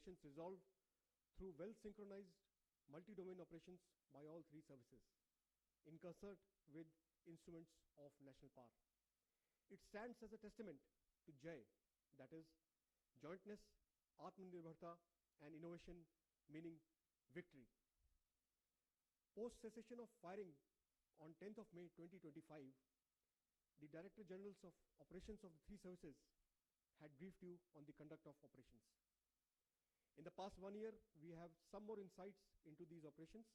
operations resolved through well-synchronized multi-domain operations by all three services, in concert with instruments of national power. It stands as a testament to Jai, that is, jointness, Atmanirbharta, and innovation, meaning victory. Post cessation of firing on 10th of May 2025, the Director Generals of Operations of the three services had briefed you on the conduct of operations. In the past 1 year, we have some more insights into these operations.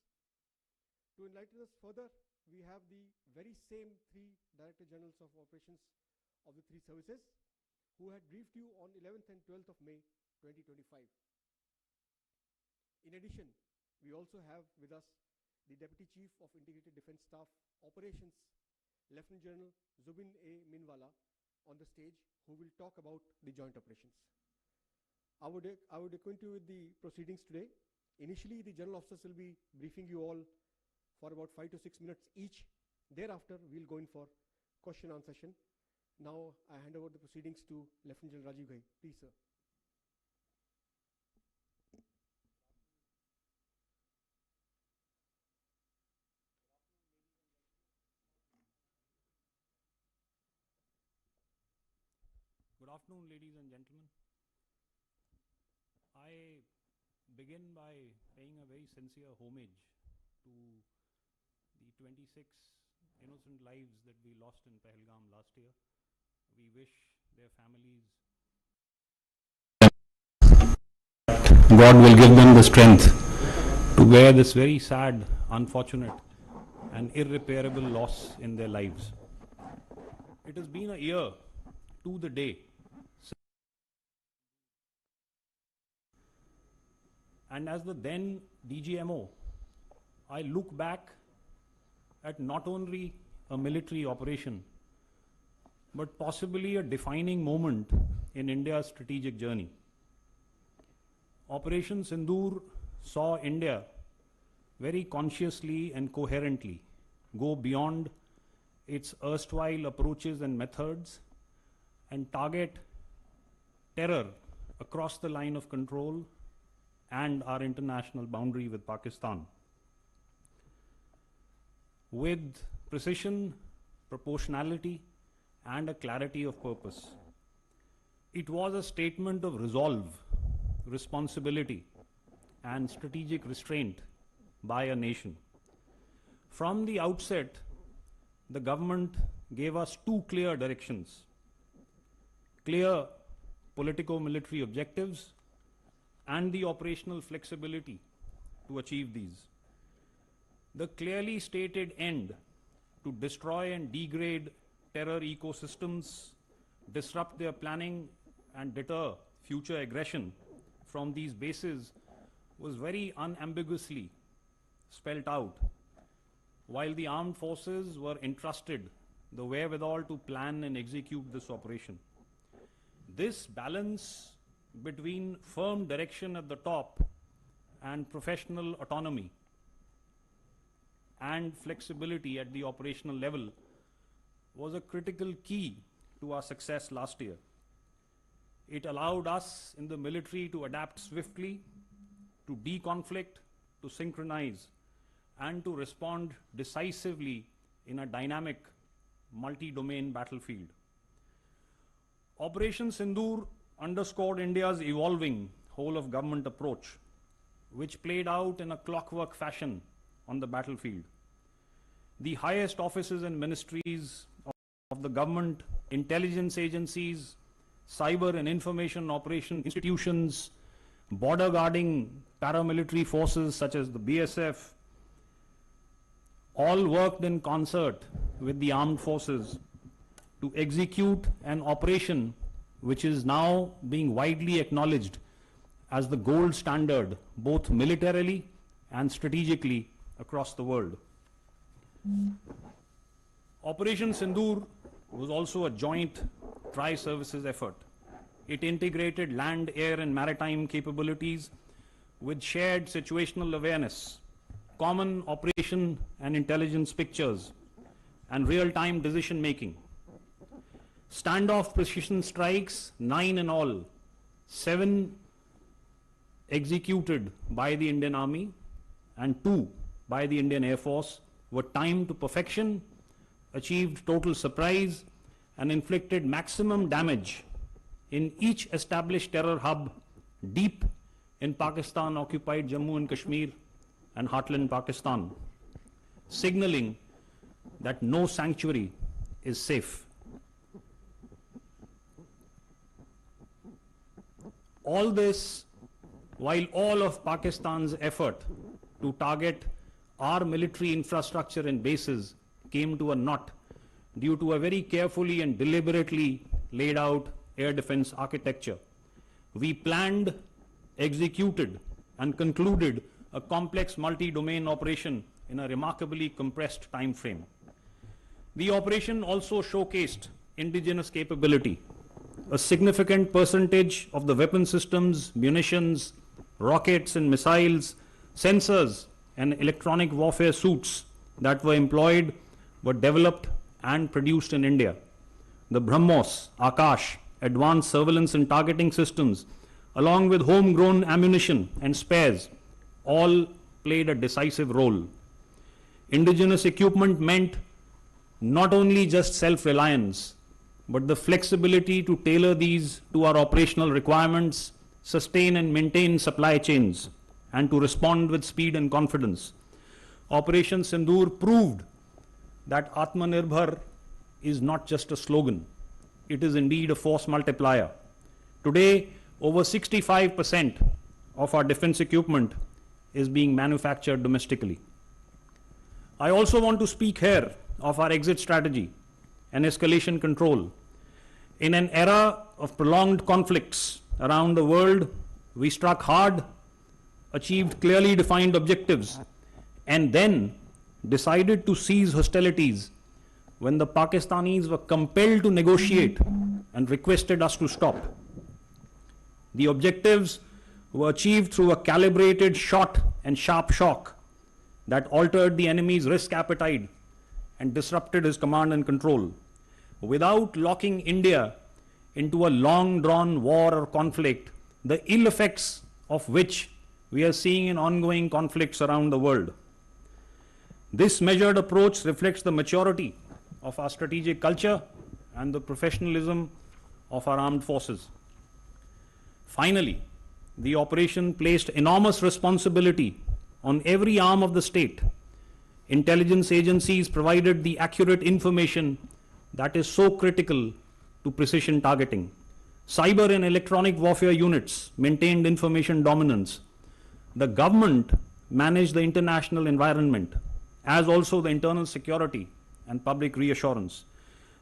To enlighten us further, we have the very same three Director Generals of Operations of the three services who had briefed you on 11th and 12th of May 2025. In addition, we also have with us the Deputy Chief of Integrated Defence Staff Operations, Lieutenant General Zubin A. Minwala, on the stage, who will talk about the joint operations. I would acquaint you with the proceedings today. Initially, the general officers will be briefing you all for about 5 to 6 minutes each. Thereafter, we'll go in for question and answer session. Now, I hand over the proceedings to Lieutenant General Rajiv Ghai. Please, sir. Good afternoon, ladies and gentlemen. I begin by paying a very sincere homage to the 26 innocent lives that we lost in Pahalgam last year. We wish their families God will give them the strength to bear this very sad, unfortunate, and irreparable loss in their lives. It has been a year to the day. And as the then DGMO, I look back at not only a military operation, but possibly a defining moment in India's strategic journey. Operation Sindoor saw India very consciously and coherently go beyond its erstwhile approaches and methods and target terror across the line of control and our international boundary with Pakistan. With precision, proportionality, and a clarity of purpose. It was a statement of resolve, responsibility, and strategic restraint by a nation. From the outset, the government gave us two clear directions: clear politico-military objectives and the operational flexibility to achieve these. The clearly stated end to destroy and degrade terror ecosystems, disrupt their planning, and deter future aggression from these bases was very unambiguously spelled out, while the armed forces were entrusted the wherewithal to plan and execute this operation. This balance between firm direction at the top and professional autonomy and flexibility at the operational level was a critical key to our success last year. It allowed us in the military to adapt swiftly, to deconflict, to synchronize, and to respond decisively in a dynamic multi-domain battlefield. Operation Sindoor underscored India's evolving whole-of-government approach, which played out in a clockwork fashion on the battlefield. The highest offices and ministries of the government, intelligence agencies, cyber and information operation institutions, border guarding paramilitary forces such as the BSF, all worked in concert with the armed forces to execute an operation which is now being widely acknowledged as the gold standard, both militarily and strategically across the world. Operation Sindoor was also a joint tri-services effort. It integrated land, air, and maritime capabilities with shared situational awareness, common operation and intelligence pictures, and real-time decision-making. Standoff precision strikes, 9 in all, 7 executed by the Indian Army and 2 by the Indian Air Force were timed to perfection, achieved total surprise, and inflicted maximum damage in each established terror hub deep in Pakistan-occupied Jammu and Kashmir and heartland Pakistan, signaling that no sanctuary is safe. All this while all of Pakistan's effort to target our military infrastructure and bases came to a knot due to a very carefully and deliberately laid out air defense architecture. We planned, executed, and concluded a complex multi-domain operation in a remarkably compressed time frame. The operation also showcased indigenous capability. A significant percentage of the weapon systems, munitions, rockets and missiles, sensors and electronic warfare suits that were employed were developed and produced in India. The BrahMos, Akash, advanced surveillance and targeting systems, along with homegrown ammunition and spares, all played a decisive role. Indigenous equipment meant not only just self-reliance, but the flexibility to tailor these to our operational requirements, sustain and maintain supply chains, and to respond with speed and confidence. Operation Sindoor proved that Atmanirbhar is not just a slogan, it is indeed a force multiplier. Today, over 65% of our defense equipment is being manufactured domestically. I also want to speak here of our exit strategy and escalation control. In an era of prolonged conflicts around the world, we struck hard, achieved clearly defined objectives, and then decided to cease hostilities when the Pakistanis were compelled to negotiate and requested us to stop. The objectives were achieved through a calibrated shot and sharp shock that altered the enemy's risk appetite and disrupted his command and control, without locking India into a long-drawn war or conflict, the ill effects of which we are seeing in ongoing conflicts around the world. This measured approach reflects the maturity of our strategic culture and the professionalism of our armed forces. Finally, the operation placed enormous responsibility on every arm of the state. Intelligence agencies provided the accurate information that is so critical to precision targeting. Cyber and electronic warfare units maintained information dominance. The government managed the international environment, as also the internal security and public reassurance.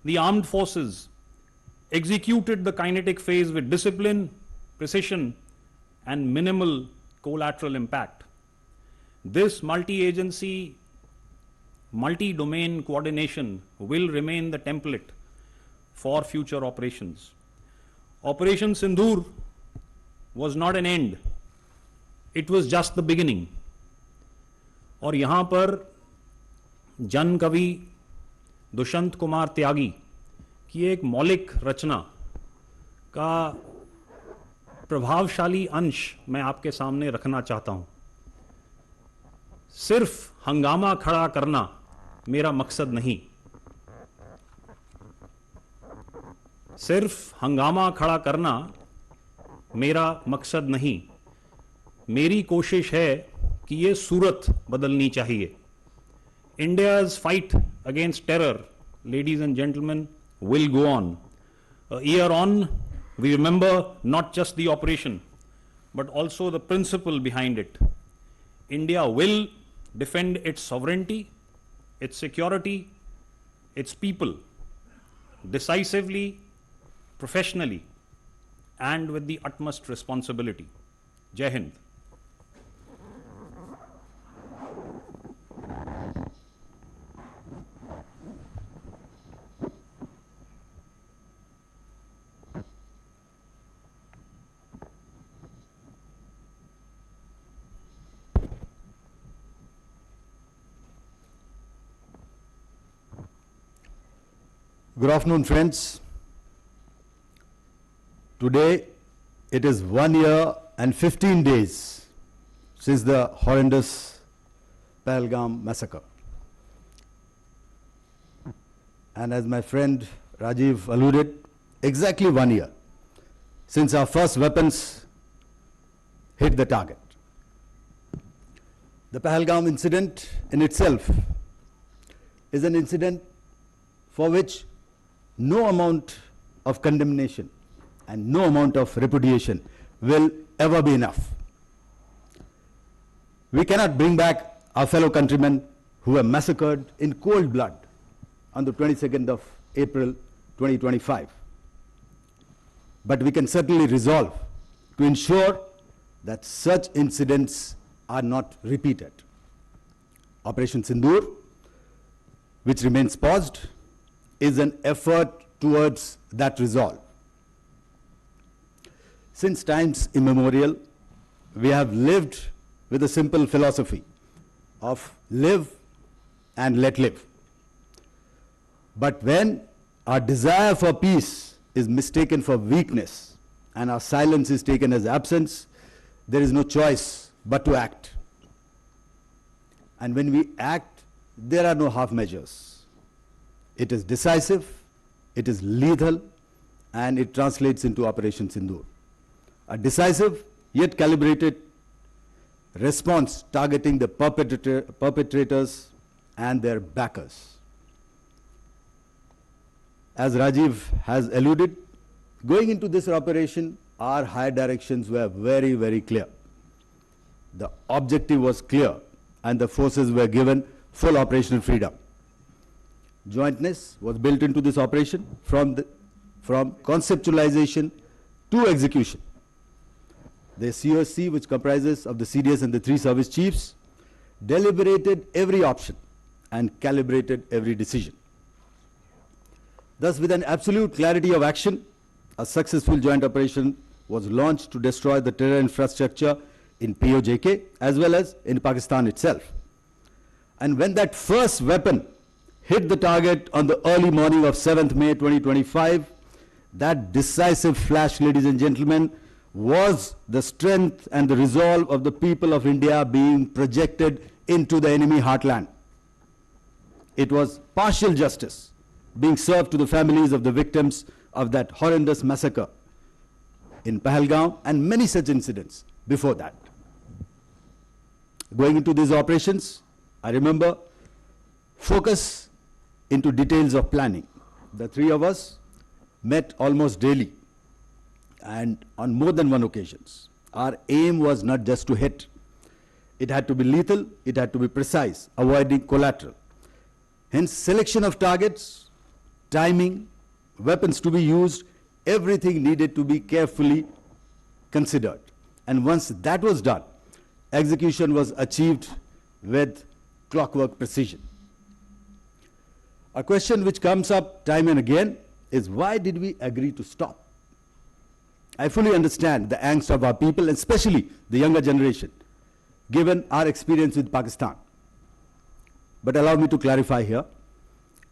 The armed forces executed the kinetic phase with discipline, precision, and minimal collateral impact. This multi-agency, multi-domain coordination will remain the template for future operations. Operation Sindoor was not an end. It was just the beginning. और यहाँ पर जन कवि दुष्यंत कुमार त्यागी की एक मौलिक रचना का प्रभावशाली अंश मैं आपके सामने रखना चाहता हूं। सिर्फ हंगामा खड़ा करना मेरा मकसद नहीं, सिर्फ हंगामा खड़ा करना मेरा मकसद नहीं, मेरी कोशिश है कि ये सूरत बदलनी चाहिए। India's fight against terror, ladies and gentlemen, will go on. A year on, we remember not just the operation, but also the principle behind it. India will defend its sovereignty, its security, its people, decisively, professionally, and with the utmost responsibility. Jai Hind. Good afternoon, friends. Today, it is 1 year and 15 days since the horrendous Pahalgam massacre. And as my friend Rajiv alluded, exactly 1 year since our first weapons hit the target. The Pahalgam incident in itself is an incident for which no amount of condemnation and no amount of repudiation will ever be enough. We cannot bring back our fellow countrymen who were massacred in cold blood on the 22nd of April 2025. But we can certainly resolve to ensure that such incidents are not repeated. Operation Sindoor, which remains paused, is an effort towards that resolve. Since times immemorial, we have lived with a simple philosophy of live and let live. But when our desire for peace is mistaken for weakness and our silence is taken as absence, there is no choice but to act. And when we act, there are no half measures. It is decisive, it is lethal, and it translates into Operation Sindoor. A decisive yet calibrated response targeting the perpetrators and their backers. As Rajiv has alluded, going into this operation, our higher directions were very, very clear. The objective was clear, and the forces were given full operational freedom. Jointness was built into this operation from conceptualization to execution. The COSC, which comprises of the CDS and the 3 service chiefs, deliberated every option and calibrated every decision. Thus, with an absolute clarity of action, a successful joint operation was launched to destroy the terror infrastructure in POJK as well as in Pakistan itself. And when that first weapon hit the target on the early morning of 7th May 2025, that decisive flash, ladies and gentlemen, was the strength and the resolve of the people of India being projected into the enemy heartland. It was partial justice being served to the families of the victims of that horrendous massacre in Pahalgam and many such incidents before that. Going into these operations, I remember focus into details of planning. The 3 of us met almost daily and on more than one occasions. Our aim was not just to hit. It had to be lethal, it had to be precise, avoiding collateral. Hence, selection of targets, timing, weapons to be used, everything needed to be carefully considered. And once that was done, execution was achieved with clockwork precision. A question which comes up time and again is, why did we agree to stop? I fully understand the angst of our people, especially the younger generation, given our experience with Pakistan. But allow me to clarify here.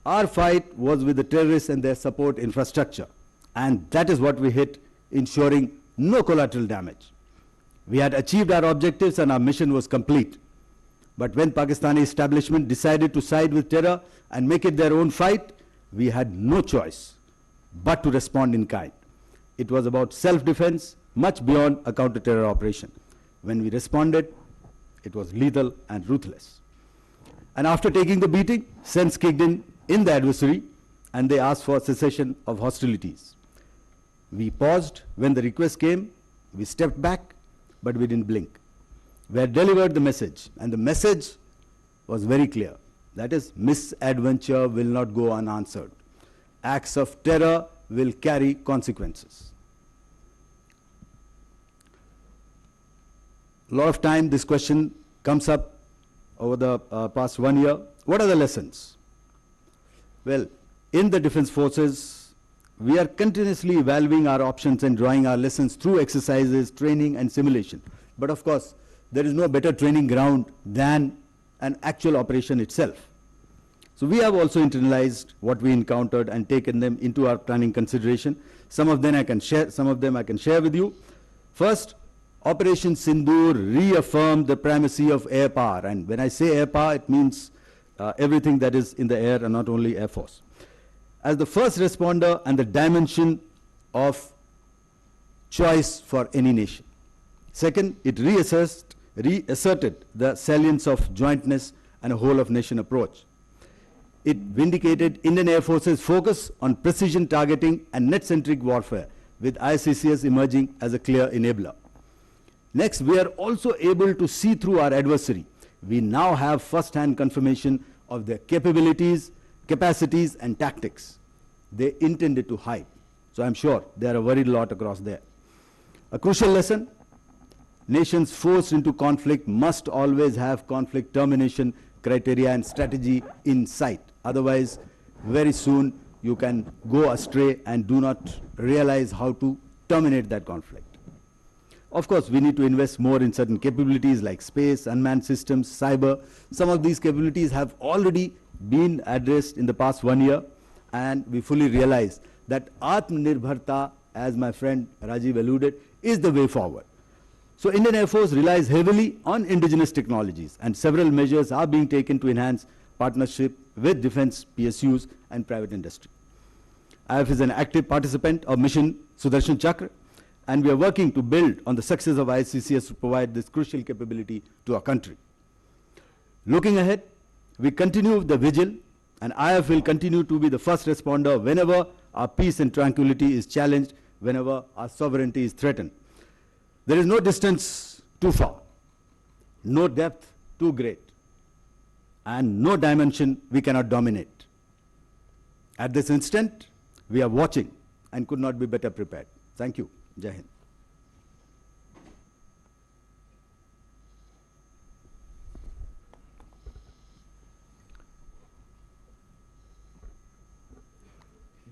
Our fight was with the terrorists and their support infrastructure, and that is what we hit, ensuring no collateral damage. We had achieved our objectives and our mission was complete. But when Pakistani establishment decided to side with terror and make it their own fight, we had no choice but to respond in kind. It was about self-defense, much beyond a counter-terror operation. When we responded, it was lethal and ruthless. And after taking the beating, sense kicked in the adversary, and they asked for cessation of hostilities. We paused when the request came, we stepped back, but we didn't blink. We had delivered the message, and the message was very clear. That is, misadventure will not go unanswered. Acts of terror will carry consequences. A lot of time this question comes up over the past 1 year. What are the lessons? Well, in the defense forces, we are continuously evaluating our options and drawing our lessons through exercises, training and simulation. But of course, there is no better training ground than an actual operation itself. So we have also internalized what we encountered and taken them into our planning consideration. Some of them I can share with you. First, Operation Sindoor reaffirmed the primacy of air power. And when I say air power, it means everything that is in the air and not only Air Force, as the first responder and the dimension of choice for any nation. Second, it reasserted the salience of jointness and a whole-of-nation approach. It vindicated Indian Air Force's focus on precision targeting and net-centric warfare, with ICCS emerging as a clear enabler. Next, we are also able to see through our adversary. We now have first-hand confirmation of their capabilities, capacities, and tactics they intended to hide. So I'm sure they are a worried lot across there. A crucial lesson: nations forced into conflict must always have conflict termination criteria and strategy in sight. Otherwise, very soon you can go astray and do not realize how to terminate that conflict. Of course, we need to invest more in certain capabilities like space, unmanned systems, cyber. Some of these capabilities have already been addressed in the past 1 year, and we fully realize that Atmanirbharta, as my friend Rajiv alluded, is the way forward. So Indian Air Force relies heavily on indigenous technologies, and several measures are being taken to enhance partnership with defense PSUs and private industry. IF is an active participant of Mission Sudarshan Chakra, and we are working to build on the success of ICCS to provide this crucial capability to our country. Looking ahead, we continue the vigil, and IF will continue to be the first responder whenever our peace and tranquility is challenged, whenever our sovereignty is threatened. There is no distance too far, no depth too great, and no dimension we cannot dominate. At this instant, we are watching and could not be better prepared. Thank you. Jai Hind.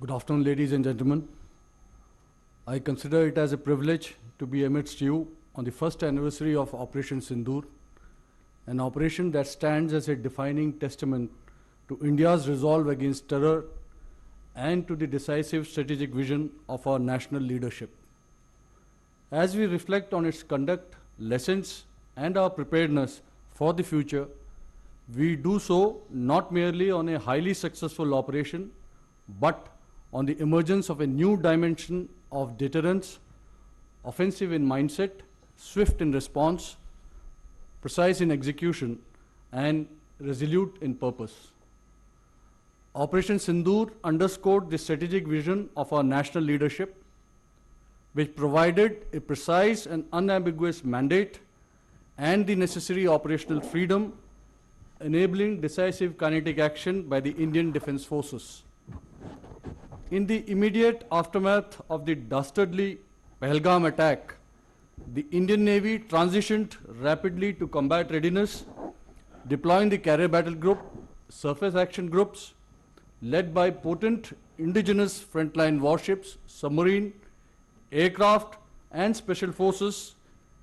Good afternoon, ladies and gentlemen. I consider it as a privilege to be amidst you on the first anniversary of Operation Sindoor, an operation that stands as a defining testament to India's resolve against terror and to the decisive strategic vision of our national leadership. As we reflect on its conduct, lessons, and our preparedness for the future, we do so not merely on a highly successful operation, but on the emergence of a new dimension of deterrence, offensive in mindset, swift in response, precise in execution, and resolute in purpose. Operation Sindoor underscored the strategic vision of our national leadership, which provided a precise and unambiguous mandate and the necessary operational freedom, enabling decisive kinetic action by the Indian Defence Forces. In the immediate aftermath of the dastardly Pahalgam attack, the Indian Navy transitioned rapidly to combat readiness, deploying the carrier battle group, surface action groups, led by potent indigenous frontline warships, submarine, aircraft, and special forces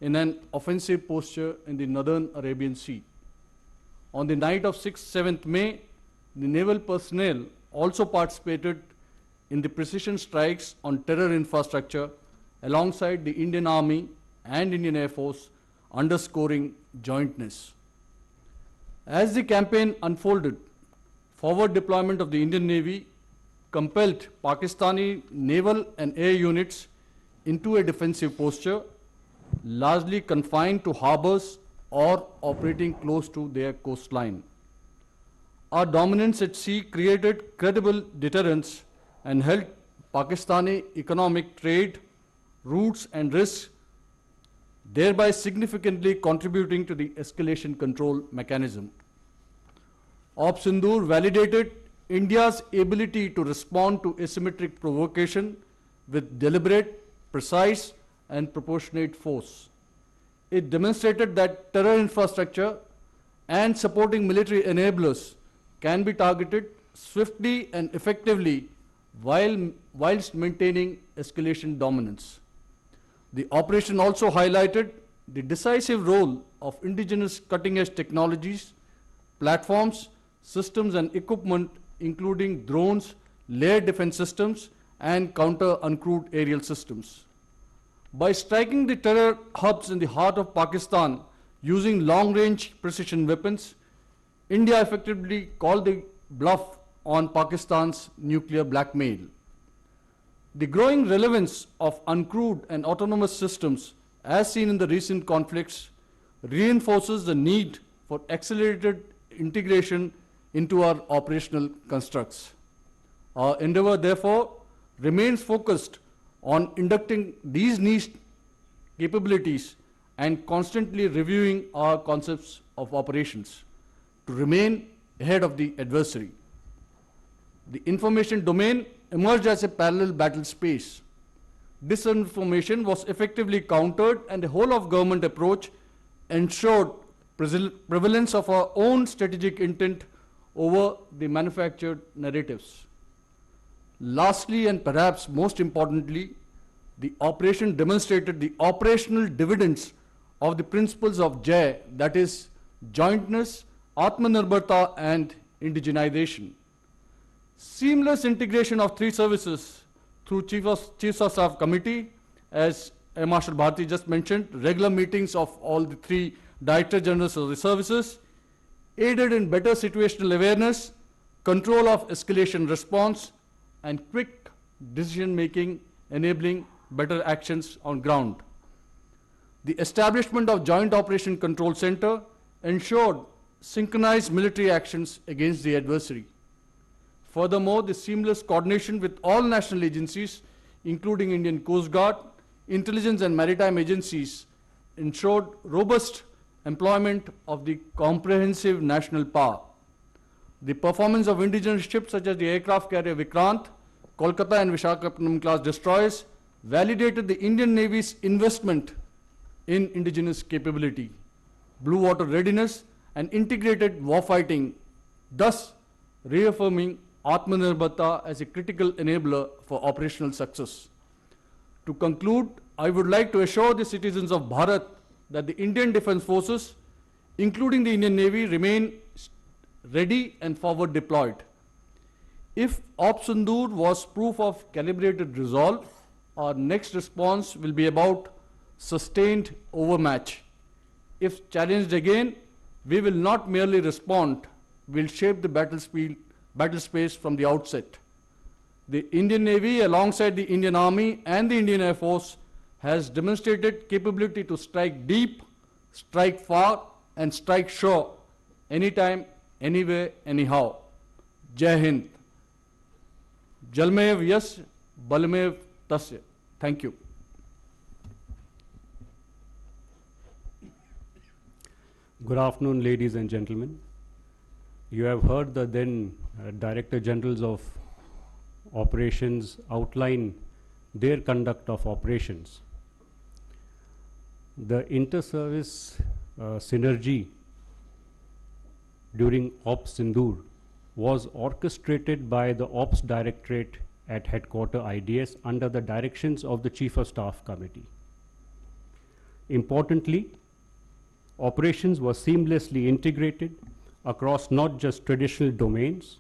in an offensive posture in the northern Arabian Sea. On the night of 6th-7th May, the naval personnel also participated in the precision strikes on terror infrastructure alongside the Indian Army and Indian Air Force, underscoring jointness. As the campaign unfolded, forward deployment of the Indian Navy compelled Pakistani naval and air units into a defensive posture, largely confined to harbors or operating close to their coastline. Our dominance at sea created credible deterrence and held Pakistani economic trade, routes and risks, thereby significantly contributing to the escalation control mechanism. Op Sindoor validated India's ability to respond to asymmetric provocation with deliberate, precise and proportionate force. It demonstrated that terror infrastructure and supporting military enablers can be targeted swiftly and effectively whilst maintaining escalation dominance. The operation also highlighted the decisive role of indigenous cutting-edge technologies, platforms, systems and equipment, including drones, layered defense systems, and counter-uncrewed aerial systems. By striking the terror hubs in the heart of Pakistan using long-range precision weapons, India effectively called the bluff on Pakistan's nuclear blackmail. The growing relevance of uncrewed and autonomous systems, as seen in the recent conflicts, reinforces the need for accelerated integration into our operational constructs. Our endeavor, therefore, remains focused on inducting these niche capabilities and constantly reviewing our concepts of operations to remain ahead of the adversary. The information domain emerged as a parallel battle space. Disinformation was effectively countered, and the whole of government approach ensured prevalence of our own strategic intent over the manufactured narratives. Lastly, and perhaps most importantly, the operation demonstrated the operational dividends of the principles of JAI, that is, jointness, Atmanirbharta, and indigenization. Seamless integration of three services through Chiefs of Staff Committee, as Marshal Bharati just mentioned, regular meetings of all the three Director Generals of the services, aided in better situational awareness, control of escalation response, and quick decision making, enabling better actions on ground. The establishment of Joint Operation Control Center ensured synchronized military actions against the adversary. Furthermore, the seamless coordination with all national agencies, including Indian Coast Guard, intelligence and maritime agencies, ensured robust employment of the comprehensive national power. The performance of indigenous ships such as the aircraft carrier Vikrant, Kolkata and Visakhapatnam class destroyers validated the Indian Navy's investment in indigenous capability, blue water readiness, and integrated warfighting, thus reaffirming Atmanirbharta as a critical enabler for operational success. To conclude, I would like to assure the citizens of Bharat that the Indian Defence Forces, including the Indian Navy, remain ready and forward deployed. If Sindoor was proof of calibrated resolve, our next response will be about sustained overmatch. If challenged again, we will not merely respond, we will shape the battle space from the outset. The Indian Navy, alongside the Indian Army and the Indian Air Force, has demonstrated capability to strike deep, strike far, and strike sure, anytime, anywhere, anyhow. Jai Hind. Jalmev yas, balmev tasya. Thank you. Good afternoon, ladies and gentlemen. You have heard the then Director Generals of Operations outline their conduct of operations. The inter-service synergy during Ops Sindoor was orchestrated by the Ops Directorate at Headquarter IDS under the directions of the Chief of Staff Committee. Importantly, operations were seamlessly integrated across not just traditional domains,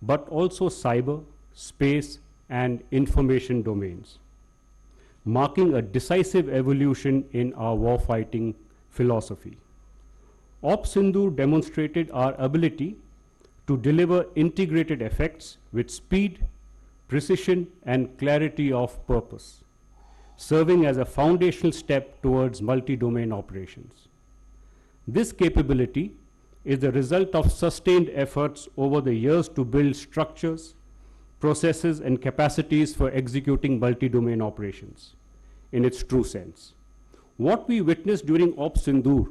but also cyber, space, and information domains, marking a decisive evolution in our warfighting philosophy. Ops Sindoor demonstrated our ability to deliver integrated effects with speed, precision, and clarity of purpose, serving as a foundational step towards multi-domain operations. This capability is the result of sustained efforts over the years to build structures, processes, and capacities for executing multi-domain operations in its true sense. What we witnessed during Ops Sindoor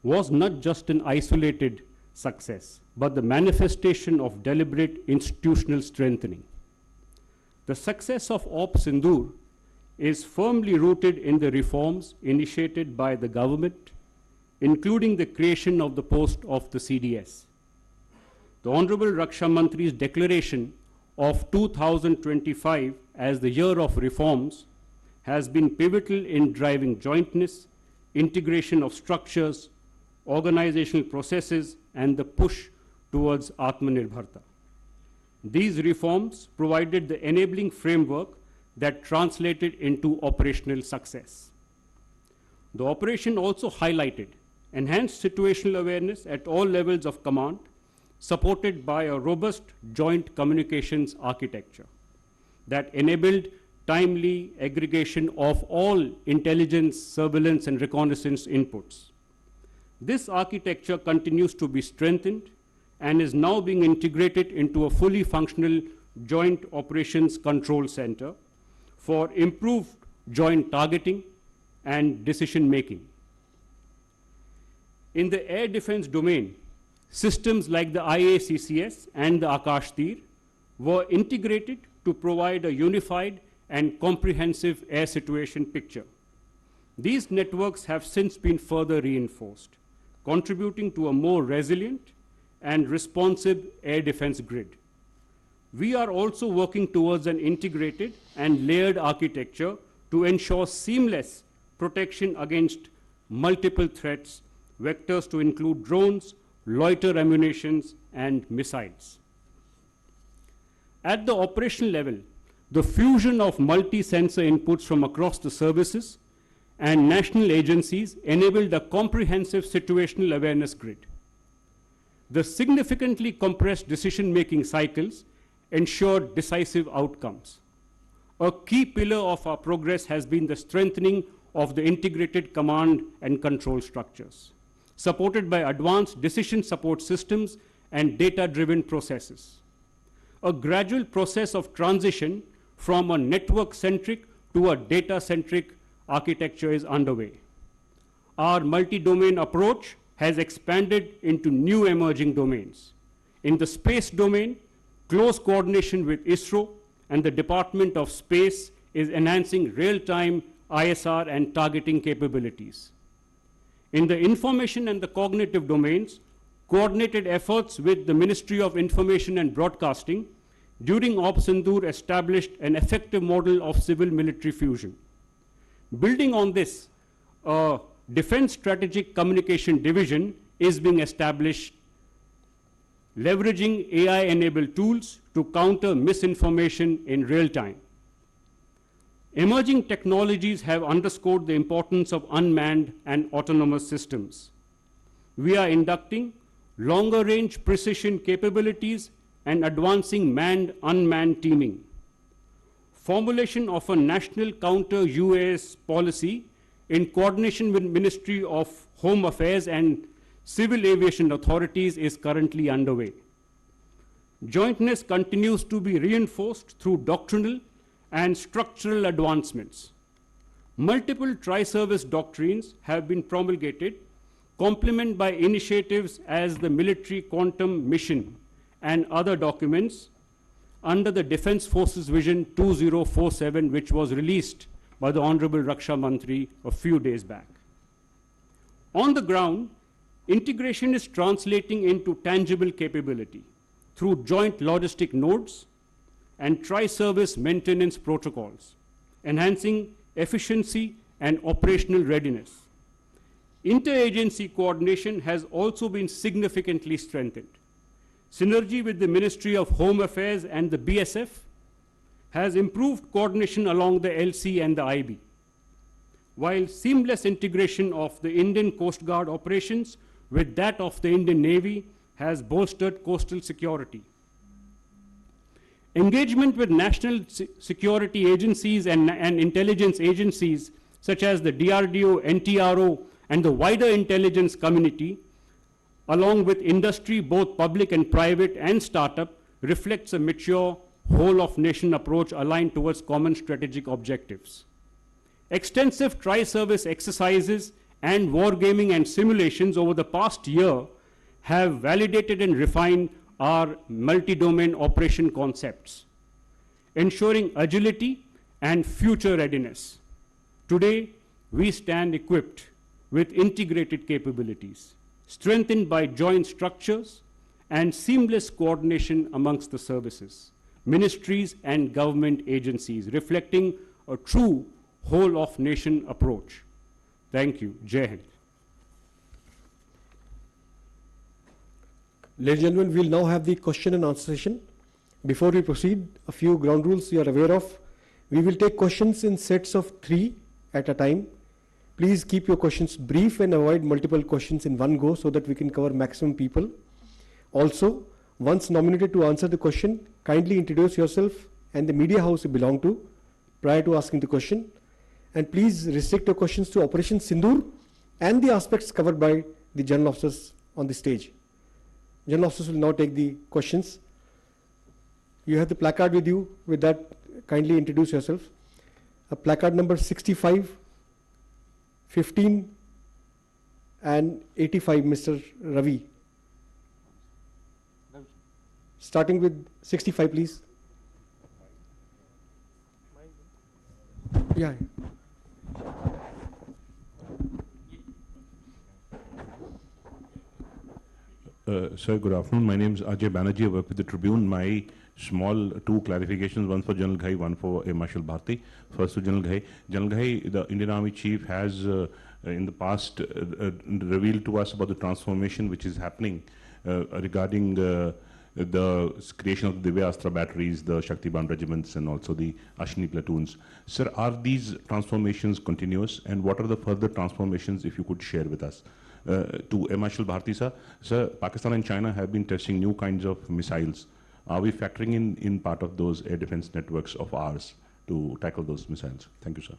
was not just an isolated success, but the manifestation of deliberate institutional strengthening. The success of Ops Sindoor is firmly rooted in the reforms initiated by the government, including the creation of the post of the CDS. The Honorable Raksha Mantri's declaration of 2025 as the year of reforms has been pivotal in driving jointness, integration of structures, organizational processes, and the push towards Atmanirbharta. These reforms provided the enabling framework that translated into operational success. The operation also highlighted enhanced situational awareness at all levels of command, supported by a robust joint communications architecture that enabled timely aggregation of all intelligence, surveillance, and reconnaissance inputs. This architecture continues to be strengthened and is now being integrated into a fully functional Joint Operations Control Center for improved joint targeting and decision making. In the air defense domain, systems like the IACCS and the Akash Tir were integrated to provide a unified and comprehensive air situation picture. These networks have since been further reinforced, contributing to a more resilient and responsive air defense grid. We are also working towards an integrated and layered architecture to ensure seamless protection against multiple threats, vectors to include drones, loiter ammunitions, and missiles. At the operational level, the fusion of multi-sensor inputs from across the services and national agencies enabled a comprehensive situational awareness grid. The significantly compressed decision-making cycles ensured decisive outcomes. A key pillar of our progress has been the strengthening of the integrated command and control structures, supported by advanced decision support systems and data-driven processes. A gradual process of transition from a network-centric to a data-centric architecture is underway. Our multi-domain approach has expanded into new emerging domains. In the space domain, close coordination with ISRO and the Department of Space is enhancing real-time ISR and targeting capabilities. In the information and the cognitive domains, coordinated efforts with the Ministry of Information and Broadcasting during Sindoor established an effective model of civil-military fusion. Building on this, a Defense Strategic Communication Division is being established, leveraging AI-enabled tools to counter misinformation in real time. Emerging technologies have underscored the importance of unmanned and autonomous systems. We are inducting longer-range precision capabilities and advancing manned-unmanned teaming. Formulation of a national counter-UAS policy in coordination with Ministry of Home Affairs and Civil Aviation authorities is currently underway. Jointness continues to be reinforced through doctrinal and structural advancements. Multiple tri-service doctrines have been promulgated, complemented by initiatives as the Military Quantum Mission and other documents under the Defense Forces Vision 2047, which was released by the Honorable Raksha Mantri a few days back. On the ground, integration is translating into tangible capability through joint logistic nodes and tri-service maintenance protocols, enhancing efficiency and operational readiness. Interagency coordination has also been significantly strengthened. Synergy with the Ministry of Home Affairs and the BSF has improved coordination along the LC and the IB, while seamless integration of the Indian Coast Guard operations with that of the Indian Navy has bolstered coastal security. Engagement with national security agencies and intelligence agencies such as the DRDO, NTRO, and the wider intelligence community, along with industry, both public and private and startup, reflects a mature whole-of-nation approach aligned towards common strategic objectives. Extensive tri-service exercises and wargaming and simulations over the past year have validated and refined our multi-domain operation concepts, ensuring agility and future readiness. Today, we stand equipped with integrated capabilities, strengthened by joint structures and seamless coordination amongst the services, ministries, and government agencies, reflecting a true whole-of-nation approach. Thank you. Jai Hind. Ladies and gentlemen, we'll now have the question and answer session. Before we proceed, a few ground rules you are aware of. We will take questions in sets of 3 at a time. Please keep your questions brief and avoid multiple questions in one go so that we can cover maximum people. Also, once nominated to answer the question, kindly introduce yourself and the media house you belong to prior to asking the question. And please restrict your questions to Operation Sindoor and the aspects covered by the general officers on the stage. General officers will now take the questions. You have the placard with you. With that, kindly introduce yourself. A placard number 65, 15 and 85, Mr. Ravi. Starting with 65, please. Yeah. Sir, good afternoon. My name is Ajay Banerjee. I work with the Tribune. My small 2 clarifications, one for General Ghai, one for Air Marshal Bharti. First to General Ghai. General Ghai, the Indian Army Chief has in the past revealed to us about the transformation which is happening regarding the creation of the Divya Astra batteries, the Shaktiban regiments and also the Ashni platoons. Sir, are these transformations continuous, and what are the further transformations if you could share with us? To Air Marshal Bharti sir, Pakistan and China have been testing new kinds of missiles. Are we factoring in part of those air defense networks of ours to tackle those missiles? Thank you, sir.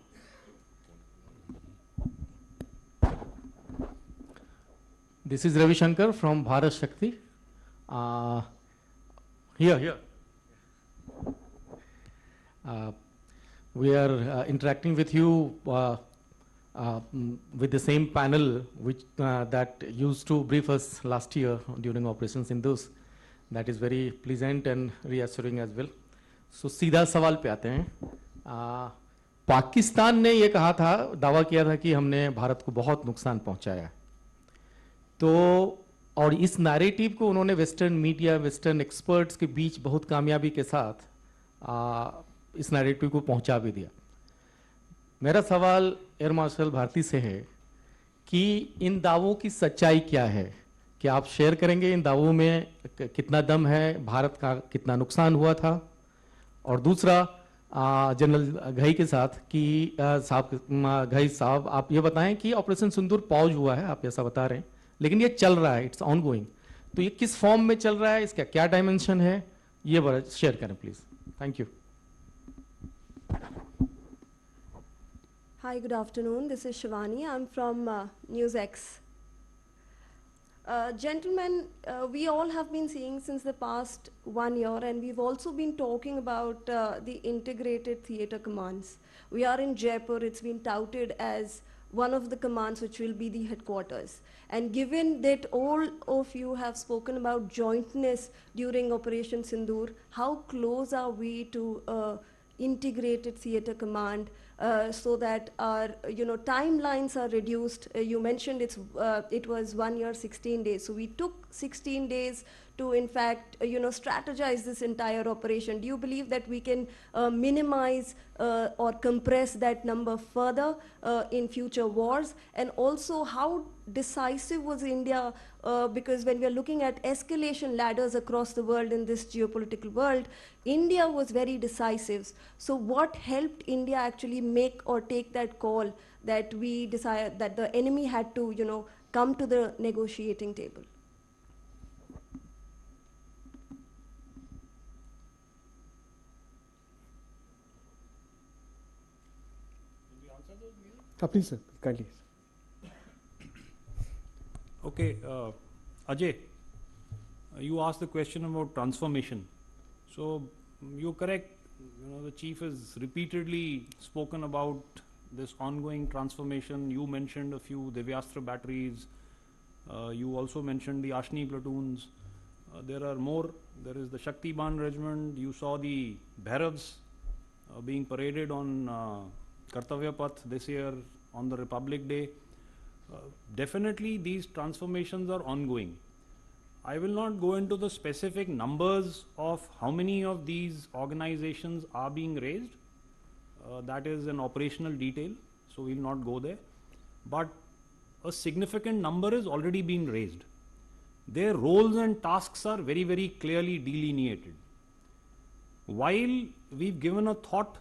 This is Ravi Shankar from Bharat Shakti. Here. We are interacting with you with the same panel which that used to brief us last year during Operation Sindoor. That is very pleasant and reassuring as well. So सीधा सवाल पे आते हैं. पाकिस्तान ने ये कहा था, दावा किया था कि हमने भारत को बहुत नुकसान पहुंचाया. तो और इस नैरेटिव को उन्होंने वेस्टर्न मीडिया, वेस्टर्न एक्सपर्ट्स के बीच बहुत कामयाबी के साथ इस नैरेटिव को पहुंचा भी दिया. मेरा सवाल एयर मार्शल भारती से है कि इन दावों की सच्चाई क्या है? क्या आप शेयर करेंगे इन दावों में कितना दम है, भारत का कितना नुकसान हुआ था? और दूसरा जनरल घई के साथ कि घई साहब आप ये बताएं कि ऑपरेशन सिंदूर पॉज हुआ है, आप ऐसा बता रहे हैं, लेकिन ये चल रहा है, इट्स ऑन गोइंग. तो ये किस फॉर्म में चल रहा है, इसका क्या डायमेंशन है, ये बड़ा शेयर करें please. Thank you. Hi, good afternoon. This is Shivani. I'm from NewsX. Gentlemen, we all have been seeing since the past 1 year, and we've also been talking about the integrated theater commands. We are in Jaipur. It's been touted as one of the commands which will be the headquarters. And given that all of you have spoken about jointness during Operation Sindoor, how close are we to integrated theater command so that our timelines are reduced? You mentioned it was 1 year 16 days, so we took 16 days to in fact strategize this entire operation. Do you believe that we can minimize or compress that number further in future wars? And also, how decisive was India? Because when we are looking at escalation ladders across the world in this geopolitical world, India was very decisive. So what helped India actually make or take that call that we decided that the enemy had to come to the negotiating table? Please, sir, kindly. Okay, Ajay, you asked the question about transformation. So you're correct. The chief has repeatedly spoken about this ongoing transformation. You mentioned a few Devyastra batteries. You also mentioned the Ashni platoons. There are more. There is the Shaktiban regiment. You saw the Bhairavs being paraded on Kartavya Path this year on the Republic Day. Definitely these transformations are ongoing. I will not go into the specific numbers of how many of these organizations are being raised. That is an operational detail, so we will not go there. But a significant number is already being raised. Their roles and tasks are very, very clearly delineated. While we've given a thought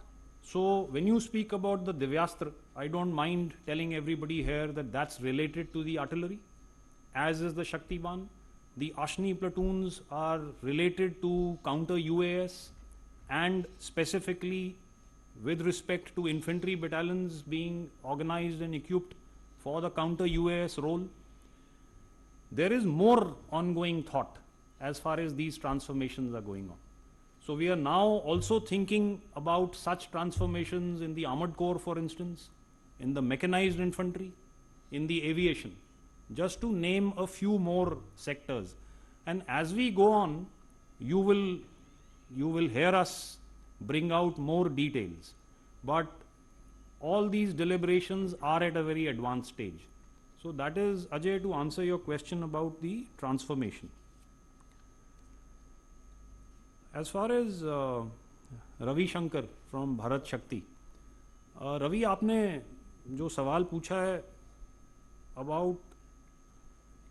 So when you speak about the Divyastra, I don't mind telling everybody here that that's related to the artillery, as is the Shaktiban. The Ashni platoons are related to counter UAS, and specifically with respect to infantry battalions being organized and equipped for the counter UAS role. There is more ongoing thought as far as these transformations are going on. So we are now also thinking about such transformations in the armored corps, for instance, in the mechanized infantry, in the aviation, just to name a few more sectors. And as we go on, you will hear us bring out more details. But all these deliberations are at a very advanced stage. So that is, Ajay, to answer your question about the transformation. As far as Ravi Shankar from Bharat Shakti, Ravi, आपने जो सवाल पूछा है about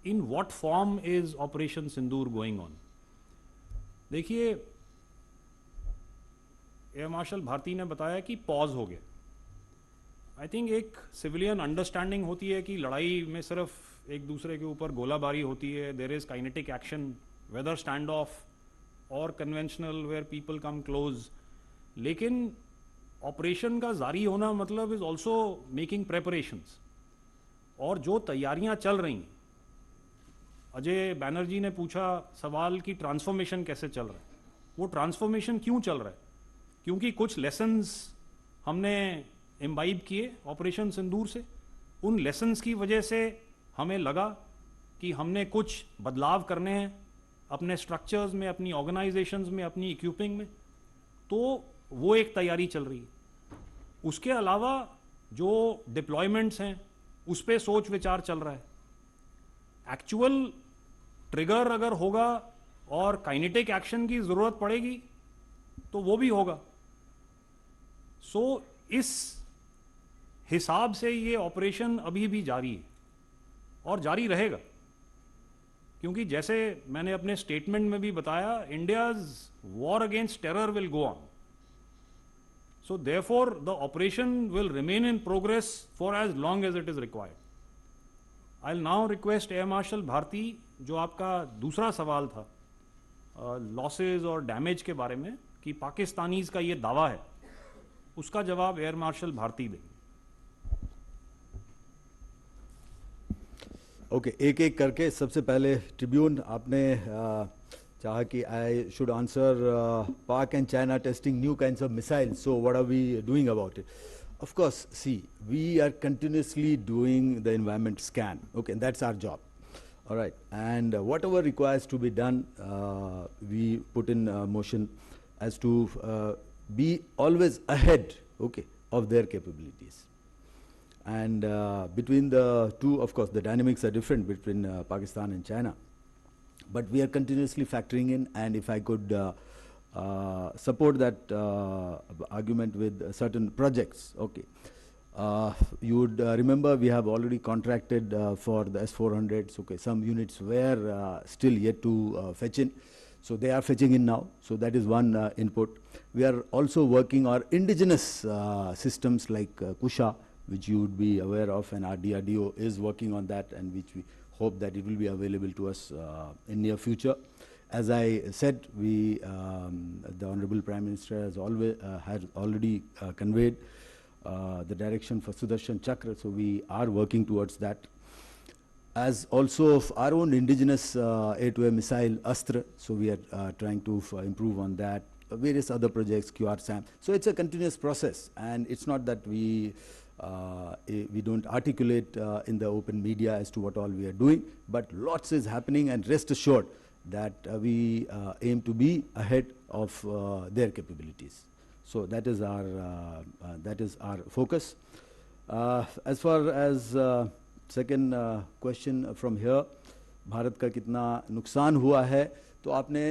in what form is Operation Sindoor going on? देखिए, air Marshal Bharti ने बताया कि pause हो गया. आई थिंक एक सिविलियन अंडरस्टैंडिंग होती है कि लड़ाई में सिर्फ एक दूसरे के ऊपर गोलाबारी होती है. There is kinetic action, whether stand off और conventional where people come close. लेकिन ऑपरेशन का जारी होना मतलब इज ऑल्सो मेकिंग प्रेपरेशंस. और जो तैयारियां चल रही हैं, अजय बैनर्जी ने पूछा सवाल कि ट्रांसफॉर्मेशन कैसे चल रहा है. वो ट्रांसफॉर्मेशन क्यों चल रहा है? क्योंकि कुछ लेसन्स हमने इम्बाइब किए ऑपरेशन सिंदूर से. उन लेसन्स की वजह से हमें लगा कि हमने कुछ बदलाव करने हैं अपने स्ट्रक्चर्स में, अपनी ऑर्गेनाइजेशंस में, अपनी इक्विपिंग में. तो वो एक तैयारी चल रही है. उसके अलावा जो डिप्लॉयमेंट्स हैं उस पर सोच विचार चल रहा है. एक्चुअल ट्रिगर अगर होगा और काइनेटिक एक्शन की ज़रूरत पड़ेगी तो वो भी होगा. सो इस हिसाब से ये ऑपरेशन अभी भी जारी है और जारी रहेगा. क्योंकि जैसे मैंने अपने स्टेटमेंट में भी बताया, India's war against terror will go on. So therefore the operation will remain in progress for as long as it is required. I will now request Air Marshal Bharti, जो आपका दूसरा सवाल था लॉसेज और डैमेज के बारे में, कि पाकिस्तानीज का ये दावा है, उसका जवाब एयर मार्शल भारती देंगे. ओके, एक एक करके. सबसे पहले ट्रिब्यून, आपने चाहा कि I should answer Pak and China testing new kinds of missiles. So what are we doing about it? Of course, see, we are continuously doing the environment scan. Okay, and that's our job. All right, and whatever requires to be done, we put in motion as to be always ahead, okay, of their capabilities. And between the two, of course, the dynamics are different between Pakistan and China, but we are continuously factoring in. And if I could support that argument with certain projects. Okay, you would remember we have already contracted for the S-400s. Okay, some units were still yet to fetch in, so they are fetching in now. So that is one input. We are also working our indigenous systems like Kusha, which you would be aware of, and our DRDO is working on that, and which we hope that it will be available to us in near future. As I said, the Honorable Prime Minister has already conveyed the direction for Sudarshan Chakra, so we are working towards that. As also of our own indigenous air-to-air missile Astra, so we are trying to improve on that. Various other projects, QRSAM. So it's a continuous process, and it's not that we don't articulate in the open media as to what all we are doing, but lots is happening, and rest assured that we aim to be ahead of their capabilities. So that is our focus. As far as second question from here, Bharat का कितना नुकसान हुआ है, तो आपने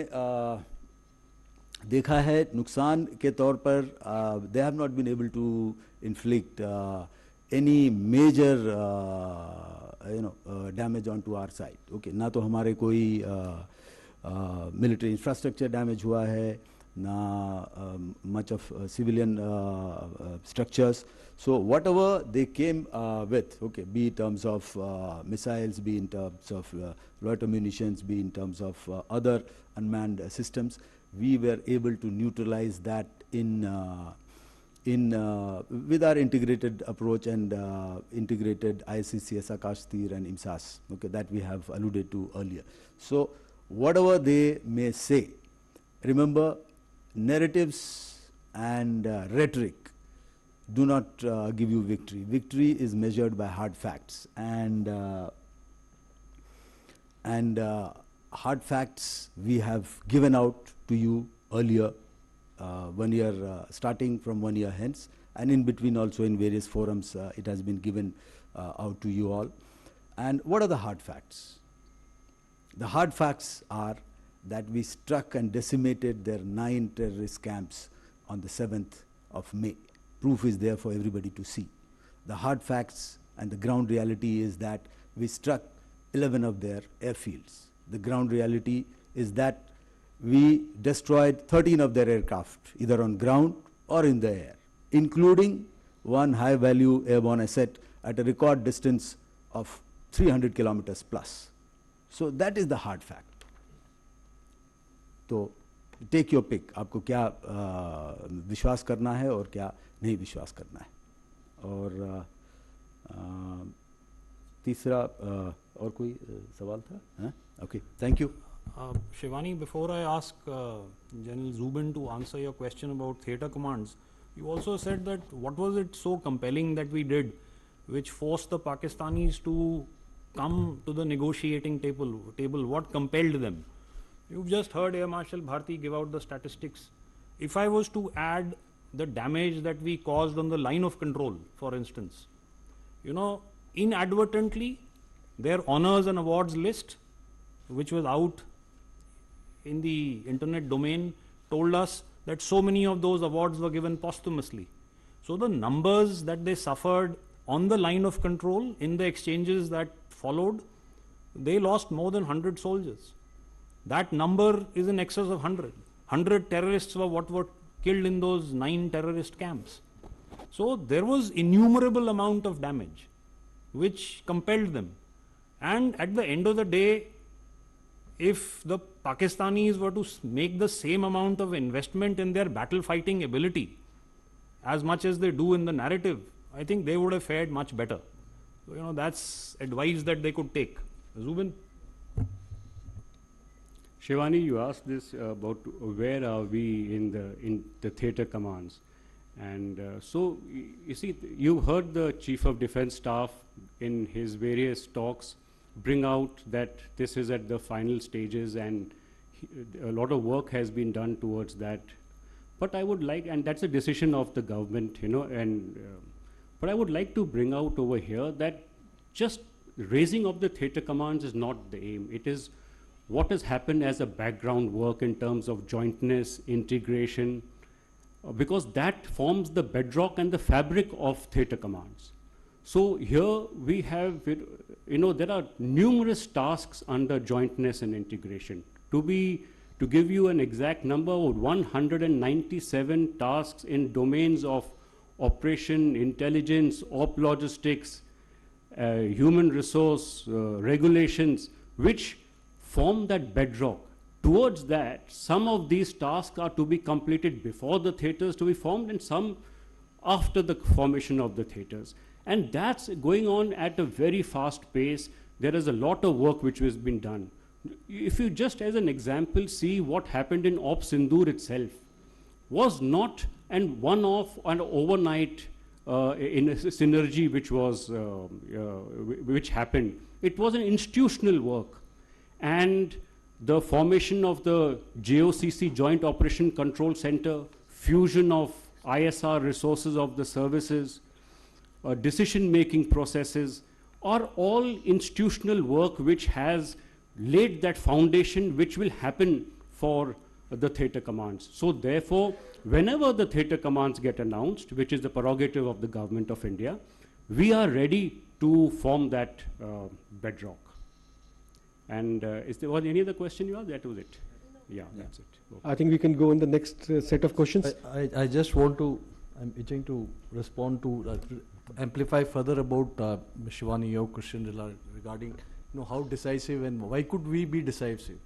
देखा है नुकसान के तौर पर they have not been able to inflict any major damage onto our side. Okay, ना तो हमारे कोई मिलिट्री इंफ्रास्ट्रक्चर डैमेज हुआ है, much of civilian structures. So whatever they came with, okay, be in terms of missiles, be in terms of loiter munitions, be in terms of other unmanned systems, we were able to neutralize that with our integrated approach and integrated ICCS, Akash Tir and IMSAS, okay, that we have alluded to earlier. So whatever they may say, remember, narratives and rhetoric do not give you victory. Victory is measured by hard facts, and hard facts we have given out to you earlier, 1 year, starting from 1 year hence, and in between also in various forums it has been given out to you all. And what are the hard facts? The hard facts are that we struck and decimated their 9 terrorist camps on the 7th of May. Proof is there for everybody to see. The hard facts and the ground reality is that we struck 11 of their airfields. The ground reality is that we destroyed 13 of their aircraft, either on ground or in the air, including one high-value airborne asset at a record distance of 300 kilometers plus. So that is the hard fact. तो take your pick, आपको क्या विश्वास करना है और क्या नहीं विश्वास करना है. और तीसरा और कोई सवाल था? Okay, thank you. Shivani, before I ask General Zubin to answer your question about theatre commands, you also said that what was it so compelling that we did which forced the Pakistanis to come to the negotiating table? What compelled them? You've just heard Air Marshal Bharati give out the statistics. If I was to add the damage that we caused on the line of control, for instance, you know, inadvertently, their honors and awards list, which was out in the internet domain, told us that so many of those awards were given posthumously. So the numbers that they suffered on the line of control in the exchanges that followed, they lost more than 100 soldiers. That number is in excess of 100. 100 terrorists were what were killed in those 9 terrorist camps. So there was innumerable amount of damage which compelled them. And at the end of the day, if the Pakistanis were to make the same amount of investment in their battle fighting ability as much as they do in the narrative, I think they would have fared much better. So, you know, that's advice that they could take. Zubin? Shivani, you asked this about where are we in the theatre commands. And so, you see, you heard the Chief of Defence Staff in his various talks bring out that this is at the final stages and a lot of work has been done towards that. But I would like, and that's a decision of the government, you know, and but I would like to bring out over here that just raising of the theatre commands is not the aim. It is what has happened as a background work in terms of jointness, integration, because that forms the bedrock and the fabric of theatre commands. So here we have, you know, there are numerous tasks under jointness and integration. To give you an exact number, 197 tasks in domains of operation, intelligence, op logistics, human resource, regulations, which form that bedrock. Towards that, some of these tasks are to be completed before the theatres to be formed and some after the formation of the theatres. And that's going on at a very fast pace. There is a lot of work which has been done. If you just as an example see what happened in Op Sindoor itself, was not an one-off and overnight in a synergy which happened. It was an institutional work. And the formation of the JOCC, Joint Operation Control Center, fusion of ISR resources of the services, decision-making processes are all institutional work which has laid that foundation which will happen for the theatre commands. So therefore, whenever the theatre commands get announced, which is the prerogative of the Government of India, we are ready to form that bedrock. And is there was any other question you asked? That was it. No, Yeah, that's it. Okay. I think we can go in the next set of questions. I just want to, I'm itching to respond to, amplify further about Shivani, your question regarding, how decisive and why could we be decisive?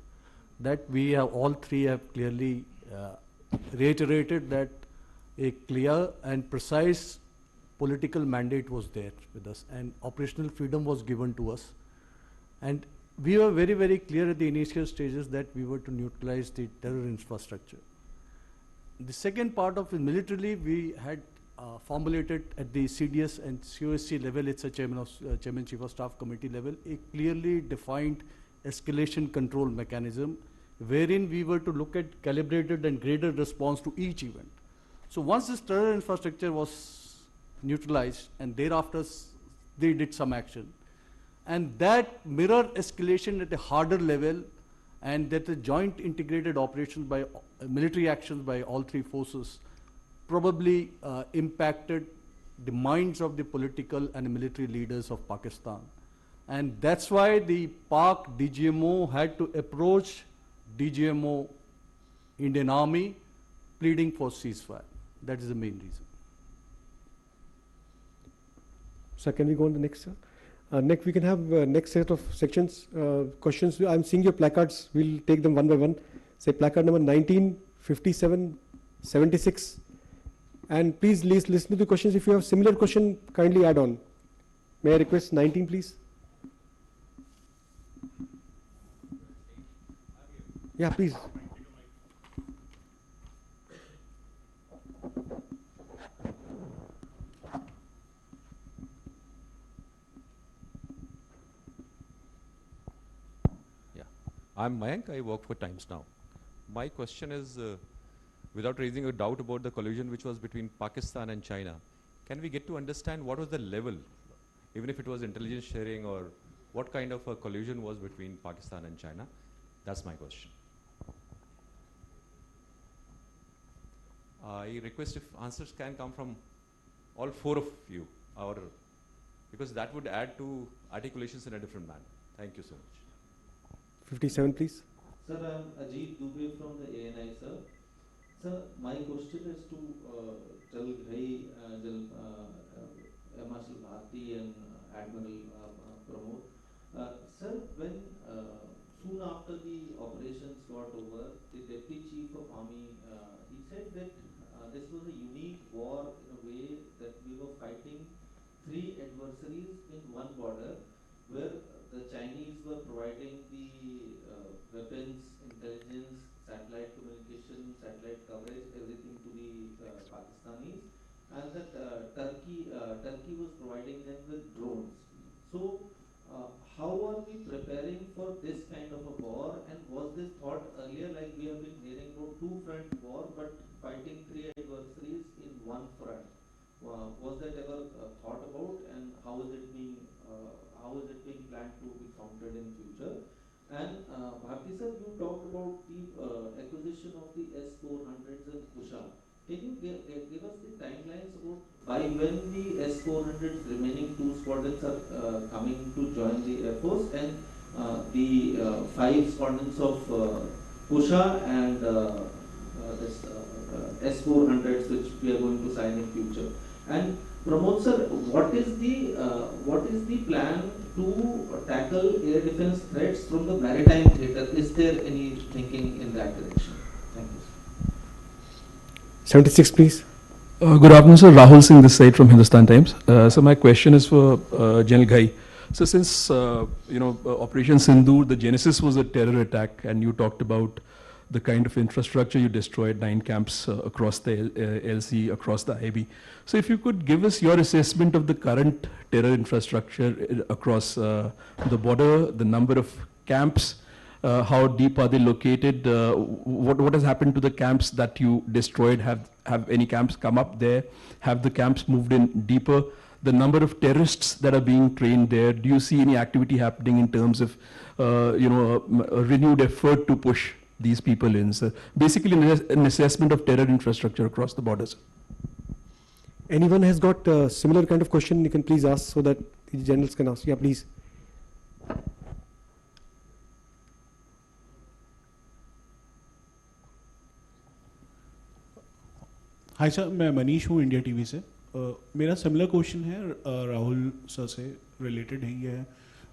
That we have, all three have clearly reiterated that a clear and precise political mandate was there with us, and operational freedom was given to us. And we were very, very clear at the initial stages that we were to neutralize the terror infrastructure. The second part of it, militarily, we had formulated at the CDS and COSC level, it's a Chairman Chief of Staff Committee level, a clearly defined escalation control mechanism, wherein we were to look at calibrated and graded response to each event. So once this terror infrastructure was neutralized, and thereafter they did some action, and that mirror escalation at a harder level, and that the joint integrated operations by military actions by all three forces probably impacted the minds of the political and military leaders of Pakistan. And that's why the Pak DGMO had to approach DGMO Indian Army pleading for ceasefire. That is the main reason. Sir, can we go on the next, sir? Next, we can have next set of sections, questions. I'm seeing your placards. We'll take them one by one. Say placard number 19, 57, 76. And please listen to the questions. If you have similar question, kindly add on. May I request 19, please? Yeah, please. I'm Mayank, I work for Times Now. My question is, without raising a doubt about the collusion which was between Pakistan and China, can we get to understand what was the level, even if it was intelligence sharing, or what kind of a collusion was between Pakistan and China? That's my question. I request if answers can come from all four of you, because that would add to articulations in a different manner. Thank you so much. 57, please. Sir, I'm Ajit Dubey from the ANI, sir. Sir, my question is to General Ghai, Marshal Bharati and Admiral Pramod. Sir, when soon after the operations got over, the Deputy Chief of Army, he said that this was a unique war in a way that we were fighting three adversaries in one border, where the Chinese were providing the weapons, intelligence, satellite communication, satellite coverage, everything to the Pakistanis, and that Turkey was providing them with drones. So, how are we preparing for this kind of a war? And was this thought earlier, like we have been hearing about two-front war, but fighting three adversaries in one front? Was that ever thought about, and how is it being planned to be countered in future? And Bharti sir, you talked about the acquisition of the S-400s and Kusha. Can you give us the timelines about by when the S-400s remaining two squadrons are coming to join the Air Force, and the 5 squadrons of Kusha and this S-400s which we are going to sign in future? And Pramod sir, what is the plan to tackle air defense threats from the maritime theatre? Is there any thinking in that direction? Thank you. 76, please. Good afternoon, sir. Rahul Singh this side from Hindustan Times. So my question is for General Ghai. So since Operation Sindoor, the genesis was a terror attack, and you talked about the kind of infrastructure you destroyed, 9 camps across the LC, across the IB. So if you could give us your assessment of the current terror infrastructure across the border, the number of camps, how deep are they located, what has happened to the camps that you destroyed? Have any camps come up there? Have the camps moved in deeper? The number of terrorists that are being trained there, do you see any activity happening in terms of a renewed effort to push these people in? So basically an assessment of terror infrastructure across the borders. Anyone has got a similar kind of question, you can please ask so that the generals can ask. Yeah, please. Hi sir, मैं मनीष हूँ India TV से। मेरा similar question है Rahul sir से related है ये है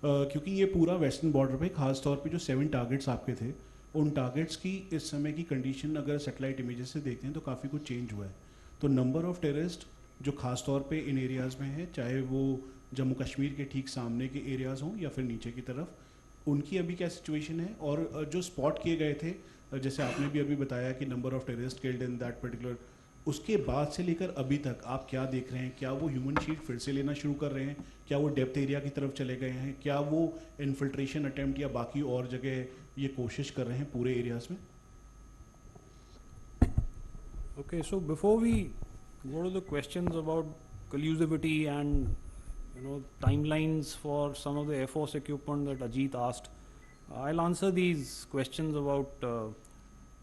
क्योंकि ये पूरा वेस्टर्न बॉर्डर पे खास तौर पे जो 7 टारगेट्स आपके थे, उन टारगेट्स की इस समय की कंडीशन अगर सैटेलाइट इमेजेस से देखते हैं तो काफ़ी कुछ चेंज हुआ है। तो नंबर ऑफ टेररिस्ट जो खास तौर पे इन एरियाज़ में है, चाहे वो जम्मू कश्मीर के ठीक सामने के एरियाज़ हों या फिर नीचे की तरफ, उनकी अभी क्या सिचुएशन है? और जो स्पॉट किए गए थे, जैसे आपने भी अभी बताया कि number of terrorist killed in that particular, उसके बाद से लेकर अभी तक आप क्या देख रहे हैं? क्या वो ह्यूमन शीट फिर से लेना शुरू कर रहे हैं? क्या वो डेप्थ एरिया की तरफ चले गए हैं? क्या वो इन्फिल्ट्रेशन अटेम्प्ट या बाकी और जगह ये कोशिश कर रहे हैं पूरे एरियाज में? Okay, so before we go to the questions about collusivity and timelines for some of the Air Force equipment that Ajit asked, I'll answer these questions about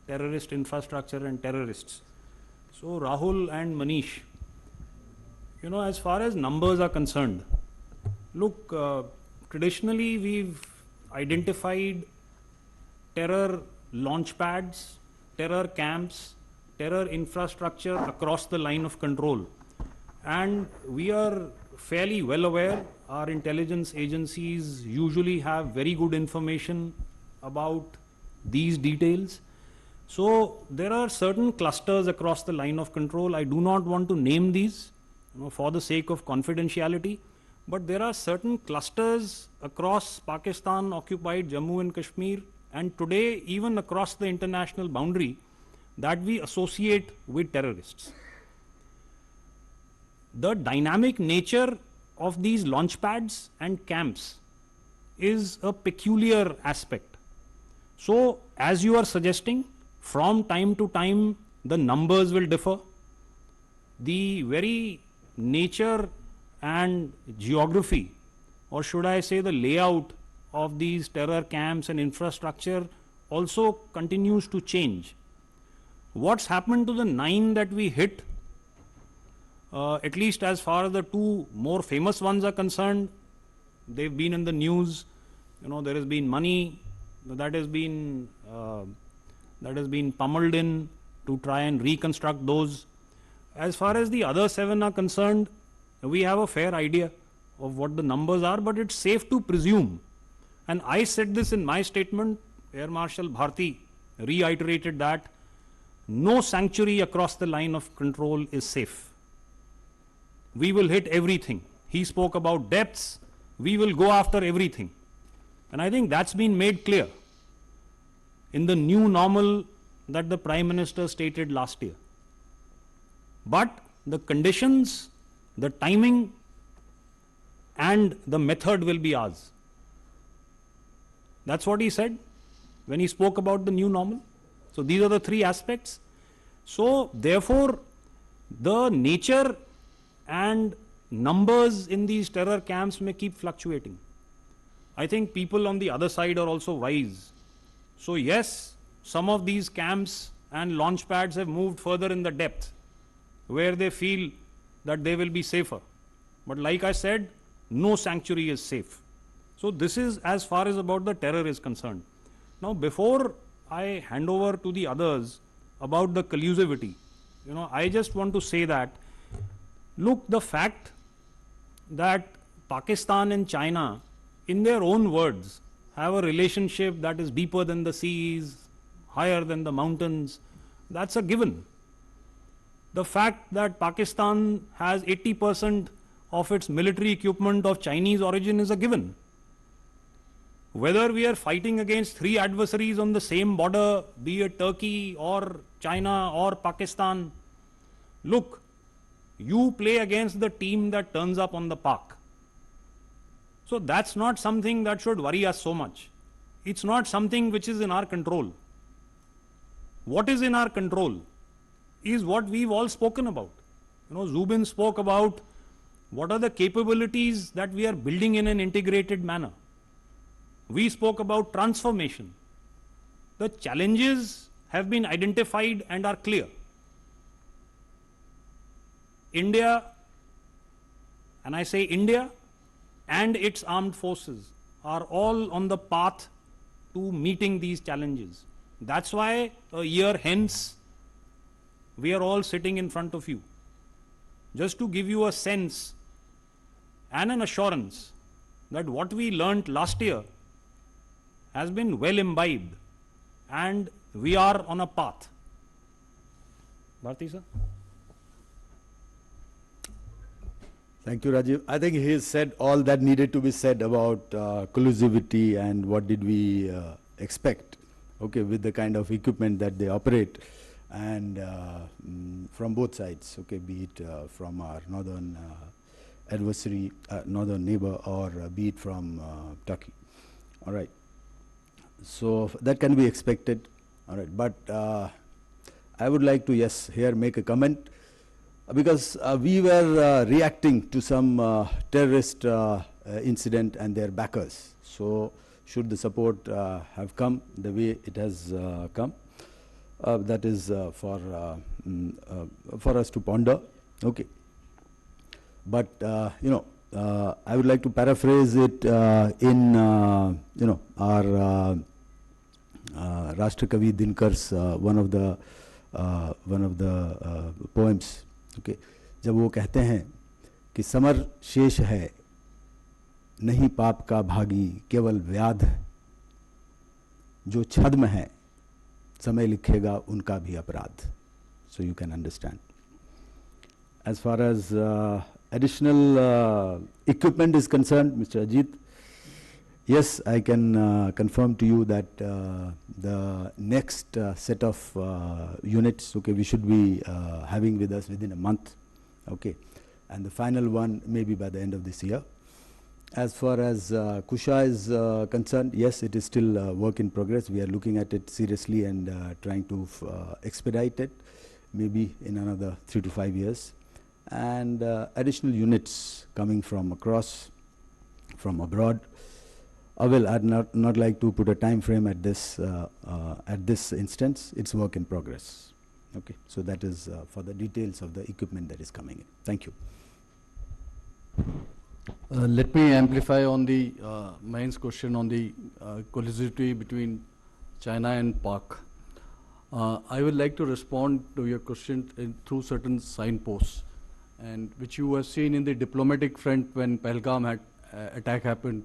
terrorist infrastructure and terrorists. So Rahul and Manish, as far as numbers are concerned, look, traditionally we've identified terror launch pads, terror camps, terror infrastructure across the line of control. And we are fairly well aware, our intelligence agencies usually have very good information about these details. So there are certain clusters across the line of control. I do not want to name these for the sake of confidentiality, but there are certain clusters across Pakistan occupied Jammu and Kashmir, and today even across the international boundary, that we associate with terrorists. The dynamic nature of these launch pads and camps is a peculiar aspect. So, as you are suggesting, from time to time the numbers will differ. The very nature and geography, or should I say the layout of these terror camps and infrastructure also continues to change. What's happened to the 9 that we hit, at least as far as the 2 more famous ones are concerned, they've been in the news. There has been money that has been pummeled in to try and reconstruct those. As far as the other 7 are concerned, we have a fair idea of what the numbers are, but it's safe to presume, and I said this in my statement, Air Marshal Bharati reiterated that no sanctuary across the line of control is safe. We will hit everything. He spoke about depths. We will go after everything. And I think that's been made clear in the new normal that the Prime Minister stated last year. But the conditions, the timing, and the method will be ours. That's what he said when he spoke about the new normal. So these are the 3 aspects. So therefore, the nature and numbers in these terror camps may keep fluctuating. I think people on the other side are also wise. So yes, some of these camps and launch pads have moved further in the depth where they feel that they will be safer. But like I said, no sanctuary is safe. So this is as far as about the terror is concerned. Now before I hand over to the others about the collusivity, I just want to say that, look, the fact that Pakistan and China, in their own words, have a relationship that is deeper than the seas, higher than the mountains, that's a given. The fact that Pakistan has 80% of its military equipment of Chinese origin is a given. Whether we are fighting against 3 adversaries on the same border, be it Turkey or China or Pakistan, look, you play against the team that turns up on the park. So that's not something that should worry us so much. It's not something which is in our control. What is in our control is what we've all spoken about. Zubin spoke about what are the capabilities that we are building in an integrated manner. We spoke about transformation. The challenges have been identified and are clear. India, and I say India, and its armed forces are all on the path to meeting these challenges. That's why a year hence, we are all sitting in front of you. Just to give you a sense and an assurance that what we learnt last year has been well imbibed and we are on a path. Bharti sir? Thank you, Rajiv. I think he has said all that needed to be said about collusivity and what did we expect, okay, with the kind of equipment that they operate, and from both sides, okay, be it from our northern adversary, northern neighbor, or be it from Turkey. All right. So that can be expected. All right. But I would like to, yes, here make a comment. Because we were reacting to some terrorist incident and their backers. So should the support have come the way it has come, that is for us to ponder. Okay. But you know, I would like to paraphrase it in you know, our Rashtrakavi Dinkar's one of the poems. Okay. जब वो कहते हैं कि summer शेष है नहीं पाप का भागी केवल व्याध जो छद्म है समय लिखेगा उनका भी अपराध. So you can understand. As far as additional equipment is concerned, Mr. Ajit, yes, I can confirm to you that the next set of units, okay, we should be having with us within a month, okay, and the final one maybe by the end of this year. As far as Kusha is concerned, yes, it is still work in progress. We are looking at it seriously and trying to expedite it, maybe in another 3 to 5 years. And additional units coming from across, from abroad. Well, I'd not like to put a time frame at this instance. It's work in progress. Okay, so that is for the details of the equipment that is coming in. Thank you. Let me amplify on the Mayan's question on the collusivity between China and Pak. I would like to respond to your question through certain signposts, and which you have seen in the diplomatic front when Pahalgam attack happened.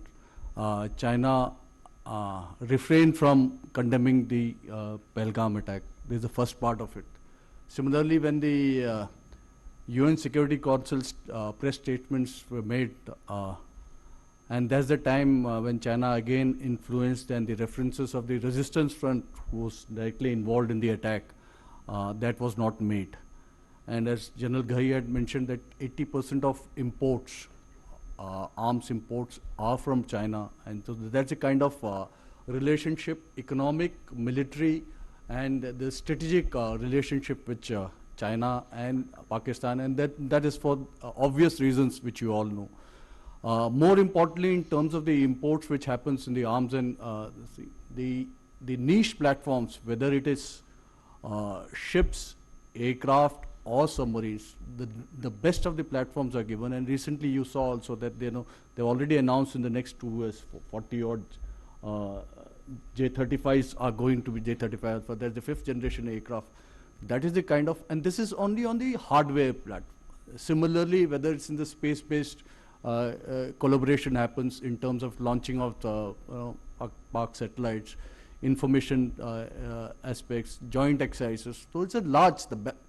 China refrained from condemning the Pahalgam attack. This is the first part of it. Similarly, when the UN Security Council's press statements were made, and that's the time when China again influenced, and the references of the resistance front who was directly involved in the attack, that was not made. And as General Ghai had mentioned, that 80% of imports, arms imports, are from China, and so that's a kind of relationship, economic, military, and the strategic relationship with China and Pakistan, and that is for obvious reasons which you all know. More importantly, in terms of the imports which happens in the arms and the niche platforms, whether it is ships, aircraft, or submarines, the best of the platforms are given. And recently you saw also that they've already announced in the next 2 years 40 odd J-35s are going to be J-35 Alpha. That's the 5th generation aircraft. That is the kind of, and this is only on the hardware platform. Similarly, whether it's in the space-based collaboration happens in terms of launching of the Pak satellites, information aspects, joint exercises. So it's a large,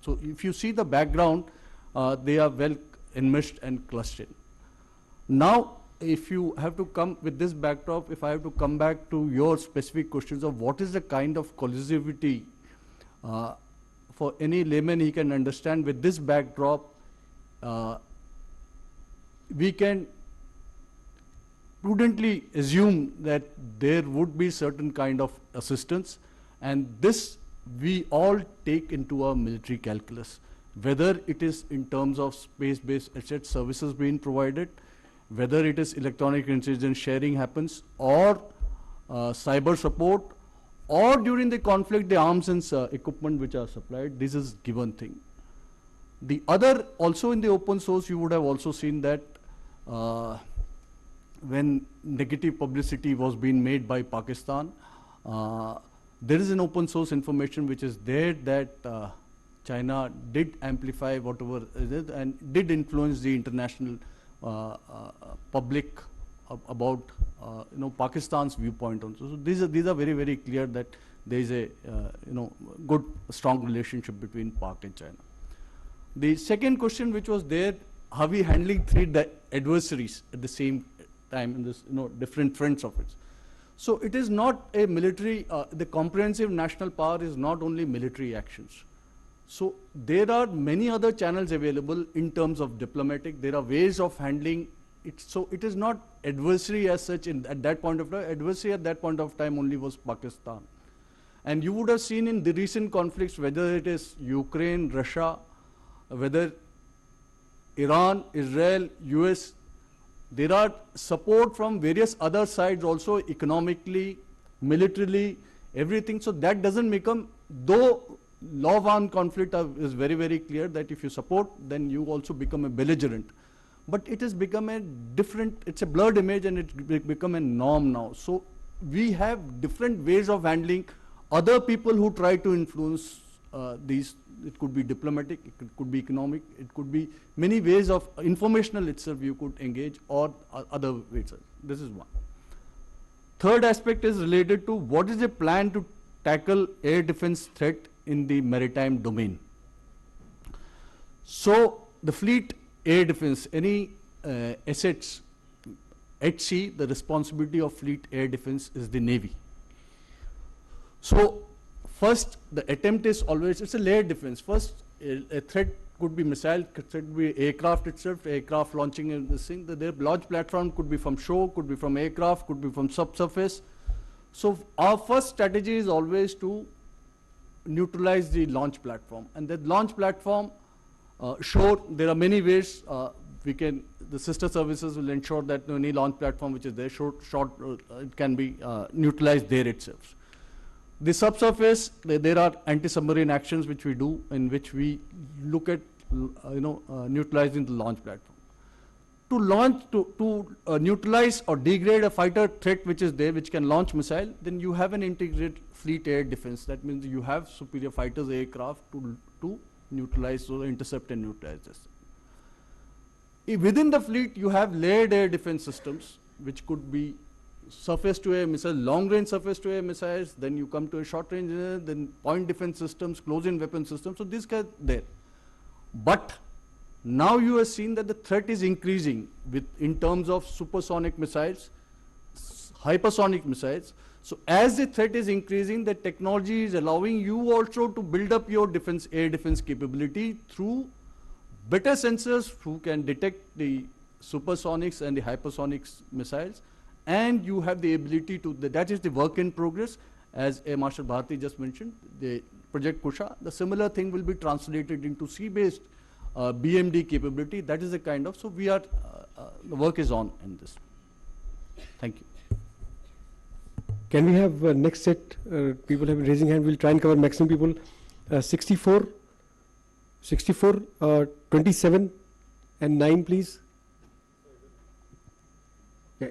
so if you see the background, they are well enmeshed and clustered. Now, if you have to come with this backdrop, if I have to come back to your specific questions of what is the kind of collusivity, for any layman he can understand with this backdrop, we can prudently assume that there would be certain kind of assistance, and this we all take into our military calculus, whether it is in terms of space-based asset services being provided, whether it is electronic intelligence sharing happens, or cyber support, or during the conflict the arms and equipment which are supplied. This is given thing. The other, also in the open source, you would have also seen that when negative publicity was being made by Pakistan, there is an open source information which is there that China did amplify whatever is it and did influence the international public about Pakistan's viewpoint also. So these are very, very clear that there is a good, strong relationship between Pak and China. The second question which was there, how we handling three adversaries at the same time in this different fronts of it. So it is not a military, the comprehensive national power is not only military actions. So there are many other channels available in terms of diplomatic, there are ways of handling it. So it is not adversary as such at that point of time. Adversary at that point of time only was Pakistan. And you would have seen in the recent conflicts, whether it is Ukraine, Russia, whether Iran, Israel, US, there are support from various other sides also, economically, militarily, everything. So that doesn't become, though law of armed conflict is very, very clear that if you support, then you also become a belligerent. But it has become a different, it's a blurred image and it's become a norm now. So we have different ways of handling other people who try to influence these. It could be diplomatic, it could be economic, it could be many ways of informational itself you could engage or other ways. This is one. Third aspect is related to what is the plan to tackle air defense threat in the maritime domain. So the fleet air defense, any assets at sea, the responsibility of fleet air defense is the Navy. So first, the attempt is always, it's a layered defense. First, a threat could be missile, threat could be aircraft itself, aircraft launching in this thing. The launch platform could be from shore, could be from aircraft, could be from subsurface. So our first strategy is always to neutralize the launch platform. And that launch platform, shore, there are many ways the sister services will ensure that any launch platform which is there, it can be neutralized there itself. The subsurface, there are anti-submarine actions which we do, in which we look at neutralizing the launch platform. To neutralize or degrade a fighter threat which is there, which can launch missile, then you have an integrated fleet air defense. That means you have superior fighters aircraft to neutralize or intercept and neutralize this. Within the fleet, you have layered air defense systems, which could be surface-to-air missile, long-range surface-to-air missiles, then you come to a short-range, then point defense systems, close-in weapon systems. So these guys there. But now you have seen that the threat is increasing in terms of supersonic missiles, hypersonic missiles. So as the threat is increasing, the technology is allowing you also to build up your air defense capability through better sensors who can detect the supersonics and the hypersonics missiles. And you have the ability to, that is the work in progress, as Air Marshal Bharati just mentioned, the Project Kusha. The similar thing will be translated into sea-based BMD capability. That is the kind of, so we are, the work is on in this. Thank you. Can we have next set, people have been raising hand, we'll try and cover maximum people. 64, 27 and 9 please. Yeah.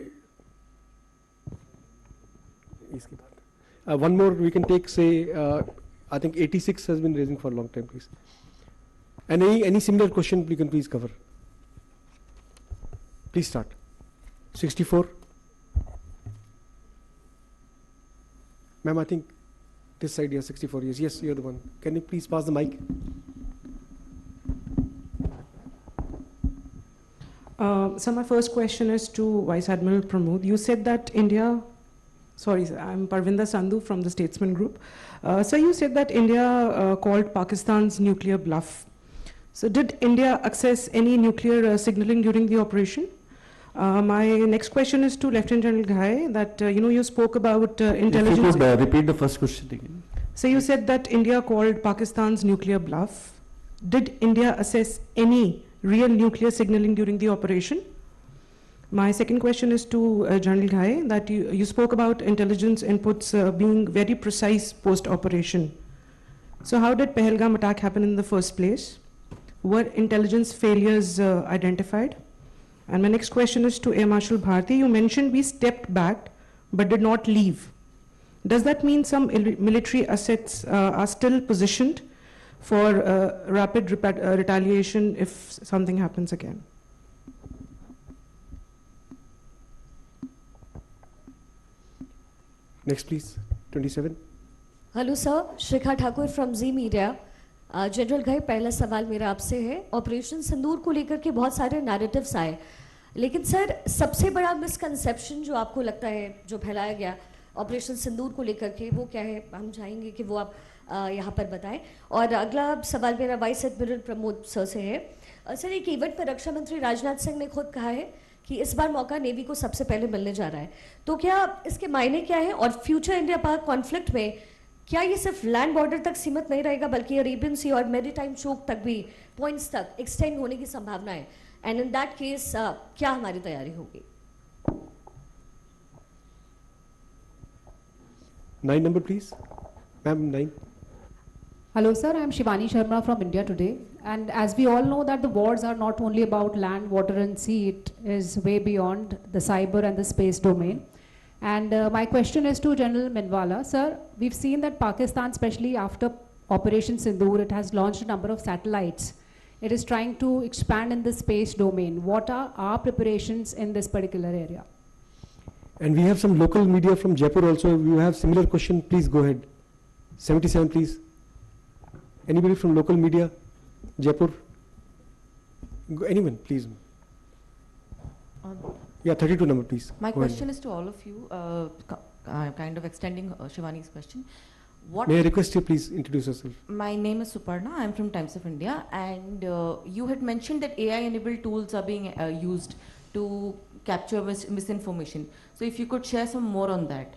One more we can take, say, I think 86 has been raising for a long time, please. And any similar question you can please cover. Please start. 64. Ma'am, I think this side, yeah, 64 years. Yes, you're the one. Can you please pass the mic? So my first question is to Vice Admiral Pramod. You said that India, sorry, sir, I'm Parvinder Sandhu from the Statesman Group. So you said that India called Pakistan's nuclear bluff. So did India access any nuclear signaling during the operation? My next question is to Lieutenant General Ghai, that you spoke about intelligence. If you could repeat the first question again. So you said that India called Pakistan's nuclear bluff. Did India assess any real nuclear signaling during the operation? My second question is to General Ghai, that you spoke about intelligence inputs being very precise post-operation. So how did Pahalgam attack happen in the first place? Were intelligence failures identified? And my next question is to Air Marshal Bharati. You mentioned we stepped back but did not leave. Does that mean some military assets are still positioned for rapid retaliation if something happens again? Next, please. 27. Hello sir, Shikha Thakur from Zee Media. General Ghai, पहला सवाल मेरा आपसे है, operation सिंदूर को लेकर के बहुत सारे नैरेटिव्स आए, लेकिन सर सबसे बड़ा मिसकंसेप्शन जो आपको लगता है जो फैलाया गया ऑपरेशन सिंदूर को लेकर के, वो क्या है? हम चाहेंगे कि वो आप यहाँ पर बताएं। और अगला सवाल मेरा वाइस एडमिरल प्रमोद सर से है। सर, एक इवेंट पर रक्षा मंत्री राजनाथ सिंह ने खुद कहा है कि इस बार मौका नेवी को सबसे पहले मिलने जा रहा है, तो क्या इसके मायने क्या है? और फ्यूचर इंडिया पाक कॉन्फ्लिक्ट में क्या ये सिर्फ लैंड बॉर्डर तक सीमित नहीं रहेगा, बल्कि अरेबियन सी और मेरीटाइम चोक तक भी पॉइंट्स तक एक्सटेंड होने की संभावना है? एंड इन दैट केस क्या हमारी तैयारी होगी? 9 number, please. Ma'am, 9. Hello sir, I am Shivani Sharma from India Today, and as we all know that the wars are not only about land, water and sea, it is way beyond the cyber and the space domain. And my question is to General Minwala. Sir, we've seen that Pakistan, especially after Operation Sindoor, it has launched a number of satellites. It is trying to expand in the space domain. What are our preparations in this particular area? And we have some local media from Jaipur also. If you have similar question, please go ahead. 77, please. Anybody from local media? Jaipur? Anyone, please. Yeah, 32 number, please. My Go question ahead. is to all of you, kind of extending Shivani's question. May I request you please introduce yourself? My name is Suparna. I'm from Times of India, and you had mentioned that AI-enabled tools are being used to capture misinformation. So if you could share some more on that.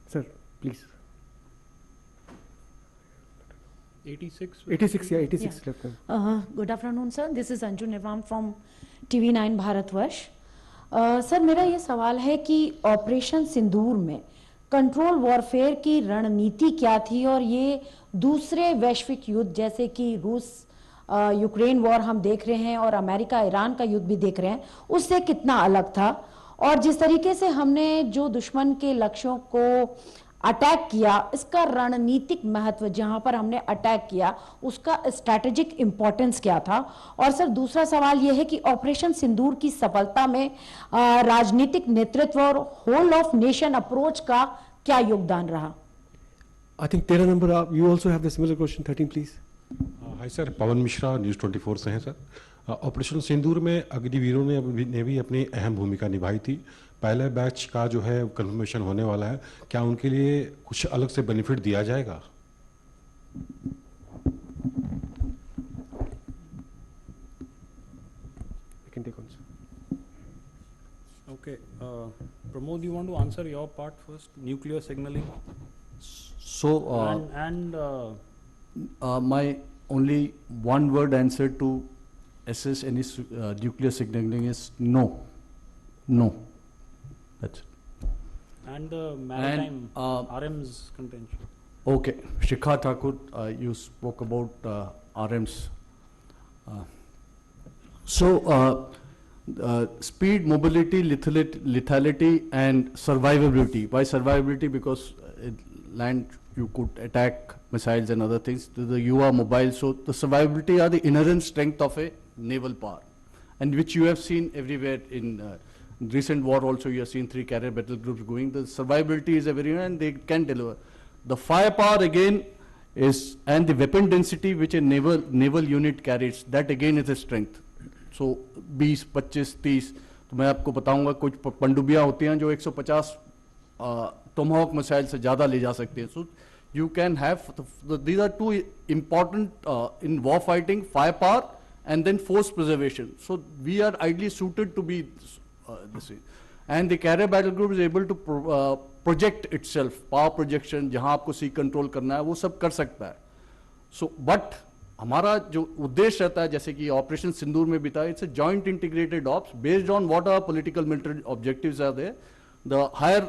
Sir, please. 86? 86, yeah, 86 Yeah. left. Good afternoon, sir. This is Anju Nirvam from TV9 Bharatvarsh. Sir, मेरा ये सवाल है कि operation सिंदूर में control warfare की रणनीति क्या थी, और ये दूसरे वैश्विक युद्ध जैसे कि रूस यूक्रेन वॉर हम देख रहे हैं और अमेरिका ईरान का युद्ध भी देख रहे हैं, उससे कितना अलग था? और जिस तरीके से हमने जो दुश्मन के लक्ष्यों को अटैक किया, इसका रणनीतिक महत्व, जहां पर हमने अटैक किया उसका स्ट्रैटेजिक इंपॉर्टेंस क्या था? और सर, दूसरा सवाल यह है कि ऑपरेशन सिंदूर की सफलता में राजनीतिक नेतृत्व और होल ऑफ नेशन अप्रोच का क्या योगदान रहा? I think 13 number, you also have the similar question. 13, please. Hi sir, Pawan Mishra news 24 से हैं सर। ऑपरेशन सिंदूर में अग्निवीरों ने भी अपनी अहम भूमिका निभाई थी। पहले बैच का जो है कंफर्मेशन होने वाला है, क्या उनके लिए कुछ अलग से बेनिफिट दिया जाएगा? Okay, Pramod, you want to answer your part first? Nuclear signaling. So, my only one word answer to assess any nuclear signaling is no. No. That's it. And the maritime RM's contention. Okay, Shikha Thakur, you spoke about RMs. Speed, mobility, lethality, and survivability. Why survivability? Because land you could attack missiles and other things. You are mobile, so the survivability are the inherent strength of a naval power, and which you have seen everywhere in recent war. Also, you have seen 3 carrier battle groups going. The survivability is everywhere, and they can deliver. The firepower again is, and the weapon density which a naval unit carries, that again is a strength. So 20, 25, 30, तो मैं आपको बताऊंगा कुछ पनडुब्बियां होती हैं जो 150 Tomahawk missile से ज़्यादा ले जा सकते हैं. So you can have, these are two important in war fighting, firepower and then force preservation. So we are ideally suited to be this way. And the carrier battle group is able to project itself, power projection, जहाँ आपको sea control करना है वो सब कर सकता है. So but हमारा जो उद्देश्य रहता है, जैसे कि ऑपरेशन सिंदूर में भी था, it's a joint integrated ops based on what our political military objectives are there. The higher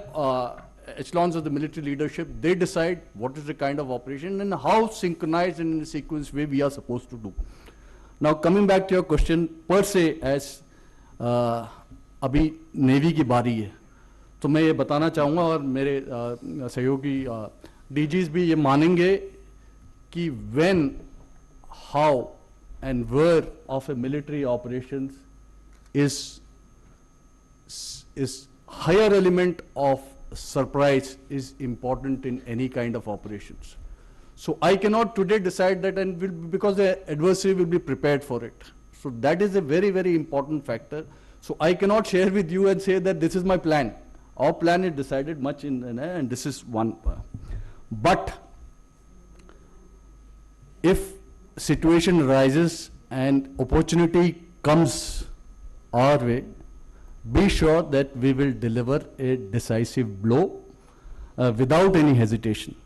echelons of the military leadership, they decide what is the kind of operation and how synchronized and in a sequence way we are supposed to do. Now coming back to your question per se, as अभी navy की बारी है, तो मैं ये बताना चाहूँगा और मेरे सहयोगी डीजीज भी ये मानेंगे कि when, how and where of a military operations is higher element of surprise is important in any kind of operations. So I cannot today decide that, and because the adversary will be prepared for it. So that is a very, very important factor. So I cannot share with you and say that this is my plan. Our plan is decided much and this is one. But if situation arises and opportunity comes our way, be sure that we will deliver a decisive blow without any hesitation.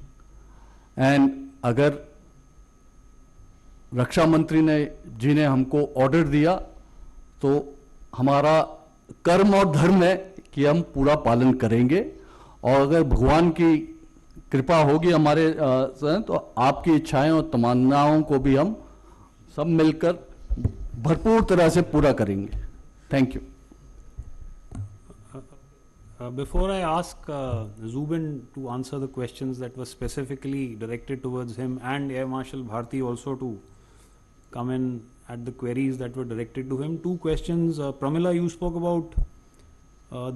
And अगर रक्षा मंत्री जी ने हमको order दिया तो हमारा कर्म और धर्म है कि हम पूरा पालन करेंगे, और अगर भगवान की कृपा होगी हमारे तो आपकी इच्छाएं और तमन्नाओं को भी हम सब मिलकर भरपूर तरह से पूरा करेंगे. Thank you. Before I ask Zubin to answer the questions that were specifically directed towards him, and Air Marshal Bharti also to come in at the queries that were directed to him, two questions. Pramila, you spoke about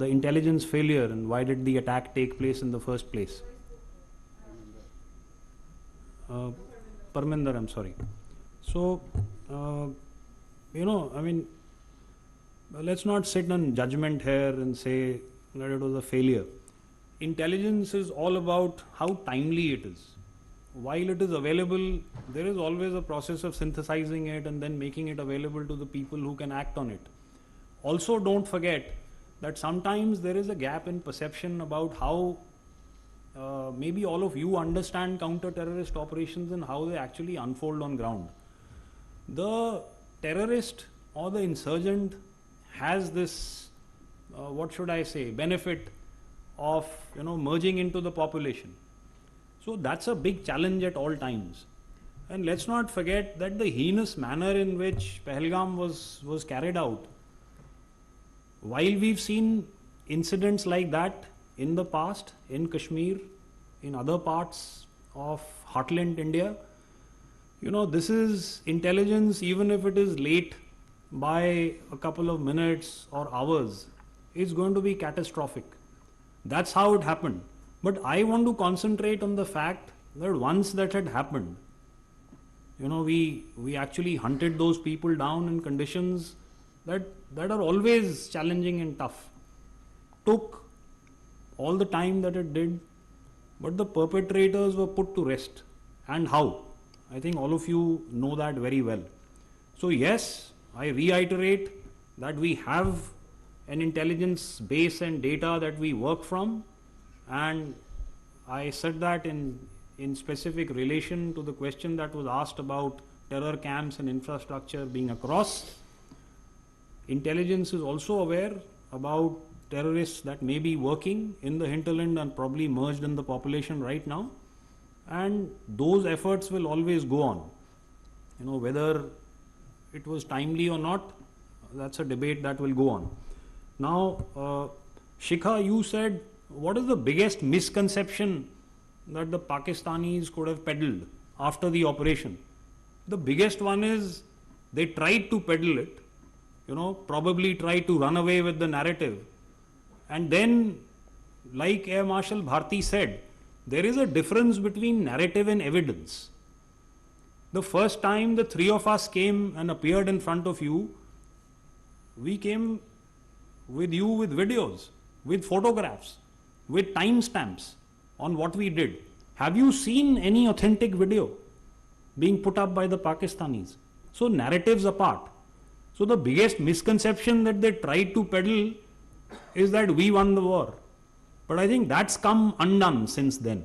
the intelligence failure and why did the attack take place in the first place. Parminder, I'm sorry. So, I mean, let's not sit on judgment here and say that it was a failure. Intelligence is all about how timely it is. While it is available, there is always a process of synthesizing it and then making it available to the people who can act on it. Also, don't forget that sometimes there is a gap in perception about how maybe all of you understand counter-terrorist operations and how they actually unfold on ground. The terrorist or the insurgent has this what should I say, benefit of merging into the population. So that's a big challenge at all times. And let's not forget that the heinous manner in which Pahalgam was carried out, while we've seen incidents like that in the past, in Kashmir, in other parts of heartland India, this is intelligence, even if it is late by a couple of minutes or hours, is going to be catastrophic. That's how it happened. But I want to concentrate on the fact that once that had happened, we actually hunted those people down in conditions that are always challenging and tough. Took all the time that it did, but the perpetrators were put to rest. And how? I think all of you know that very well. So yes, I reiterate that we have an intelligence base and data that we work from, and I said that in specific relation to the question that was asked about terror camps and infrastructure being across. Intelligence is also aware about terrorists that may be working in the hinterland and probably merged in the population right now, and those efforts will always go on. Whether it was timely or not, that's a debate that will go on. Now, Shikha, you said, what is the biggest misconception that the Pakistanis could have peddled after the operation? The biggest one is they tried to peddle it, probably tried to run away with the narrative. And then, like Air Marshal Bharti said, there is a difference between narrative and evidence. The first time the three of us came and appeared in front of you, we came with you with videos, with photographs, with timestamps on what we did. Have you seen any authentic video being put up by the Pakistanis? So narratives apart. So the biggest misconception that they tried to peddle is that we won the war. But I think that's come undone since then.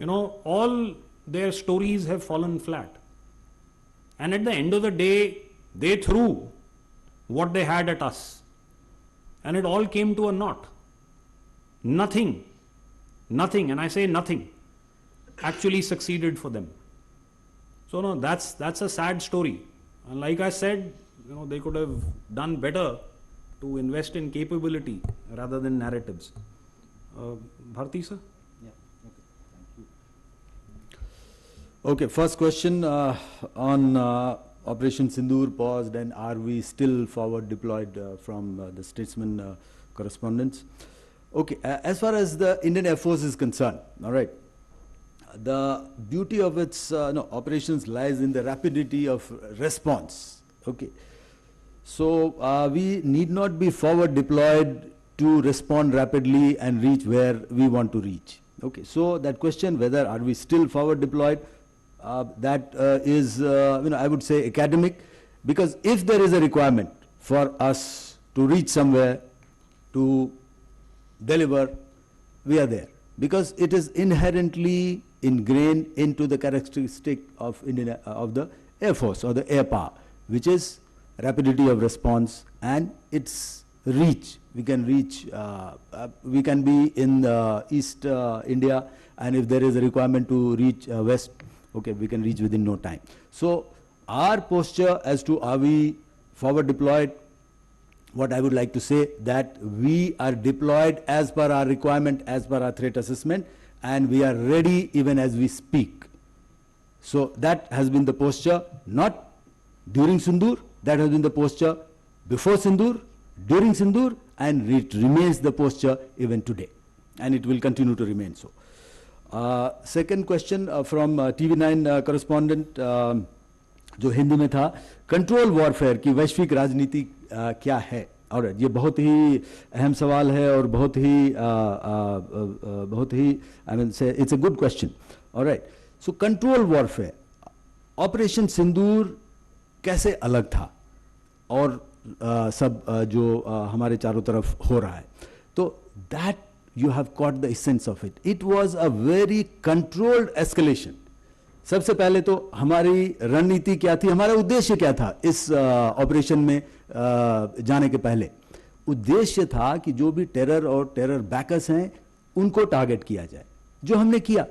All their stories have fallen flat. And at the end of the day, they threw what they had at us. And it all came to a naught. Nothing, and I say nothing, actually succeeded for them. So no, that's a sad story. And like I said, they could have done better to invest in capability rather than narratives. Bharti sir? Yeah, okay, thank you. Okay, first question on Operation Sindoor paused, and are we still forward deployed from the statesman correspondence? Okay, as far as the Indian Air Force is concerned, all right, the beauty of its operations lies in the rapidity of response. Okay, so we need not be forward deployed to respond rapidly and reach where we want to reach. Okay, so that question whether are we still forward deployed, that is I would say academic, because if there is a requirement for us to reach somewhere, to deliver, we are there, because it is inherently ingrained into the characteristic of the Air Force or the air power, which is rapidity of response and its reach. We can reach, we can be in East India, and if there is a requirement to reach West, okay, we can reach within no time. So our posture as to are we forward deployed, what I would like to say that we are deployed as per our requirement, as per our threat assessment, and we are ready even as we speak. So that has been the posture, not during Sindoor, that has been the posture before Sindoor, during Sindoor, and it remains the posture even today, and it will continue to remain so. Second question from TV9 correspondent जो हिंदी में था, control warfare की वैश्विक राजनीति क्या है? और ये बहुत ही अहम सवाल है और बहुत ही आई मीन से it's a good question. Alright, so control warfare, operation Sindoor कैसे अलग था और सब जो हमारे चारों तरफ हो रहा है, तो that you have caught the essence of it. It was a very controlled escalation. सबसे पहले तो हमारी रणनीति क्या थी, हमारा उद्देश्य क्या था इस ऑपरेशन में जाने के पहले? उद्देश्य था कि जो भी टेरर और टेरर बैकर्स हैं उनको टारगेट किया जाए, जो हमने किया.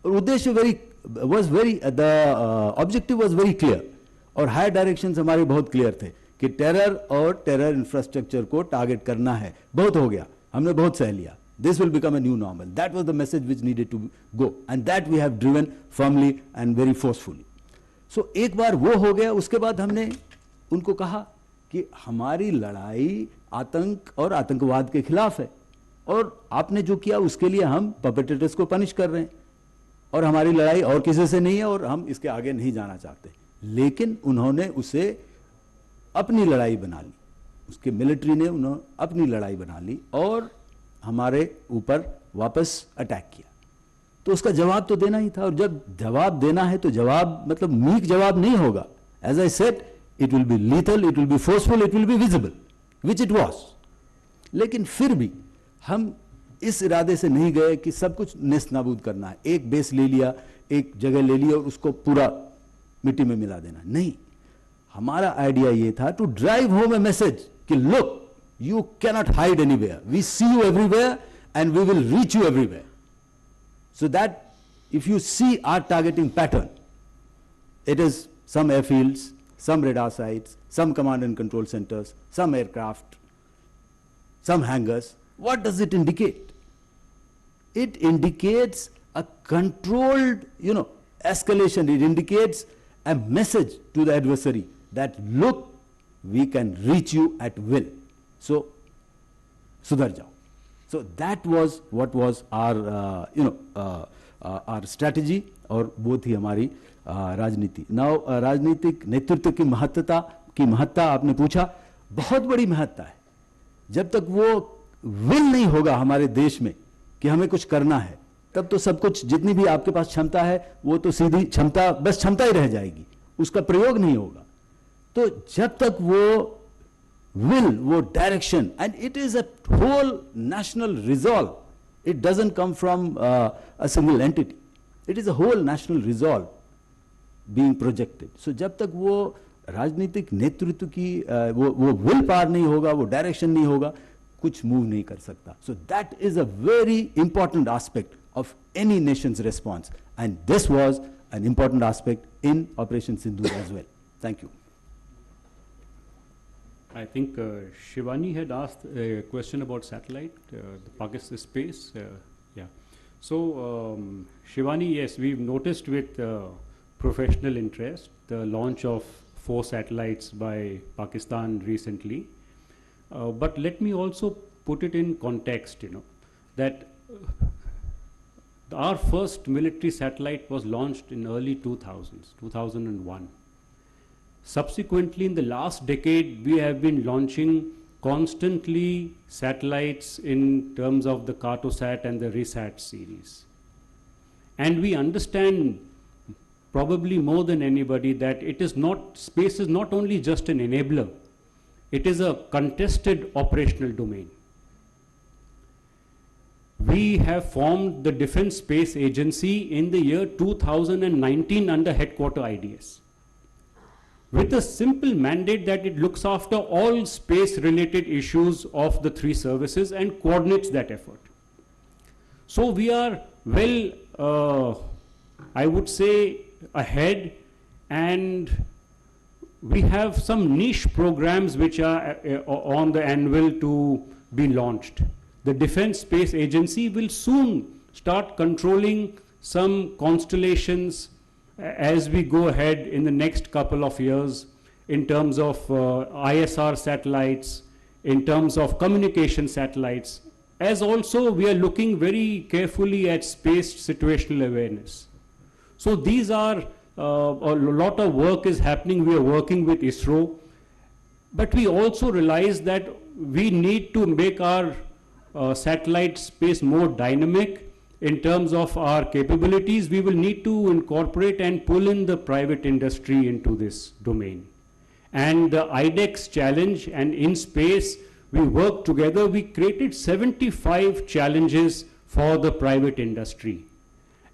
और उद्देश्य the objective was very clear, और हायर डायरेक्शंस हमारे बहुत क्लियर थे कि टेरर और टेरर इंफ्रास्ट्रक्चर को टारगेट करना है. बहुत हो गया, हमने बहुत सह लिया. This will become a new normal. That was the message which needed to go, and that we have driven firmly and very forcefully. So एक बार वो हो गया, उसके बाद हमने उनको कहा कि हमारी लड़ाई आतंक और आतंकवाद के खिलाफ है, और आपने जो किया उसके लिए हम परपेट्रेटर्स को पनिश कर रहे हैं, और हमारी लड़ाई और किसी से नहीं है, और हम इसके आगे नहीं जाना चाहते. लेकिन उन्होंने उसे अपनी लड़ाई बना ली, उसके मिलिट्री ने उन्होंने अपनी लड़ाई बना ली और हमारे ऊपर वापस अटैक किया. तो उसका जवाब तो देना ही था, और जब जवाब देना है तो जवाब मतलब मीक जवाब नहीं होगा. As I said, it will be lethal, it will be forceful, it will be visible, which it was. लेकिन फिर भी हम इस इरादे से नहीं गए कि सब कुछ नेस्त नाबूद करना है, एक बेस ले लिया, एक जगह ले लिया और उसको पूरा मिट्टी में मिला देना. नहीं, हमारा आइडिया ये था to drive home a message कि look, you cannot hide anywhere. We see you everywhere and we will reach you everywhere. So that if you see our targeting pattern, it is some airfields, some radar sites, some command and control centers, some aircraft, some hangars. What does it indicate? It indicates a controlled, escalation. It indicates a message to the adversary that look, we can reach you at will. So, sudhar jao. So that was what was our, our strategy, और वो थी हमारी राजनीति. Now राजनीतिक नेतृत्व की महत्ता आपने पूछा, बहुत बड़ी महत्ता है. जब तक वो विल नहीं होगा हमारे देश में कि हमें कुछ करना है, तब तो सब कुछ, जितनी भी आपके पास क्षमता है, वो तो सीधी क्षमता, बस क्षमता ही रह जाएगी, उसका प्रयोग नहीं होगा. तो जब तक वो will, वो direction, and it is a whole national resolve. It doesn't come from a single entity. It is a whole national resolve being projected. So जब तक वो राजनीतिक नेतृत्व की वो will power नहीं होगा, वो direction नहीं होगा, कुछ move नहीं कर सकता. So that is a very important aspect of any nation's response, and this was an important aspect in Operation Sindoor as well. Thank you. I think Shivani had asked a question about satellite, the Pakistan space. Yeah. So, Shivani, yes, we've noticed with professional interest the launch of 4 satellites by Pakistan recently. But let me also put it in context, that our first military satellite was launched in early 2000s, 2001. Subsequently, in the last decade, we have been launching constantly satellites in terms of the Cartosat and the Resat series. And we understand probably more than anybody that space is not only just an enabler, it is a contested operational domain. We have formed the Defense Space Agency in the year 2019 under headquarter IDS, with a simple mandate that it looks after all space-related issues of the 3 services and coordinates that effort. So we are well, I would say, ahead, and we have some niche programs which are on the anvil to be launched. The Defense Space Agency will soon start controlling some constellations as we go ahead in the next couple of years in terms of ISR satellites, in terms of communication satellites, as also we are looking very carefully at space situational awareness. So these are, a lot of work is happening. We are working with ISRO, but we also realize that we need to make our satellite space more dynamic. In terms of our capabilities, we will need to incorporate and pull in the private industry into this domain. And the IDEX challenge, and in space, we worked together. We created 75 challenges for the private industry.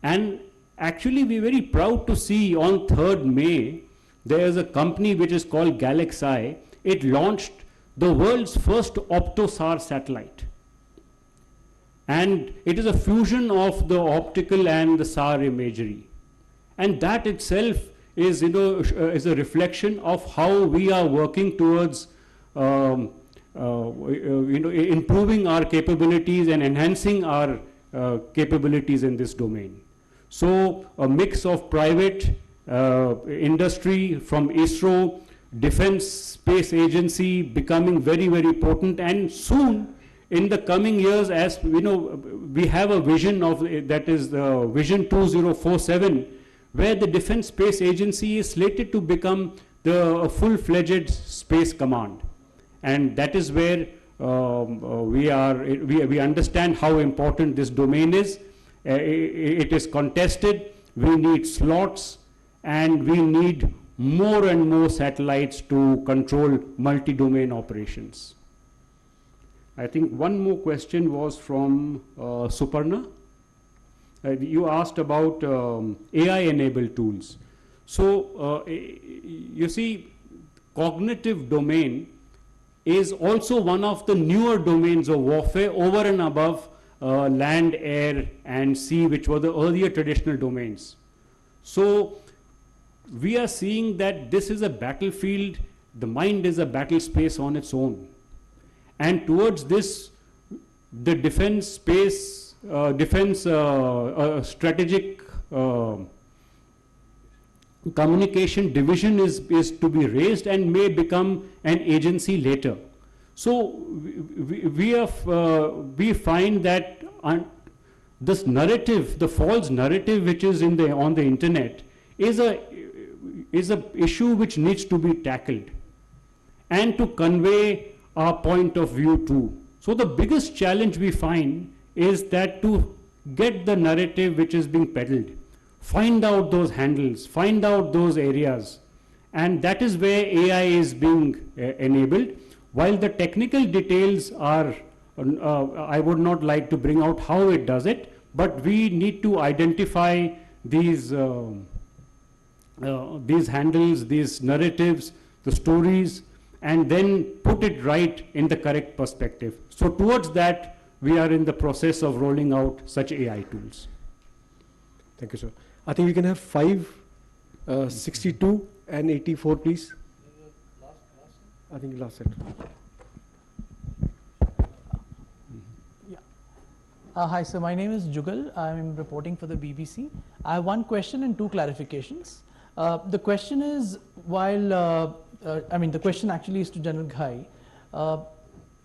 And actually, we're very proud to see on 3rd May, there is a company which is called Galaxy. It launched the world's first optosar satellite. And it is a fusion of the optical and the SAR imagery. And that itself is, is a reflection of how we are working towards, improving our capabilities and enhancing our capabilities in this domain. So a mix of private industry from ISRO, Defense Space Agency becoming very, very potent, and soon, in the coming years, as we have a vision of that is the Vision 2047, where the Defense Space Agency is slated to become the full-fledged space command, and that is where we understand how important this domain is. It is contested. We need slots, and we need more and more satellites to control multi-domain operations. I think one more question was from Suparna. You asked about AI-enabled tools. So, you see, cognitive domain is also one of the newer domains of warfare over and above land, air, and sea, which were the earlier traditional domains. So, we are seeing that this is a battlefield, the mind is a battle space on its own. And towards this, the defense space, strategic communication division is to be raised and may become an agency later. So we find that this narrative, the false narrative which is on the internet, is a issue which needs to be tackled, and to convey our point of view too. So the biggest challenge we find is that to get the narrative which is being peddled, find out those handles, find out those areas, and that is where AI is being enabled. While the technical details are, I would not like to bring out how it does it, but we need to identify these handles, these narratives, the stories, and then put it right in the correct perspective. So towards that, we are in the process of rolling out such AI tools. Thank you, sir. I think we can have 5, 62 and 84, please. I think last set. Hi, sir. My name is Jugal. I'm reporting for the BBC. I have one question and two clarifications. The question is, the question actually is to General Ghai.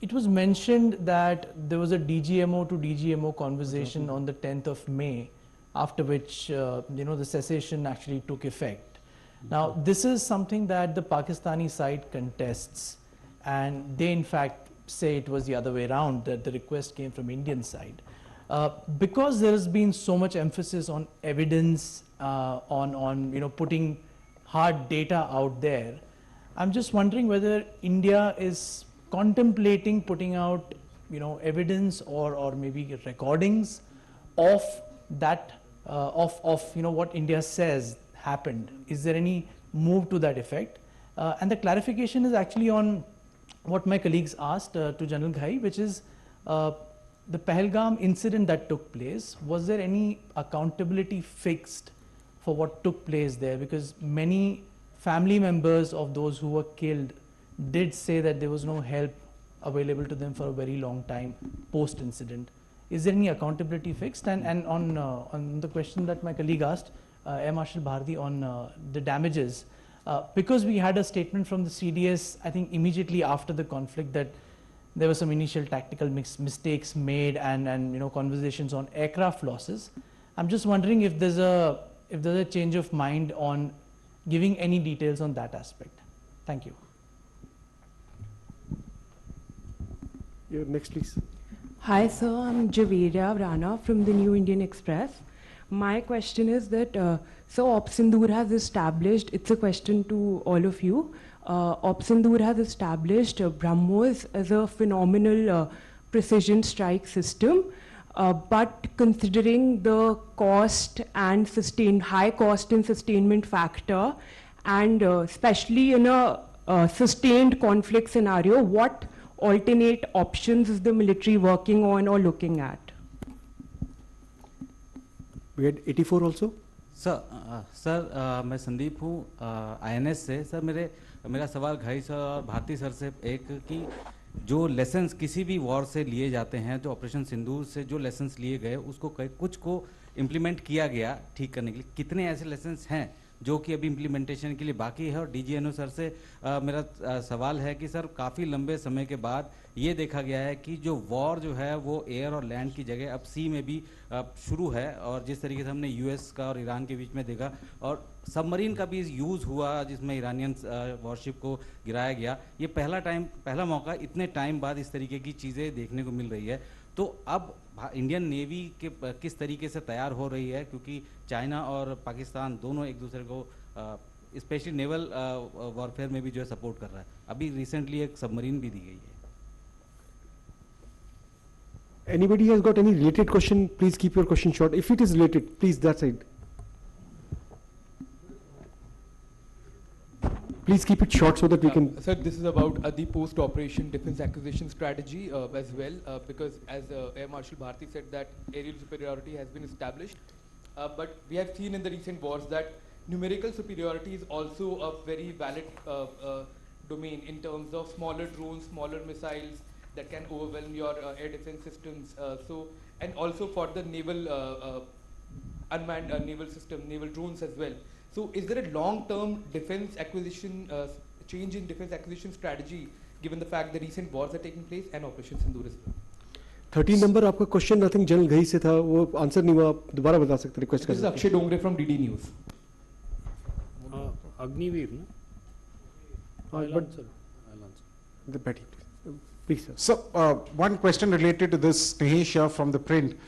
It was mentioned that there was a DGMO to DGMO conversation on the 10th of May, after which the cessation actually took effect. Now, this is something that the Pakistani side contests, and they in fact say it was the other way around, that the request came from Indian side. Because there has been so much emphasis on evidence, on putting hard data out there, I'm just wondering whether India is contemplating putting out evidence or maybe recordings of that of what India says happened. Is there any move to that effect? And the clarification is actually on what my colleagues asked to General Ghai, which is the Pahalgam incident that took place. Was there any accountability fixed for what took place there? Because many family members of those who were killed did say that there was no help available to them for a very long time post-incident. Is there any accountability fixed? And on the question that my colleague asked, Air Marshal Bharati, on the damages, because we had a statement from the CDS, I think immediately after the conflict, that there were some initial tactical mistakes made and conversations on aircraft losses. I'm just wondering if there's a change of mind on giving any details on that aspect. Thank you. Yeah, next please. Hi sir, I'm Javeria Rana from the New Indian Express. My question is that, Sindoor has established, it's a question to all of you, Sindoor has established BrahMos as a phenomenal precision strike system, but considering the cost and high cost and sustainment factor, and especially in a sustained conflict scenario, what alternate options is the military working on or looking at? We had 84 also. Sir मैं संदीप हूँ INS से. Sir मेरा सवाल घाई sir और Bharti sir से एक कि जो लेसन्स किसी भी वॉर से लिए जाते हैं, जो ऑपरेशन सिंदूर से जो लेसन्स लिए गए उसको कुछ को इम्प्लीमेंट किया गया ठीक करने के लिए, कितने ऐसे लेसन्स हैं जो कि अभी इम्प्लीमेंटेशन के लिए बाकी है? और DGNO सर से मेरा सवाल है कि सर काफ़ी लंबे समय के बाद ये देखा गया है कि जो वॉर जो है वो एयर और लैंड की जगह अब सी में भी शुरू है, और जिस तरीके से हमने US का और ईरान के बीच में देखा, और सबमरीन का भी यूज़ हुआ जिसमें ईरानियन वॉरशिप को गिराया गया. ये पहला मौका इतने टाइम बाद इस तरीके की चीज़ें देखने को मिल रही है. तो अब इंडियन नेवी के किस तरीके से तैयार हो रही है, क्योंकि चाइना और पाकिस्तान दोनों एक दूसरे को स्पेशली नेवल वॉरफेयर में भी जो है सपोर्ट कर रहा है. अभी रिसेंटली एक सबमरीन भी दी गई है. Anybody has got any related question, please keep your question short. If it is related, please that side. Please keep it short so that we can... Sir, this is about the post-operation defense acquisition strategy as well, because as Air Marshal Bharati said that aerial superiority has been established, but we have seen in the recent wars that numerical superiority is also a very valid domain in terms of smaller drones, smaller missiles that can overwhelm your air defense systems. And also for the naval unmanned naval system, naval drones as well. So is there a long-term defense acquisition, change in defense acquisition strategy, given the fact the recent wars are taking place and Operation Sindoor as well? 13 number आपका question I think general Ghai से था, वो answer नहीं हुआ, आप दोबारा बता सकते, रिक्वेस्ट कर. This is Akshay Dongre from DD News. Agniveer, no? I'll answer. The Betty, please sir. So one question related to this, Nehisha from the print.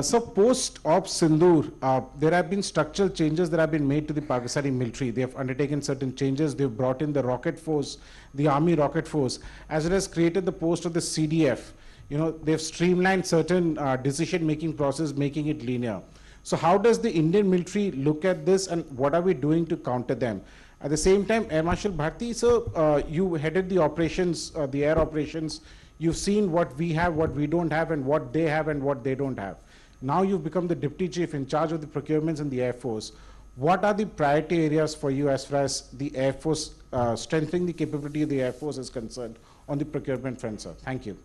So post-op Sindoor, there have been structural changes that have been made to the Pakistani military. They have undertaken certain changes. They've brought in the rocket force, the army rocket force, as well as created the post of the CDF. You know, they've streamlined certain decision-making process, making it linear. So how does the Indian military look at this, and what are we doing to counter them? At the same time, Air Marshal Bharati, so you headed the operations, the air operations. You've seen what we have, what we don't have, and what they have and what they don't have. Now you've become the deputy chief in charge of the procurements in the Air Force. what are the priority areas for you as far as the Air Force, strengthening the capability of the Air Force is concerned on the procurement front, sir? Thank you.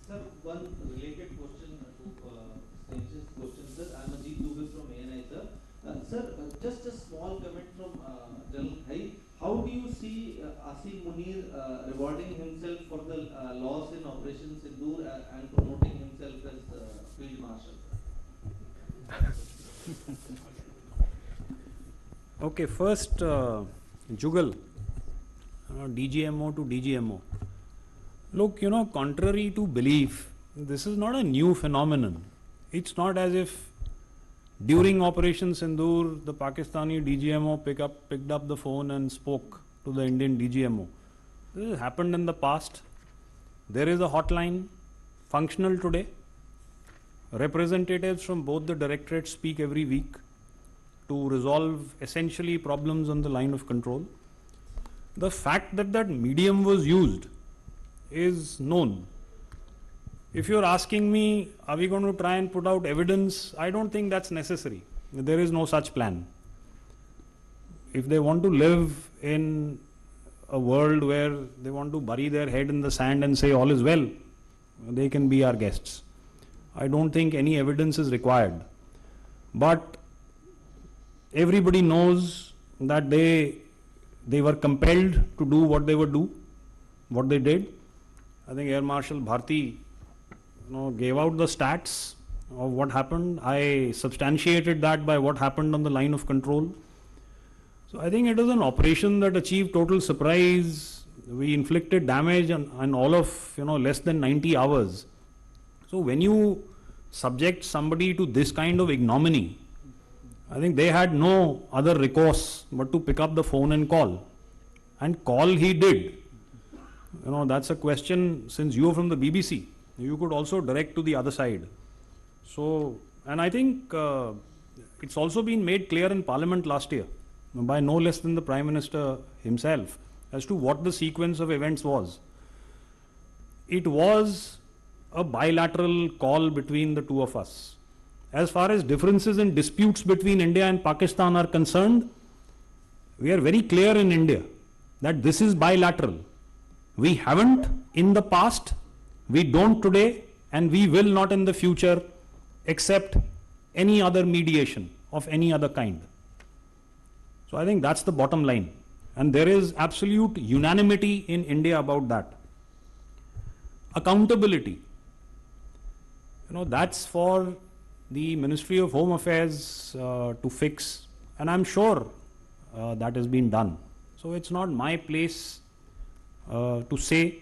Sir, one related question to Sneh's question, sir. I'm Ajit Dubey from ANI, sir. Sir, just a small comment from General Ghai. How do you see Asim Munir rewarding himself for the loss in Operation Sindoor and promoting himself as Field Marshal? Okay, first, Jugal, DGMO to DGMO. Look, contrary to belief, this is not a new phenomenon. It's not as if during Operation Sindoor, the Pakistani DGMO picked up the phone and spoke to the Indian DGMO. This has happened in the past. There is a hotline functional today. Representatives from both the directorates speak every week to resolve essentially problems on the line of control. The fact that that medium was used is known. If you're asking me, are we going to try and put out evidence? I don't think that's necessary. There is no such plan. If they want to live in a world where they want to bury their head in the sand and say all is well, they can be our guests. I don't think any evidence is required. But everybody knows that they were compelled to do what they did. I think Air Marshal Bharati gave out the stats of what happened. I substantiated that by what happened on the line of control. So I think it is an operation that achieved total surprise. We inflicted damage on all of less than 90 hours. So when you subject somebody to this kind of ignominy, I think they had no other recourse but to pick up the phone and call. And call he did. That's a question, since you are from the BBC, you could also direct to the other side. So, and I think it's also been made clear in Parliament last year by no less than the Prime Minister himself as to what the sequence of events was. It was a bilateral call between the two of us. As far as differences and disputes between India and Pakistan are concerned, we are very clear in India that this is bilateral. We haven't in the past, we don't today, and we will not in the future accept any other mediation of any other kind. So I think that's the bottom line. And there is absolute unanimity in India about that. Accountability. That's for the Ministry of Home Affairs to fix, and I'm sure that has been done. So it's not my place to say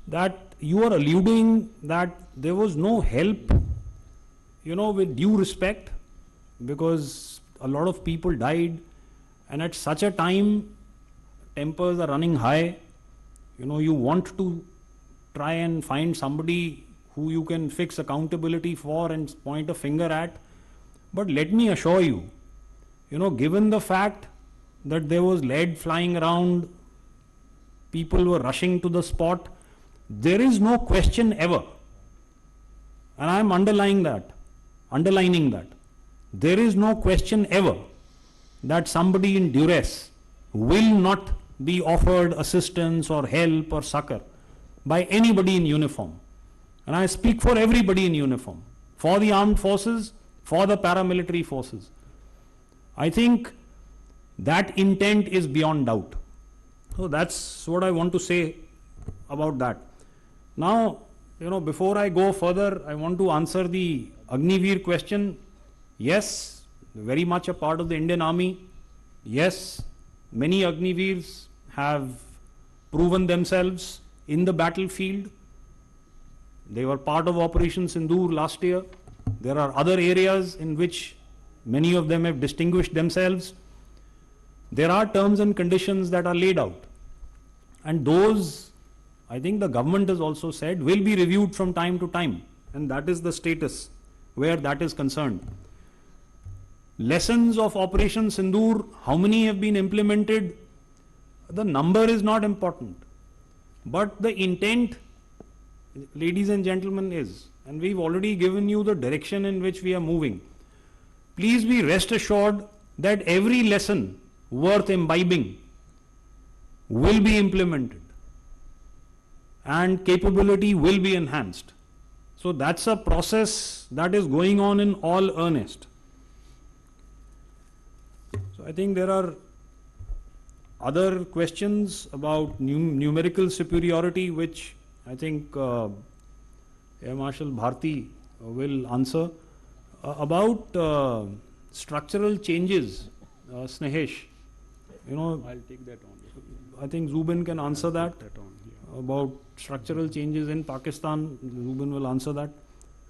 that you are alluding that there was no help, with due respect, because a lot of people died, and at such a time, tempers are running high. You want to try and find somebody who you can fix accountability for and point a finger at. But let me assure you, given the fact that there was lead flying around, people were rushing to the spot, there is no question ever, and I am underlining that, there is no question ever that somebody in duress will not be offered assistance or help or succor by anybody in uniform. And I speak for everybody in uniform, for the armed forces, for the paramilitary forces. I think that intent is beyond doubt. So that's what I want to say about that. Now, before I go further, I want to answer the Agniveer question. Yes, very much a part of the Indian Army. Yes, many Agniveers have proven themselves in the battlefield. They were part of Operation Sindoor last year. There are other areas in which many of them have distinguished themselves. There are terms and conditions that are laid out. And those, I think the government has also said, will be reviewed from time to time. And that is the status where that is concerned. Lessons of Operation Sindoor, how many have been implemented? The number is not important. But the intent, ladies and gentlemen, is, and we've already given you the direction in which we are moving. please be rest assured that every lesson worth imbibing will be implemented and capability will be enhanced. So that's a process that is going on in all earnest. So I think there are other questions about numerical superiority, which I think Air Marshal Bharati will answer. About structural changes, Snehesh, I'll take that on. I think Zubin can answer that. About structural changes in Pakistan, Zubin will answer that.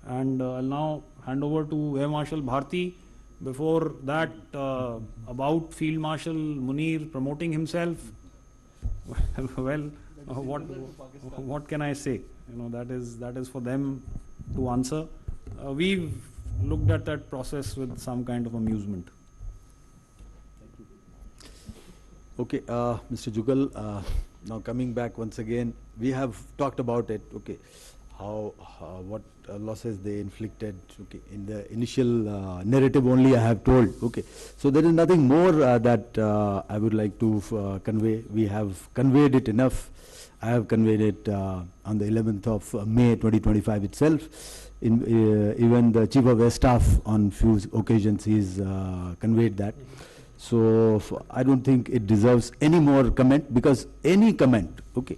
And I'll now hand over to Air Marshal Bharati. Before that, about Field Marshal Munir promoting himself. Well, what can I say? That is for them to answer. We've looked at that process with some kind of amusement. Okay, Mr. Jugal, now coming back once again, we have talked about it, okay, how, what losses they inflicted, okay, in the initial narrative only I have told, okay. So there is nothing more that I would like to convey. We have conveyed it enough. I have conveyed it on the 11th of May 2025 itself. Even the Chief of Air Staff on few occasions he's conveyed that. So I don't think it deserves any more comment, because any comment, okay,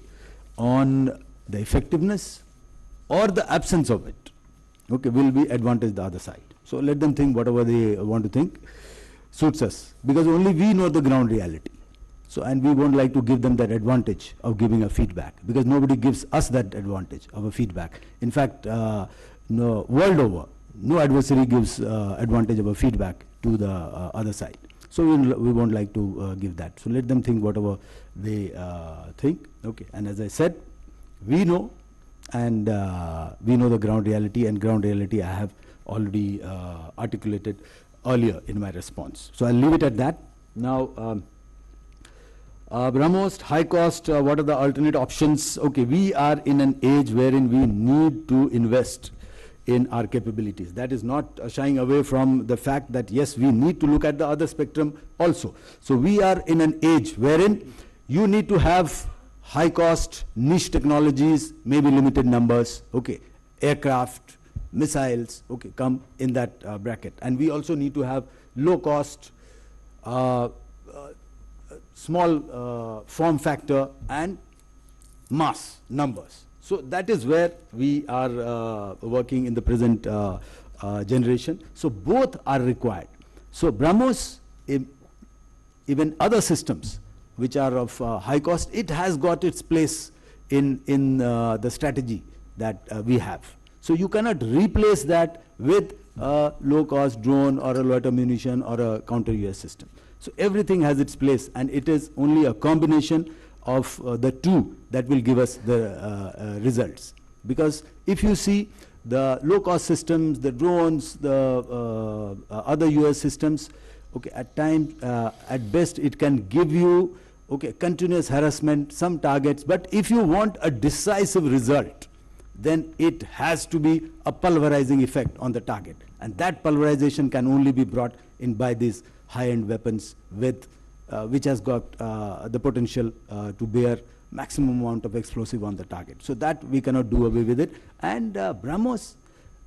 on the effectiveness or the absence of it, okay, will be advantage the other side. So let them think whatever they want to think suits us, because only we know the ground reality. So, and we won't like to give them that advantage of giving a feedback, because nobody gives us that advantage of a feedback. In fact, no, world over, no adversary gives advantage of a feedback to the other side. So we won't like to give that. So let them think whatever they think. Okay. And as I said, we know, and we know the ground reality, and ground reality I have already articulated earlier in my response. So I'll leave it at that. Now, BrahMos, high cost, what are the alternate options? Okay, we are in an age wherein we need to invest in our capabilities. That is not shying away from the fact that yes, we need to look at the other spectrum also. So we are in an age wherein you need to have high cost niche technologies, maybe limited numbers, okay, aircraft, missiles, okay, come in that bracket. And we also need to have low cost, small form factor and mass numbers. So that is where we are working in the present generation. So both are required. So BrahMos, even other systems which are of high cost, it has got its place in the strategy that we have. So you cannot replace that with a low cost drone or a loiter munition or a counter UAS system. So everything has its place, and it is only a combination of the two that will give us the results. Because if you see the low cost systems, the drones, the other US systems, okay, at times, at best it can give you, okay, continuous harassment, some targets, but if you want a decisive result, then it has to be a pulverizing effect on the target. And that pulverization can only be brought in by these high-end weapons with which has got the potential to bear maximum amount of explosive on the target. So that we cannot do away with it. And BrahMos,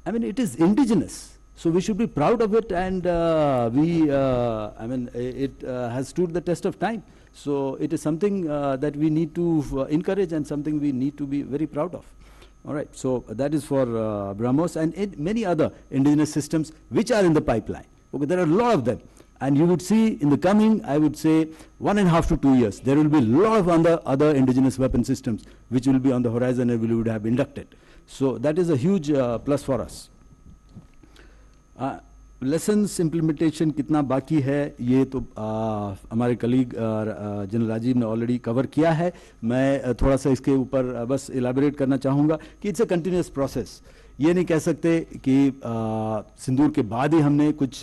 I mean, it is indigenous. So we should be proud of it, and I mean, it has stood the test of time. So it is something that we need to encourage, and something we need to be very proud of. All right, so that is for BrahMos, and many other indigenous systems which are in the pipeline. Okay, there are a lot of them. And you would see in the coming, I would say, 1.5 to 2 years, there will be a lot of other indigenous weapon systems which will be on the horizon and we would have inducted. So that is a huge plus for us. Lessons implementation कितना बाकी है ये तो हमारे colleague general Rajiv ने already cover किया है. मैं थोड़ा सा इसके ऊपर बस इलाबोरेट करना चाहूँगा कि इट्स अ कंटिन्यूस प्रोसेस. ये नहीं कह सकते कि सिंदूर के बाद ही हमने कुछ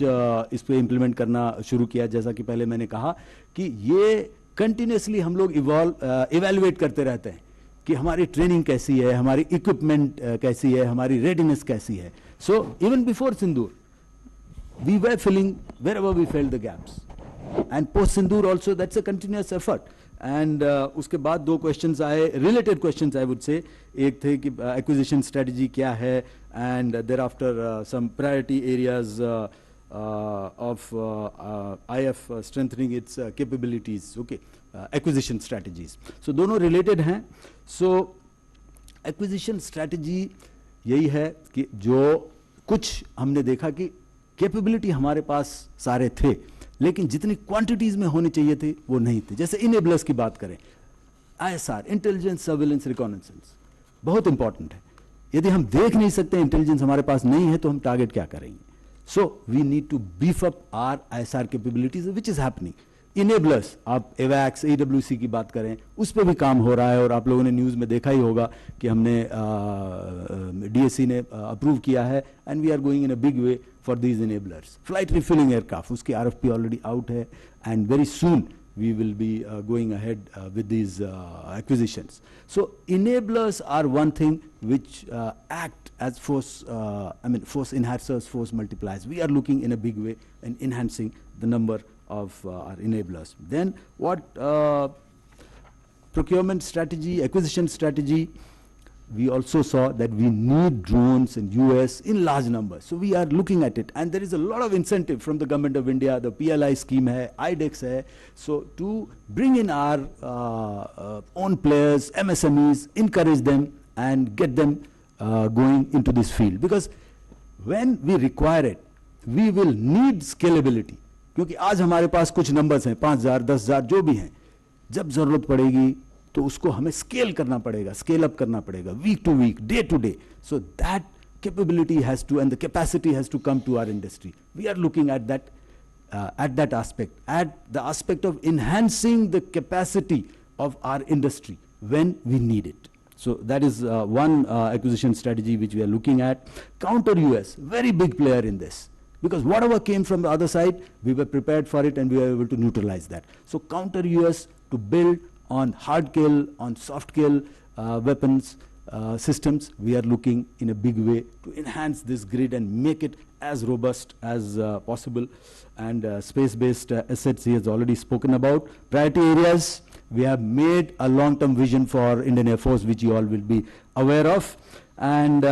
इस पे इम्प्लीमेंट करना शुरू किया. जैसा कि पहले मैंने कहा कि ये कंटिन्यूसली हम लोग इवैल्यूएट करते रहते हैं कि हमारी ट्रेनिंग कैसी है, हमारी इक्विपमेंट कैसी है, हमारी रेडीनेस कैसी है. So even before Sindoor we were filling wherever we felt the gaps. And post Sindoor also, that's a continuous effort. And उसके बाद दो questions आए, related questions I would say. एक थे कि acquisition strategy क्या है, and thereafter some priority areas of IF strengthening its capabilities, okay, acquisition strategies. So दोनों related हैं. So acquisition strategy यही है कि जो कुछ हमने देखा कि capability हमारे पास सारे थे, लेकिन जितनी क्वांटिटीज में होने चाहिए थे वो नहीं थे. जैसे इनेबलर्स की बात करें, ISR, इंटेलिजेंस सर्विलेंस रिकॉनेसेंस, बहुत इंपॉर्टेंट है. यदि हम देख नहीं सकते, इंटेलिजेंस हमारे पास नहीं है, तो हम टारगेट क्या करेंगे? So we need to beef up our ISR capabilities, which is happening. Enablers, आप एवैक्स, AWC की बात करें, उस पर भी काम हो रहा है, और आप लोगों ने न्यूज़ में देखा ही होगा कि हमने DSC ने अप्रूव किया है, and we are going in a big way for these enablers. Flight refilling aircraft, uski RFP already out hai, and very soon we will be going ahead with these acquisitions. So enablers are one thing which act as force, force enhancers, force multipliers. We are looking in a big way in enhancing the number of our enablers. Then what procurement strategy, acquisition strategy, we also saw that we need drones in US in large numbers. So we are looking at it, and there is a lot of incentive from the government of India. The PLI scheme hai, IDEX hai. So to bring in our own players, MSMEs, encourage them and get them going into this field. Because when we require it, we will need scalability. क्योंकि आज हमारे पास कुछ numbers हैं, 5,000, 10,000 जो भी हैं, जब जरूरत पड़ेगी तो उसको हमें स्केल करना पड़ेगा, स्केल अप करना पड़ेगा, week to week, day to day. So that capability has to, and the capacity has to come to our industry. We are looking at that aspect, at the aspect of enhancing the capacity of our industry when we need it. So that is one acquisition strategy which we are looking at. Counter US, very big player in this, because whatever came from the other side, we were prepared for it and we were able to neutralize that. So counter US, to build on hard kill, on soft kill weapons systems, we are looking in a big way to enhance this grid and make it as robust as possible. And space-based assets he has already spoken about. Priority areas, we have made a long-term vision for Indian Air Force, which you all will be aware of. And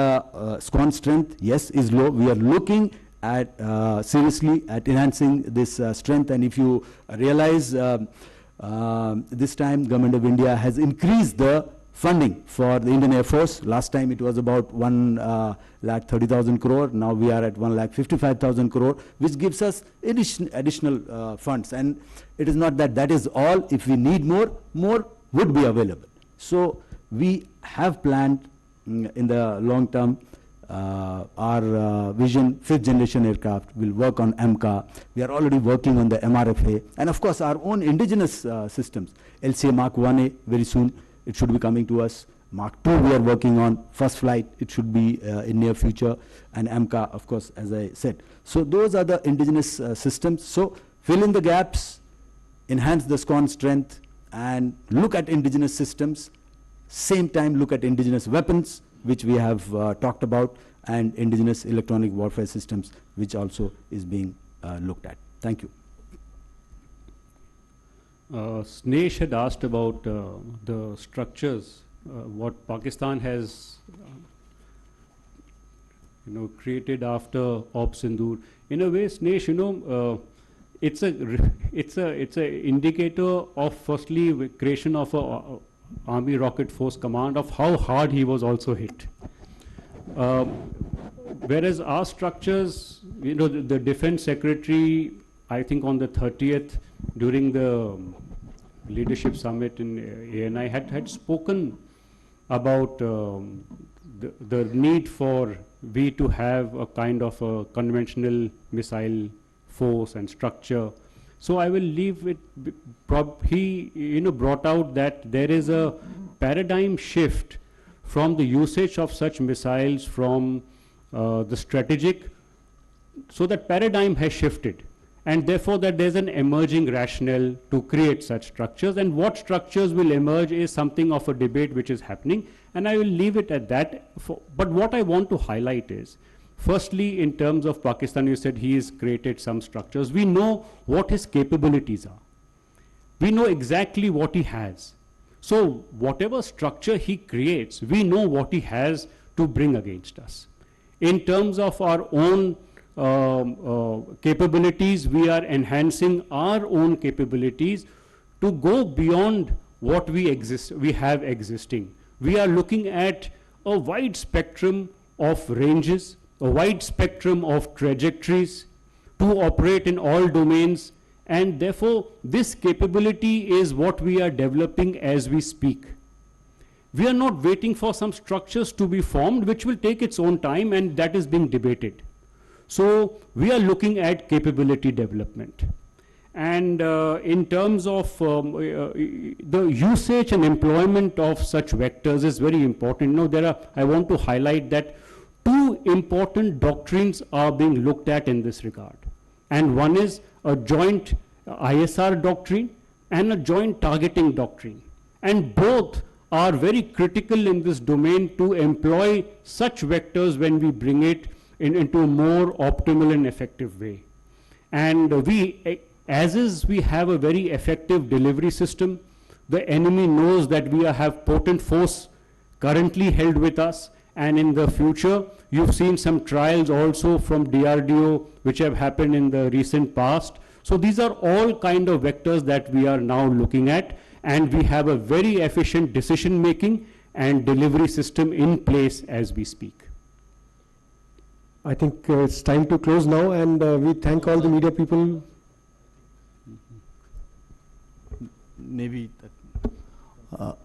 squad strength, yes, is low. We are looking at seriously at enhancing this strength. And if you realize, this time Government of India has increased the funding for the Indian Air Force. Last time it was about 1,30,000 crore. Now we are at 1,55,000 crore, which gives us additional funds. And it is not that that is all. If we need more, more would be available. So we have planned in the long term our vision, 5th generation aircraft will work on MCA. We are already working on the MRFA, and of course our own indigenous systems. LCA Mark 1A, very soon it should be coming to us. Mark 2 we are working on, first flight it should be in near future, and MCA of course, as I said. So those are the indigenous systems. So fill in the gaps, enhance the SCON strength, and look at indigenous systems. Same time look at indigenous weapons, which we have talked about, and indigenous electronic warfare systems, which also is being looked at. Thank you. Snesh had asked about the structures, what Pakistan has created after Op Sindoor. In a way, Snesh, it's a indicator of firstly creation of a Army Rocket Force Command, of how hard he was also hit. Whereas our structures, the Defense Secretary, I think on the 30th, during the leadership summit in ANI, had spoken about the need for we to have a kind of a conventional missile force and structure. So I will leave it. He brought out that there is a paradigm shift from the usage of such missiles from the strategic. So that paradigm has shifted, and therefore that there's an emerging rationale to create such structures. And what structures will emerge is something of a debate which is happening, and I will leave it at that. But what I want to highlight is Firstly, in terms of Pakistan, you said he has created some structures. We know what his capabilities are. We know exactly what he has. So whatever structure he creates, we know what he has to bring against us. In terms of our own capabilities, we are enhancing our own capabilities to go beyond what we have existing. We are looking at a wide spectrum of ranges, a wide spectrum of trajectories to operate in all domains, and therefore this capability is what we are developing as we speak. We are not waiting for some structures to be formed, which will take its own time, and that is being debated. So we are looking at capability development. And in terms of the usage and employment of such vectors is very important. Now, I want to highlight that two important doctrines are being looked at in this regard. And one is a joint ISR doctrine and a joint targeting doctrine. And both are very critical in this domain to employ such vectors when we bring it into a more optimal and effective way. And as is, we have a very effective delivery system. The enemy knows that we have potent force currently held with us, and in the future, you've seen some trials also from DRDO which have happened in the recent past. So these are all kind of vectors that we are now looking at, and we have a very efficient decision making and delivery system in place as we speak. I think it's time to close now, and we thank all the media people. Maybe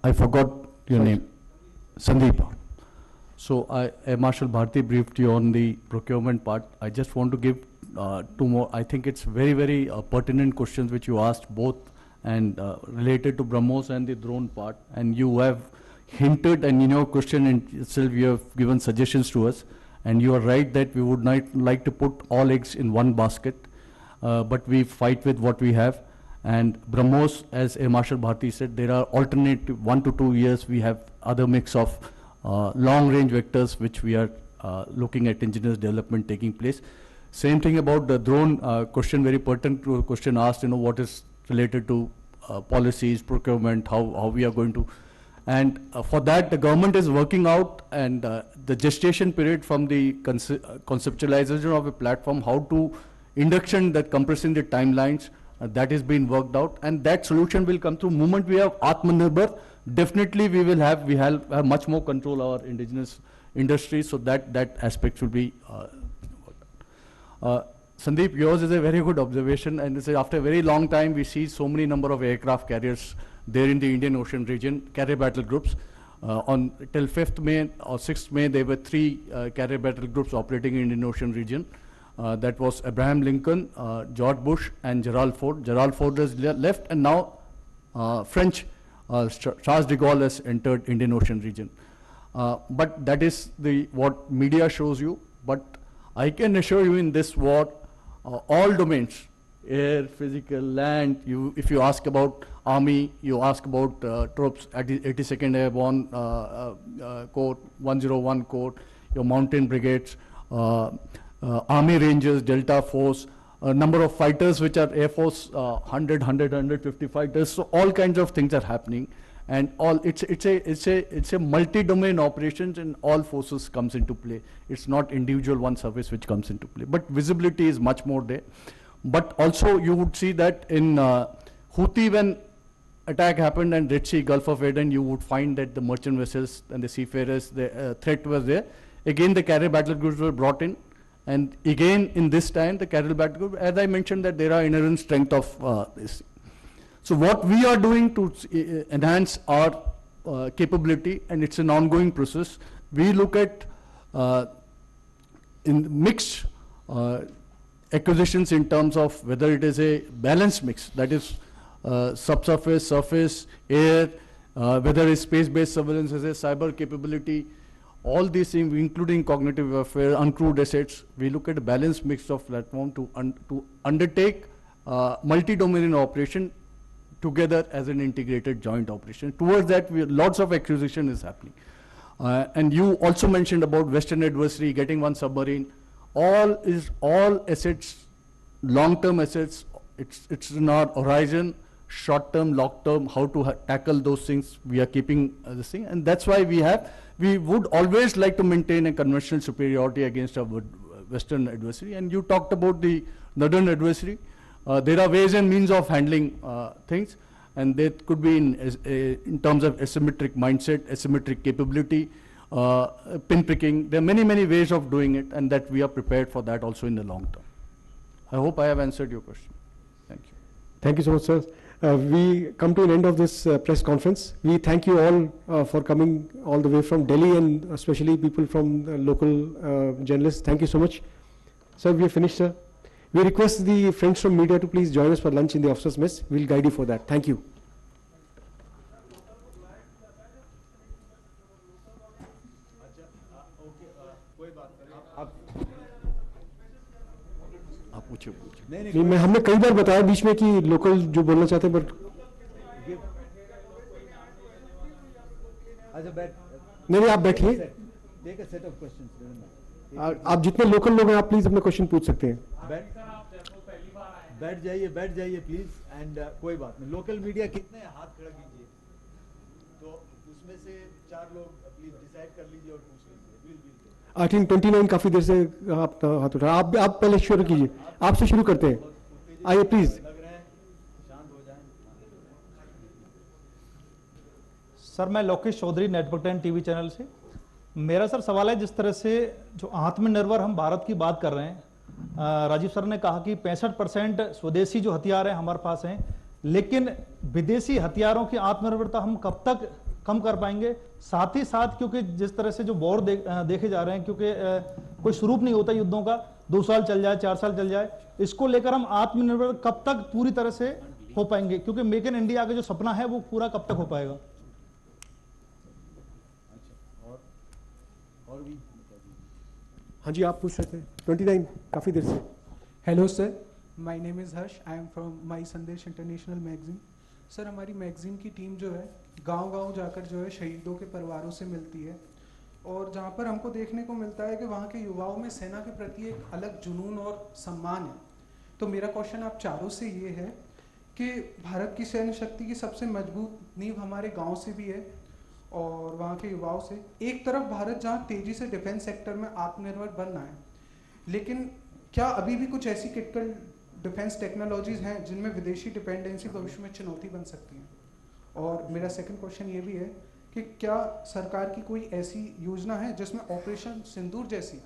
I forgot your name, Sandeep. So Air Marshal Bharati briefed you on the procurement part. I just want to give two more. I think it's very, very pertinent questions which you asked both, and related to BrahMos and the drone part. And you have hinted, and in your question itself you have given suggestions to us. And you are right that we would not like to put all eggs in one basket, but we fight with what we have. And BrahMos, as Air Marshal Bharati said, there are alternate 1 to 2 years. We have other mix of long-range vectors which we are looking at engineers development taking place. Same thing about the drone question, very pertinent to a question asked, what is related to policies, procurement, how we are going to. And for that, the government is working out, and the gestation period from the conceptualization of a platform, how to induction that compressing the timelines, that is being worked out, and that solution will come through. Moment we have Atmanirbhar, definitely we have much more control our indigenous industry, so that aspect will be Sandeep, yours is a very good observation, and it's after a very long time we see so many number of aircraft carriers there in the Indian Ocean region, carrier battle groups. Till 5th May or 6th May, there were 3 carrier battle groups operating in Indian Ocean region. That was Abraham Lincoln, George Bush, and Gerald Ford. Gerald Ford has left, and now French Charles de Gaulle has entered Indian Ocean region. But that is what media shows you. But I can assure you, in this war, all domains, air, physical, land, if you ask about Army, you ask about troops at the 82nd Airborne Corps, 101 Corps, your mountain brigades, Army Rangers, Delta Force, a number of fighters which are Air Force, 100, 150 fighters. So all kinds of things are happening, and it's a multi-domain operations, and all forces comes into play. It's not individual one service which comes into play, but visibility is much more there. But also you would see that in Houthi, when attack happened and Red Sea, Gulf of Aden, you would find that the merchant vessels and the seafarers, the threat was there. Again, the carrier battle groups were brought in, and again in this time the carrier battle group, as I mentioned, that there are inherent strength of this. So what we are doing to enhance our capability, and it's an ongoing process, we look at in mixed acquisitions in terms of whether it is a balanced mix, that is subsurface, surface, air, whether it's space-based surveillance, as a cyber capability, all these things, including cognitive warfare, uncrewed assets. We look at a balanced mix of platform to undertake multi-domain operation together as an integrated joint operation. Towards that, lots of acquisition is happening. And you also mentioned about Western adversary, getting one submarine. all assets, long-term assets. It's in our horizon, short-term, long-term, how to tackle those things. We are keeping this thing, and that's why we would always like to maintain a conventional superiority against our Western adversary. And you talked about the Northern adversary. There are ways and means of handling things, and that could be in terms of asymmetric mindset, asymmetric capability, pinpricking. There are many, many ways of doing it, and that we are prepared for that also in the long term. I hope I have answered your question. Thank you. Thank you so much, sir. We come to an end of this press conference. We thank you all for coming all the way from Delhi, and especially people from local journalists. Thank you so much. Sir, we have finished, sir. We request the friends from media to please join us for lunch in the officers' mess. We'll guide you for that. Thank you. नहीं, हमने कई बार बताया बीच में कि local जो बोलना चाहते हैं, बट नहीं, आप बैठिए। आप जितने लोकल लोग हैं, आप प्लीज अपने क्वेश्चन पूछ सकते हैं। बैठ जाइए प्लीज। एंड कोई बात नहीं, लोकल मीडिया कितने हाथ खड़ा कीजिए, तो उसमें से 4 लोग प्लीज डिसाइड कर लीजिए और पूछ लीजिए। आई थिंक 29 काफी देर से आप हाथ उठा, आप पहले शुरू कीजिए, आपसे शुरू करते हैं। आइए प्लीज। सर, मैं Lokesh Chaudhary, network 10 TV channel से। मेरा सर सवाल है, जिस तरह से जो आत्मनिर्भर हम भारत की बात कर रहे हैं, राजीव सर ने कहा कि 65% स्वदेशी जो हथियार हैं हमारे पास हैं, लेकिन विदेशी हथियारों की आत्मनिर्भरता हम कब तक कम कर पाएंगे? साथ ही साथ क्योंकि जिस तरह से जो वॉर देखे जा रहे हैं, क्योंकि कोई स्वरूप नहीं होता युद्धों का, 2 साल चल जाए, 4 साल चल जाए, इसको लेकर हम आत्मनिर्भर कब तक पूरी तरह से हो पाएंगे? क्योंकि मेक इन इंडिया का जो सपना है वो पूरा कब तक हो पाएगा? हाँ जी, आप पूछ सकते हैं। 29 काफी देर से। Hello sir, my name is Harsh, I am from my संदेश इंटरनेशनल मैगजीन। सर, हमारी मैगजीन की टीम जो है गांव-गांव जाकर जो है शहीदों के परिवारों से मिलती है, और जहां पर हमको देखने को मिलता है कि वहां के युवाओं में सेना के प्रति एक अलग जुनून और सम्मान है। तो मेरा क्वेश्चन आप चारों से ये है कि भारत की सैन्य शक्ति की सबसे मजबूत नींव हमारे गाँव से भी है और वहाँ के युवाओं से। एक तरफ भारत जहाँ तेजी से डिफेंस सेक्टर में आत्मनिर्भर बनना है, लेकिन क्या अभी भी कुछ ऐसी क्रिटिकल डिफेंस टेक्नोलॉजीज हैं जिनमें विदेशी डिपेंडेंसी भविष्य में चुनौती बन सकती है? और मेरा सेकंड क्वेश्चन ये भी है कि क्या सरकार की कोई ऐसी योजना है जिसमें ऑपरेशन सिंदूर जैसी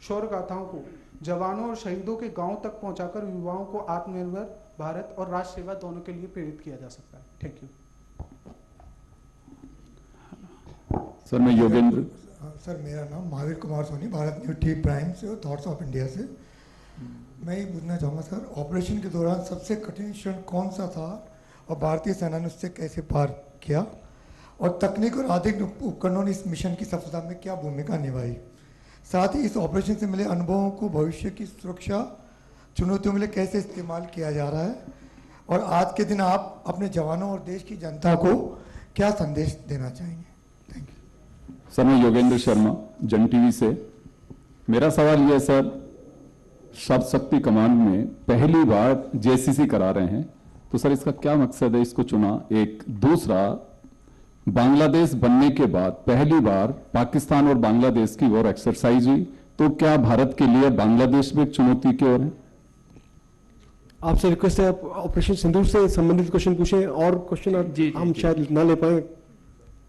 शौर्य गाथाओं को जवानों और शहीदों के गाँव तक पहुँचाकर युवाओं को आत्मनिर्भर भारत और राष्ट्र सेवा दोनों के लिए प्रेरित किया जा सकता है? Thank you. सर, मैं योगेंद्र। सर, मेरा नाम Mahavir Kumar Soni, Bharat News TV Prime से और थॉट्स ऑफ इंडिया से। मैं ये पूछना चाहूँगा सर, ऑपरेशन के दौरान सबसे कठिन क्षण कौन सा था और भारतीय सेना ने उससे कैसे पार किया, और तकनीक और आधुनिक उपकरणों ने इस मिशन की सफलता में क्या भूमिका निभाई? साथ ही इस ऑपरेशन से मिले अनुभवों को भविष्य की सुरक्षा चुनौतियों के लिए कैसे इस्तेमाल किया जा रहा है, और आज के दिन आप अपने जवानों और देश की जनता को क्या संदेश देना चाहेंगे? सर, मैं योगेंद्र शर्मा, जन टीवी से। मेरा सवाल यह है सर, शब्द शक्ति कमांड में पहली बार जेसीसी करा रहे हैं, तो सर इसका क्या मकसद है, इसको चुना? एक दूसरा, बांग्लादेश बनने के बाद पहली बार पाकिस्तान और बांग्लादेश की वॉर एक्सरसाइज हुई, तो क्या भारत के लिए बांग्लादेश में एक चुनौती की ओर है? आपसे रिक्वेस्ट है आप ऑपरेशन सिंदूर से संबंधित क्वेश्चन पूछें, और क्वेश्चन हम शायद ना ले पाए।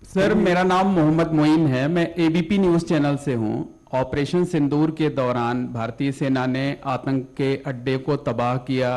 सर, मेरा नाम मोहम्मद मोइन है, मैं एबीपी न्यूज चैनल से हूं। ऑपरेशन सिंदूर के दौरान भारतीय सेना ने आतंक के अड्डे को तबाह किया,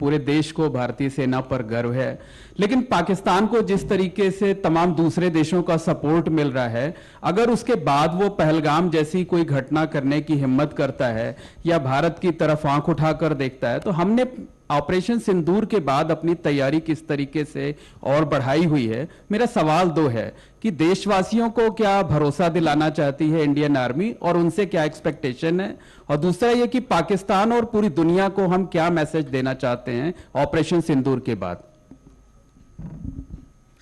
पूरे देश को भारतीय सेना पर गर्व है, लेकिन पाकिस्तान को जिस तरीके से तमाम दूसरे देशों का सपोर्ट मिल रहा है, अगर उसके बाद वो पहलगाम जैसी कोई घटना करने की हिम्मत करता है या भारत की तरफ आंख उठाकर देखता है, तो हमने ऑपरेशन सिंदूर के बाद अपनी तैयारी किस तरीके से और बढ़ाई हुई है? मेरा सवाल 2 है कि देशवासियों को क्या भरोसा दिलाना चाहती है इंडियन आर्मी और उनसे क्या एक्सपेक्टेशन है, और दूसरा ये कि पाकिस्तान और पूरी दुनिया को हम क्या मैसेज देना चाहते हैं ऑपरेशन सिंदूर के बाद?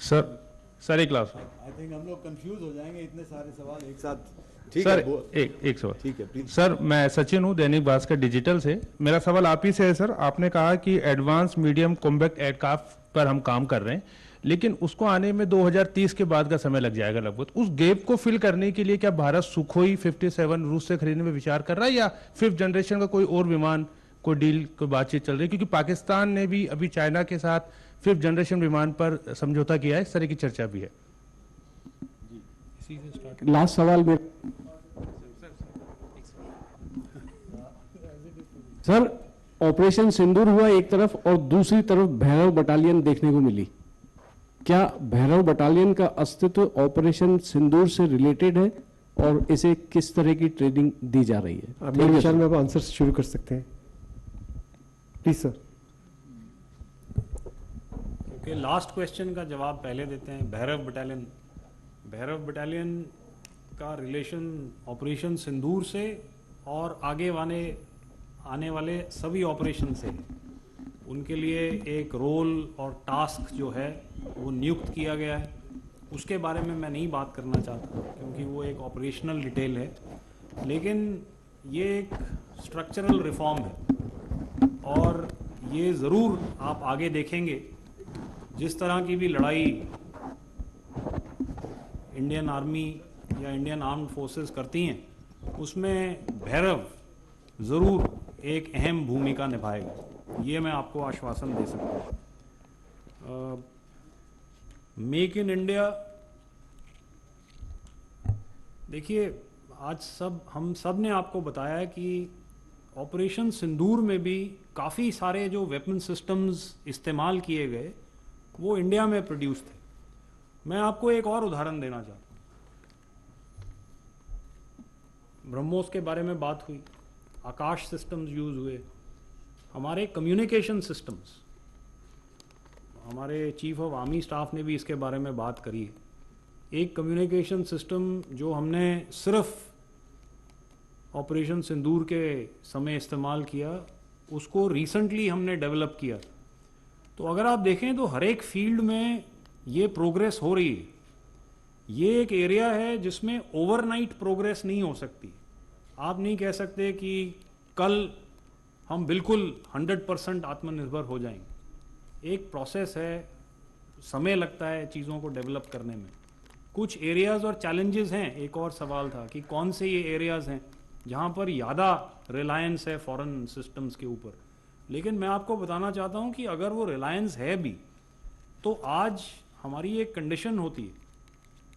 सर एक क्लास। आई थिंक हम लोग कंफ्यूज हो जाएंगे, इतने सारे सवाल एक साथ सर एक सवाल। ठीक है सर, मैं सचिन हूँ, दैनिक भास्कर डिजिटल से। मेरा सवाल आप ही से है सर। आपने कहा कि एडवांस मीडियम कॉम्बैट एयरक्राफ्ट पर हम काम कर रहे हैं, लेकिन उसको आने में 2030 के बाद का समय लग जाएगा लगभग। उस गैप को फिल करने के लिए क्या भारत सुखोई 57 रूस से खरीदने में विचार कर रहा है, या 5th जनरेशन का कोई और विमान, कोई डील, कोई बातचीत चल रही है? क्योंकि पाकिस्तान ने भी अभी चाइना के साथ 5th जनरेशन विमान पर समझौता किया है, इस तरह की चर्चा भी है। लास्ट सवाल में सर, ऑपरेशन सिंदूर हुआ एक तरफ और दूसरी तरफ भैरव बटालियन देखने को मिली। क्या भैरव बटालियन का अस्तित्व ऑपरेशन सिंदूर से रिलेटेड है और इसे किस तरह की ट्रेनिंग दी जा रही है? आप मेरे विचार में आप आंसर शुरू कर सकते हैं, please sir. Okay, last question का जवाब पहले देते हैं। भैरव बटालियन का रिलेशन ऑपरेशन सिंदूर से और आगे आने वाले सभी ऑपरेशन से, उनके लिए एक रोल और टास्क जो है वो नियुक्त किया गया है। उसके बारे में मैं नहीं बात करना चाहता क्योंकि वो एक ऑपरेशनल डिटेल है, लेकिन ये एक स्ट्रक्चरल रिफॉर्म है और ये ज़रूर आप आगे देखेंगे जिस तरह की भी लड़ाई इंडियन आर्मी या इंडियन आर्म्ड फोर्सेस करती हैं, उसमें भैरव ज़रूर एक अहम भूमिका निभाएगा। ये मैं आपको आश्वासन दे सकता हूँ। मेक इन इंडिया, देखिए आज हम सब ने आपको बताया कि ऑपरेशन सिंदूर में भी काफ़ी सारे जो वेपन सिस्टम्स इस्तेमाल किए गए वो इंडिया में प्रोड्यूस थे। मैं आपको एक और उदाहरण देना चाहता हूँ। ब्रह्मोस के बारे में बात हुई, आकाश सिस्टम्स यूज़ हुए, हमारे कम्युनिकेशन सिस्टम्स, हमारे चीफ ऑफ आर्मी स्टाफ ने भी इसके बारे में बात करी है। एक कम्युनिकेशन सिस्टम जो हमने सिर्फ ऑपरेशन सिंदूर के समय इस्तेमाल किया, उसको रिसेंटली हमने डेवलप किया। तो अगर आप देखें तो हर एक फील्ड में ये प्रोग्रेस हो रही है। ये एक एरिया है जिसमें ओवरनाइट प्रोग्रेस नहीं हो सकती। आप नहीं कह सकते कि कल हम बिल्कुल 100% आत्मनिर्भर हो जाएंगे। एक प्रोसेस है, समय लगता है चीज़ों को डेवलप करने में। कुछ एरियाज़ और चैलेंजेस हैं। एक और सवाल था कि कौन से ये एरियाज़ हैं जहाँ पर ज़्यादा रिलायंस है फॉरेन सिस्टम्स के ऊपर। लेकिन मैं आपको बताना चाहता हूँ कि अगर वो रिलायंस है भी, तो आज हमारी एक कंडीशन होती है,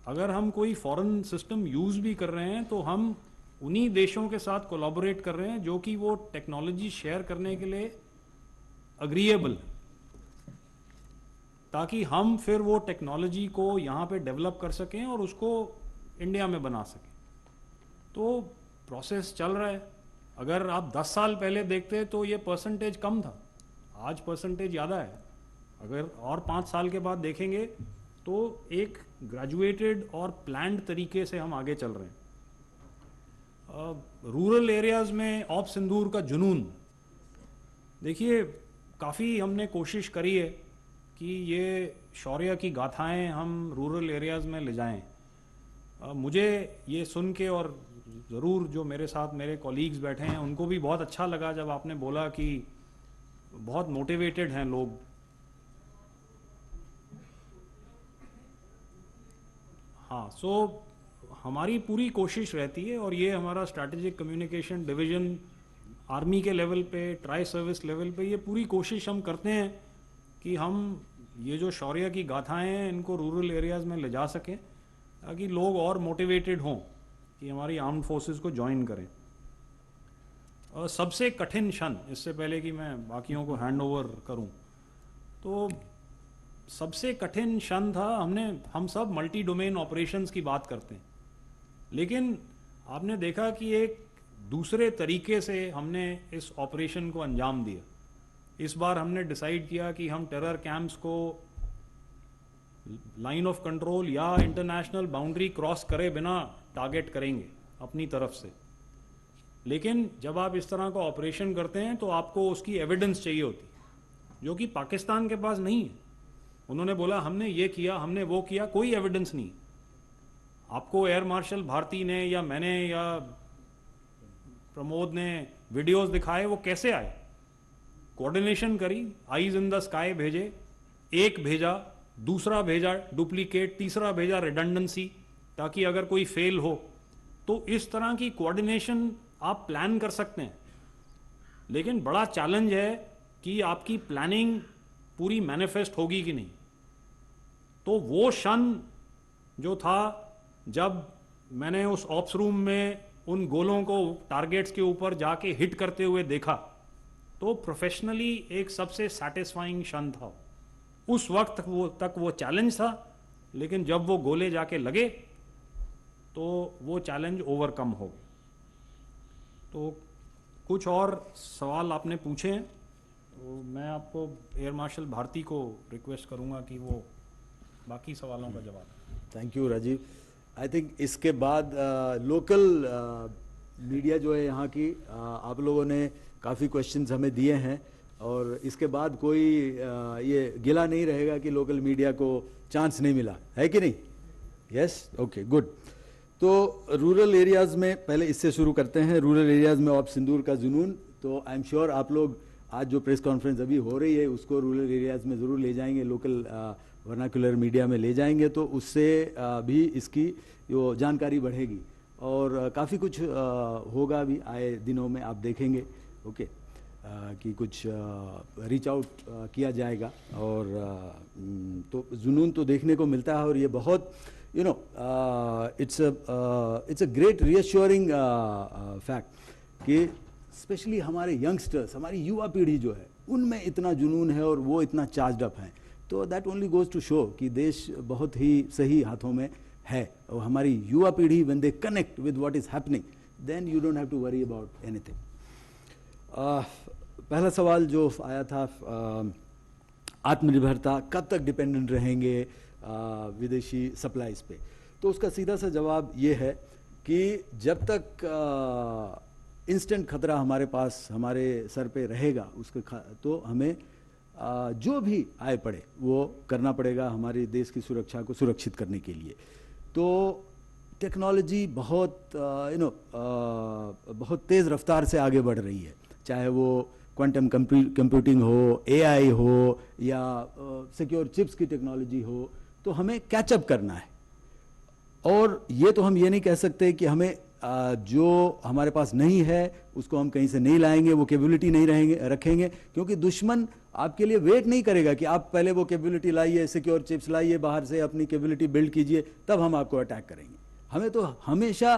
अगर हम कोई फॉरेन सिस्टम यूज़ भी कर रहे हैं तो हम उन्हीं देशों के साथ कोलैबोरेट कर रहे हैं जो कि वो टेक्नोलॉजी शेयर करने के लिए अग्रीएबल है, ताकि हम फिर वो टेक्नोलॉजी को यहाँ पे डेवलप कर सकें और उसको इंडिया में बना सकें। तो प्रोसेस चल रहा है। अगर आप 10 साल पहले देखते तो ये परसेंटेज कम था, आज परसेंटेज ज़्यादा है। अगर और 5 साल के बाद देखेंगे तो एक ग्रेजुएटेड और प्लान्ड तरीके से हम आगे चल रहे हैं। रूरल एरियाज़ में ऑप सिंदूर का जुनून, देखिए काफ़ी हमने कोशिश करी है कि ये शौर्य की गाथाएं हम रूरल एरियाज़ में ले जाएं। मुझे ये सुन के, और ज़रूर जो मेरे साथ मेरे कॉलीग्स बैठे हैं उनको भी बहुत अच्छा लगा जब आपने बोला कि बहुत मोटिवेटेड हैं लोग। हाँ, सो हमारी पूरी कोशिश रहती है, और ये हमारा स्ट्रैटेजिक कम्युनिकेशन डिवीज़न आर्मी के लेवल पे, ट्राई सर्विस लेवल पे, ये पूरी कोशिश हम करते हैं कि हम ये जो शौर्य की गाथाएं हैं इनको रूरल एरियाज़ में ले जा सकें, ताकि लोग और मोटिवेटेड हों कि हमारी आर्म्ड फोर्सेस को ज्वाइन करें। और सबसे कठिन क्षण, इससे पहले कि मैं बाकियों को हैंड ओवर करूं, तो सबसे कठिन क्षण था, हम सब मल्टी डोमेन ऑपरेशंस की बात करते हैं, लेकिन आपने देखा कि एक दूसरे तरीके से हमने इस ऑपरेशन को अंजाम दिया। इस बार हमने डिसाइड किया कि हम टेरर कैंप्स को लाइन ऑफ कंट्रोल या इंटरनेशनल बाउंड्री क्रॉस करे बिना टारगेट करेंगे अपनी तरफ से। लेकिन जब आप इस तरह का ऑपरेशन करते हैं तो आपको उसकी एविडेंस चाहिए होती, जो कि पाकिस्तान के पास नहीं है। उन्होंने बोला हमने ये किया, हमने वो किया, कोई एविडेंस नहीं। आपको एयर मार्शल भारती ने या मैंने या प्रमोद ने वीडियोस दिखाए, वो कैसे आए? कोऑर्डिनेशन करी, आईज इन द स्काई भेजे, एक भेजा, दूसरा भेजा डुप्लीकेट, तीसरा भेजा रिडंडेंसी, ताकि अगर कोई फेल हो तो इस तरह की कोऑर्डिनेशन आप प्लान कर सकते हैं। लेकिन बड़ा चैलेंज है कि आपकी प्लानिंग पूरी मैनिफेस्ट होगी कि नहीं। तो वो क्षण जो था जब मैंने उस ऑप्स रूम में उन गोलों को टारगेट्स के ऊपर जाके हिट करते हुए देखा, तो प्रोफेशनली एक सबसे सैटिस्फाइंग क्षण था। उस वक्त तक वो चैलेंज था, लेकिन जब वो गोले जाके लगे तो वो चैलेंज ओवरकम हो गया। तो कुछ और सवाल आपने पूछे हैं, तो मैं आपको एयर मार्शल भारती को रिक्वेस्ट करूंगा कि वो बाकी सवालों का जवाब। Thank you Rajiv. I think इसके बाद लोकल मीडिया जो है यहाँ की, आप लोगों ने काफ़ी क्वेश्चंस हमें दिए हैं, और इसके बाद कोई ये गिला नहीं रहेगा कि लोकल मीडिया को चांस नहीं मिला, है कि नहीं? Yes, okay, good. तो रूरल एरियाज़ में पहले इससे शुरू करते हैं। रूरल एरियाज़ में ऑप सिंदूर का जुनून, तो आई एम श्योर आप लोग आज जो प्रेस कॉन्फ्रेंस अभी हो रही है उसको रूरल एरियाज़ में ज़रूर ले जाएंगे, लोकल वर्नाकुलर मीडिया में ले जाएंगे, तो उससे भी इसकी जो जानकारी बढ़ेगी, और काफ़ी कुछ होगा भी आए दिनों में, आप देखेंगे, ओके, कि कुछ रीच आउट किया जाएगा। और तो जुनून तो देखने को मिलता है, और ये बहुत you know it's a great reassuring fact कि स्पेशली हमारे यंगस्टर्स, हमारी युवा पीढ़ी जो है, उनमें इतना जुनून है और वो इतना चार्ज्ड अप हैं। तो that only goes to show कि देश बहुत ही सही हाथों में है, और हमारी युवा पीढ़ी when they connect with what is happening, then you don't have to worry about anything. पहला सवाल जो आया था, आत्मनिर्भरता कब तक डिपेंडेंट रहेंगे विदेशी सप्लाईज पे, तो उसका सीधा सा जवाब ये है कि जब तक इंस्टेंट खतरा हमारे पास, हमारे सर पे रहेगा, उसके तो हमें जो भी आए पड़े वो करना पड़ेगा हमारे देश की सुरक्षा को सुरक्षित करने के लिए। तो टेक्नोलॉजी बहुत बहुत तेज़ रफ्तार से आगे बढ़ रही है, चाहे वो क्वांटम कंप्यूटिंग हो, एआई हो, या सिक्योर चिप्स की टेक्नोलॉजी हो, तो हमें कैचअप करना है। और ये तो हम ये नहीं कह सकते कि हमें जो हमारे पास नहीं है उसको हम कहीं से नहीं लाएंगे, वो कैपेबिलिटी नहीं रखेंगे, क्योंकि दुश्मन आपके लिए वेट नहीं करेगा कि आप पहले वो कैपेबिलिटी लाइए, सिक्योर चिप्स लाइए, बाहर से अपनी कैपेबिलिटी बिल्ड कीजिए, तब हम आपको अटैक करेंगे। हमें तो हमेशा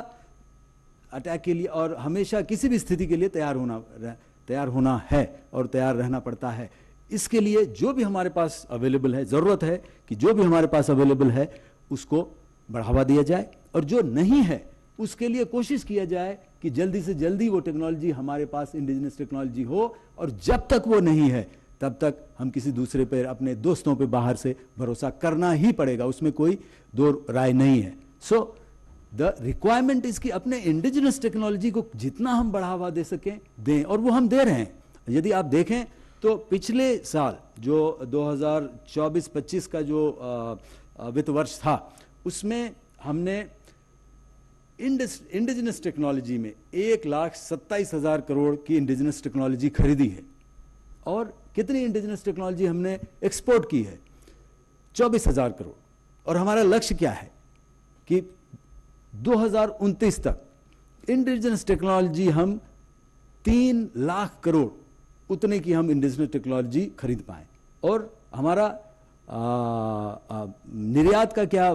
अटैक के लिए और हमेशा किसी भी स्थिति के लिए तैयार होना है और तैयार रहना पड़ता है। इसके लिए जो भी हमारे पास अवेलेबल है, ज़रूरत है कि जो भी हमारे पास अवेलेबल है उसको बढ़ावा दिया जाए, और जो नहीं है उसके लिए कोशिश किया जाए कि जल्दी से जल्दी वो टेक्नोलॉजी हमारे पास इंडिजिनस टेक्नोलॉजी हो, और जब तक वो नहीं है तब तक हम किसी दूसरे पर, अपने दोस्तों पे बाहर से भरोसा करना ही पड़ेगा, उसमें कोई दो राय नहीं है। सो द रिक्वायरमेंट इज कि अपने इंडिजिनस टेक्नोलॉजी को जितना हम बढ़ावा दे सकें दें, और वो हम दे रहे हैं। यदि आप देखें तो पिछले साल जो 2024-25 का जो वित्त वर्ष था, उसमें हमने इंडिजिनस टेक्नोलॉजी में 1,27,000 करोड़ की इंडिजिनस टेक्नोलॉजी खरीदी है, और कितनी इंडिजिनस टेक्नोलॉजी हमने एक्सपोर्ट की है? 24,000 करोड़। और हमारा लक्ष्य क्या है कि 2029 तक इंडिजिनस टेक्नोलॉजी हम 3 लाख करोड़ उतने की हम इंडिजिनस टेक्नोलॉजी खरीद पाएं। और हमारा निर्यात का क्या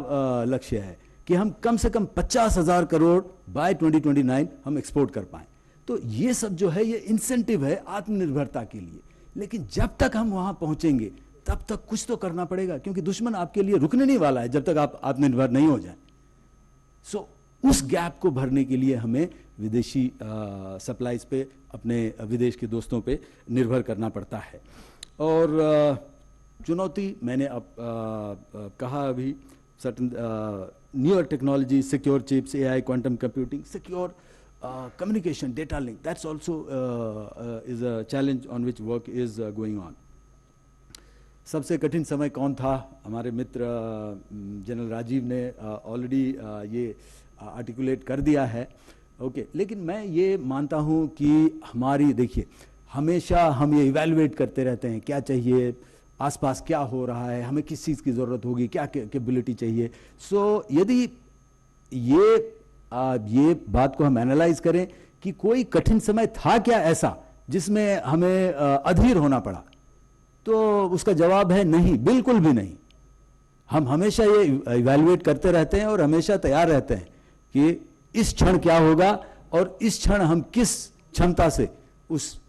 लक्ष्य है कि हम कम से कम 50,000 करोड़ बाय 2029 हम एक्सपोर्ट कर पाएं। तो ये सब जो है ये इंसेंटिव है आत्मनिर्भरता के लिए। लेकिन जब तक हम वहां पहुंचेंगे तब तक कुछ तो करना पड़ेगा, क्योंकि दुश्मन आपके लिए रुकने नहीं वाला है जब तक आप आत्मनिर्भर नहीं हो जाए। सो उस गैप को भरने के लिए हमें विदेशी सप्लाईज पे, अपने विदेश के दोस्तों पे निर्भर करना पड़ता है। और चुनौती मैंने अब कहा अभी, certain newer technology, secure chips, AI, quantum computing, secure communication, data link, that's also is a challenge on which work is going on. सबसे कठिन समय कौन था, हमारे मित्र जनरल राजीव ने ऑलरेडी ये आर्टिकुलेट कर दिया है। ओके, लेकिन मैं ये मानता हूँ कि हमारी, देखिए, हमेशा हम ये इवैल्यूएट करते रहते हैं क्या चाहिए, आसपास क्या हो रहा है, हमें किस चीज़ की ज़रूरत होगी, क्या कैपेबिलिटी चाहिए। सो यदि ये बात को हम एनालाइज करें कि कोई कठिन समय था क्या ऐसा जिसमें हमें अधीर होना पड़ा, तो उसका जवाब है नहीं, बिल्कुल भी नहीं। हम हमेशा ये इवैल्यूएट करते रहते हैं और हमेशा तैयार रहते हैं कि इस क्षण क्या होगा और इस क्षण हम किस क्षमता से उस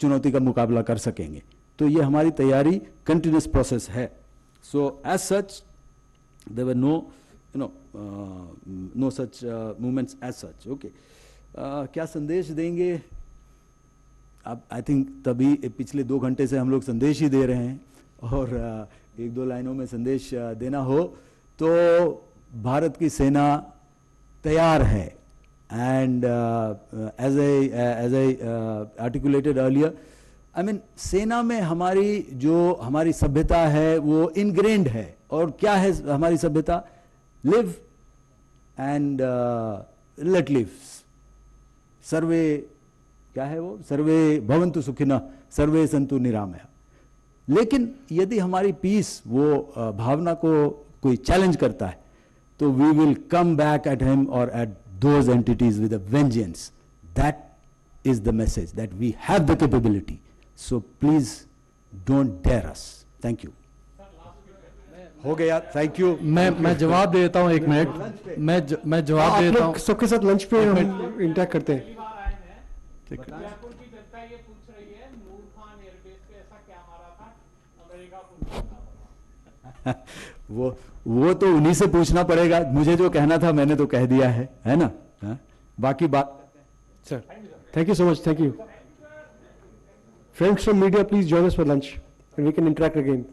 चुनौती का मुकाबला कर सकेंगे। तो ये हमारी तैयारी कंटिन्यूस प्रोसेस है। So as such there were no such movements as such. Okay, क्या संदेश देंगे? अब आई थिंक तभी पिछले 2 घंटे से हम लोग संदेश ही दे रहे हैं, और 1-2 लाइनों में संदेश देना हो तो भारत की सेना तैयार है। And as I articulated earlier, I mean सेना में हमारी सभ्यता है वो इनग्रेन्ड है। और क्या है हमारी सभ्यता? Live and let live. Survey, क्या है वो? सर्वे भवन्तु सुखिनः, सर्वे सन्तु निरामया। लेकिन यदि हमारी पीस वो भावना को कोई चैलेंज करता है तो we will come back at him और at those entities with a vengeance. That is the message, that we have the capability. So please don't dare us. Thank you. हो गया, थैंक यू। मैं जवाब दे देता हूँ 1 मिनट। मैं जवाब देता हूँ। सबके साथ लंच पे हम इंटरेक्ट करते हैं। ठीक है। वो तो उन्हीं से पूछना पड़ेगा। मुझे जो कहना था मैंने तो कह दिया है ना? बाकी बात sir, thank you so much, thank you. Friends from media, please join us for lunch and we can interact again.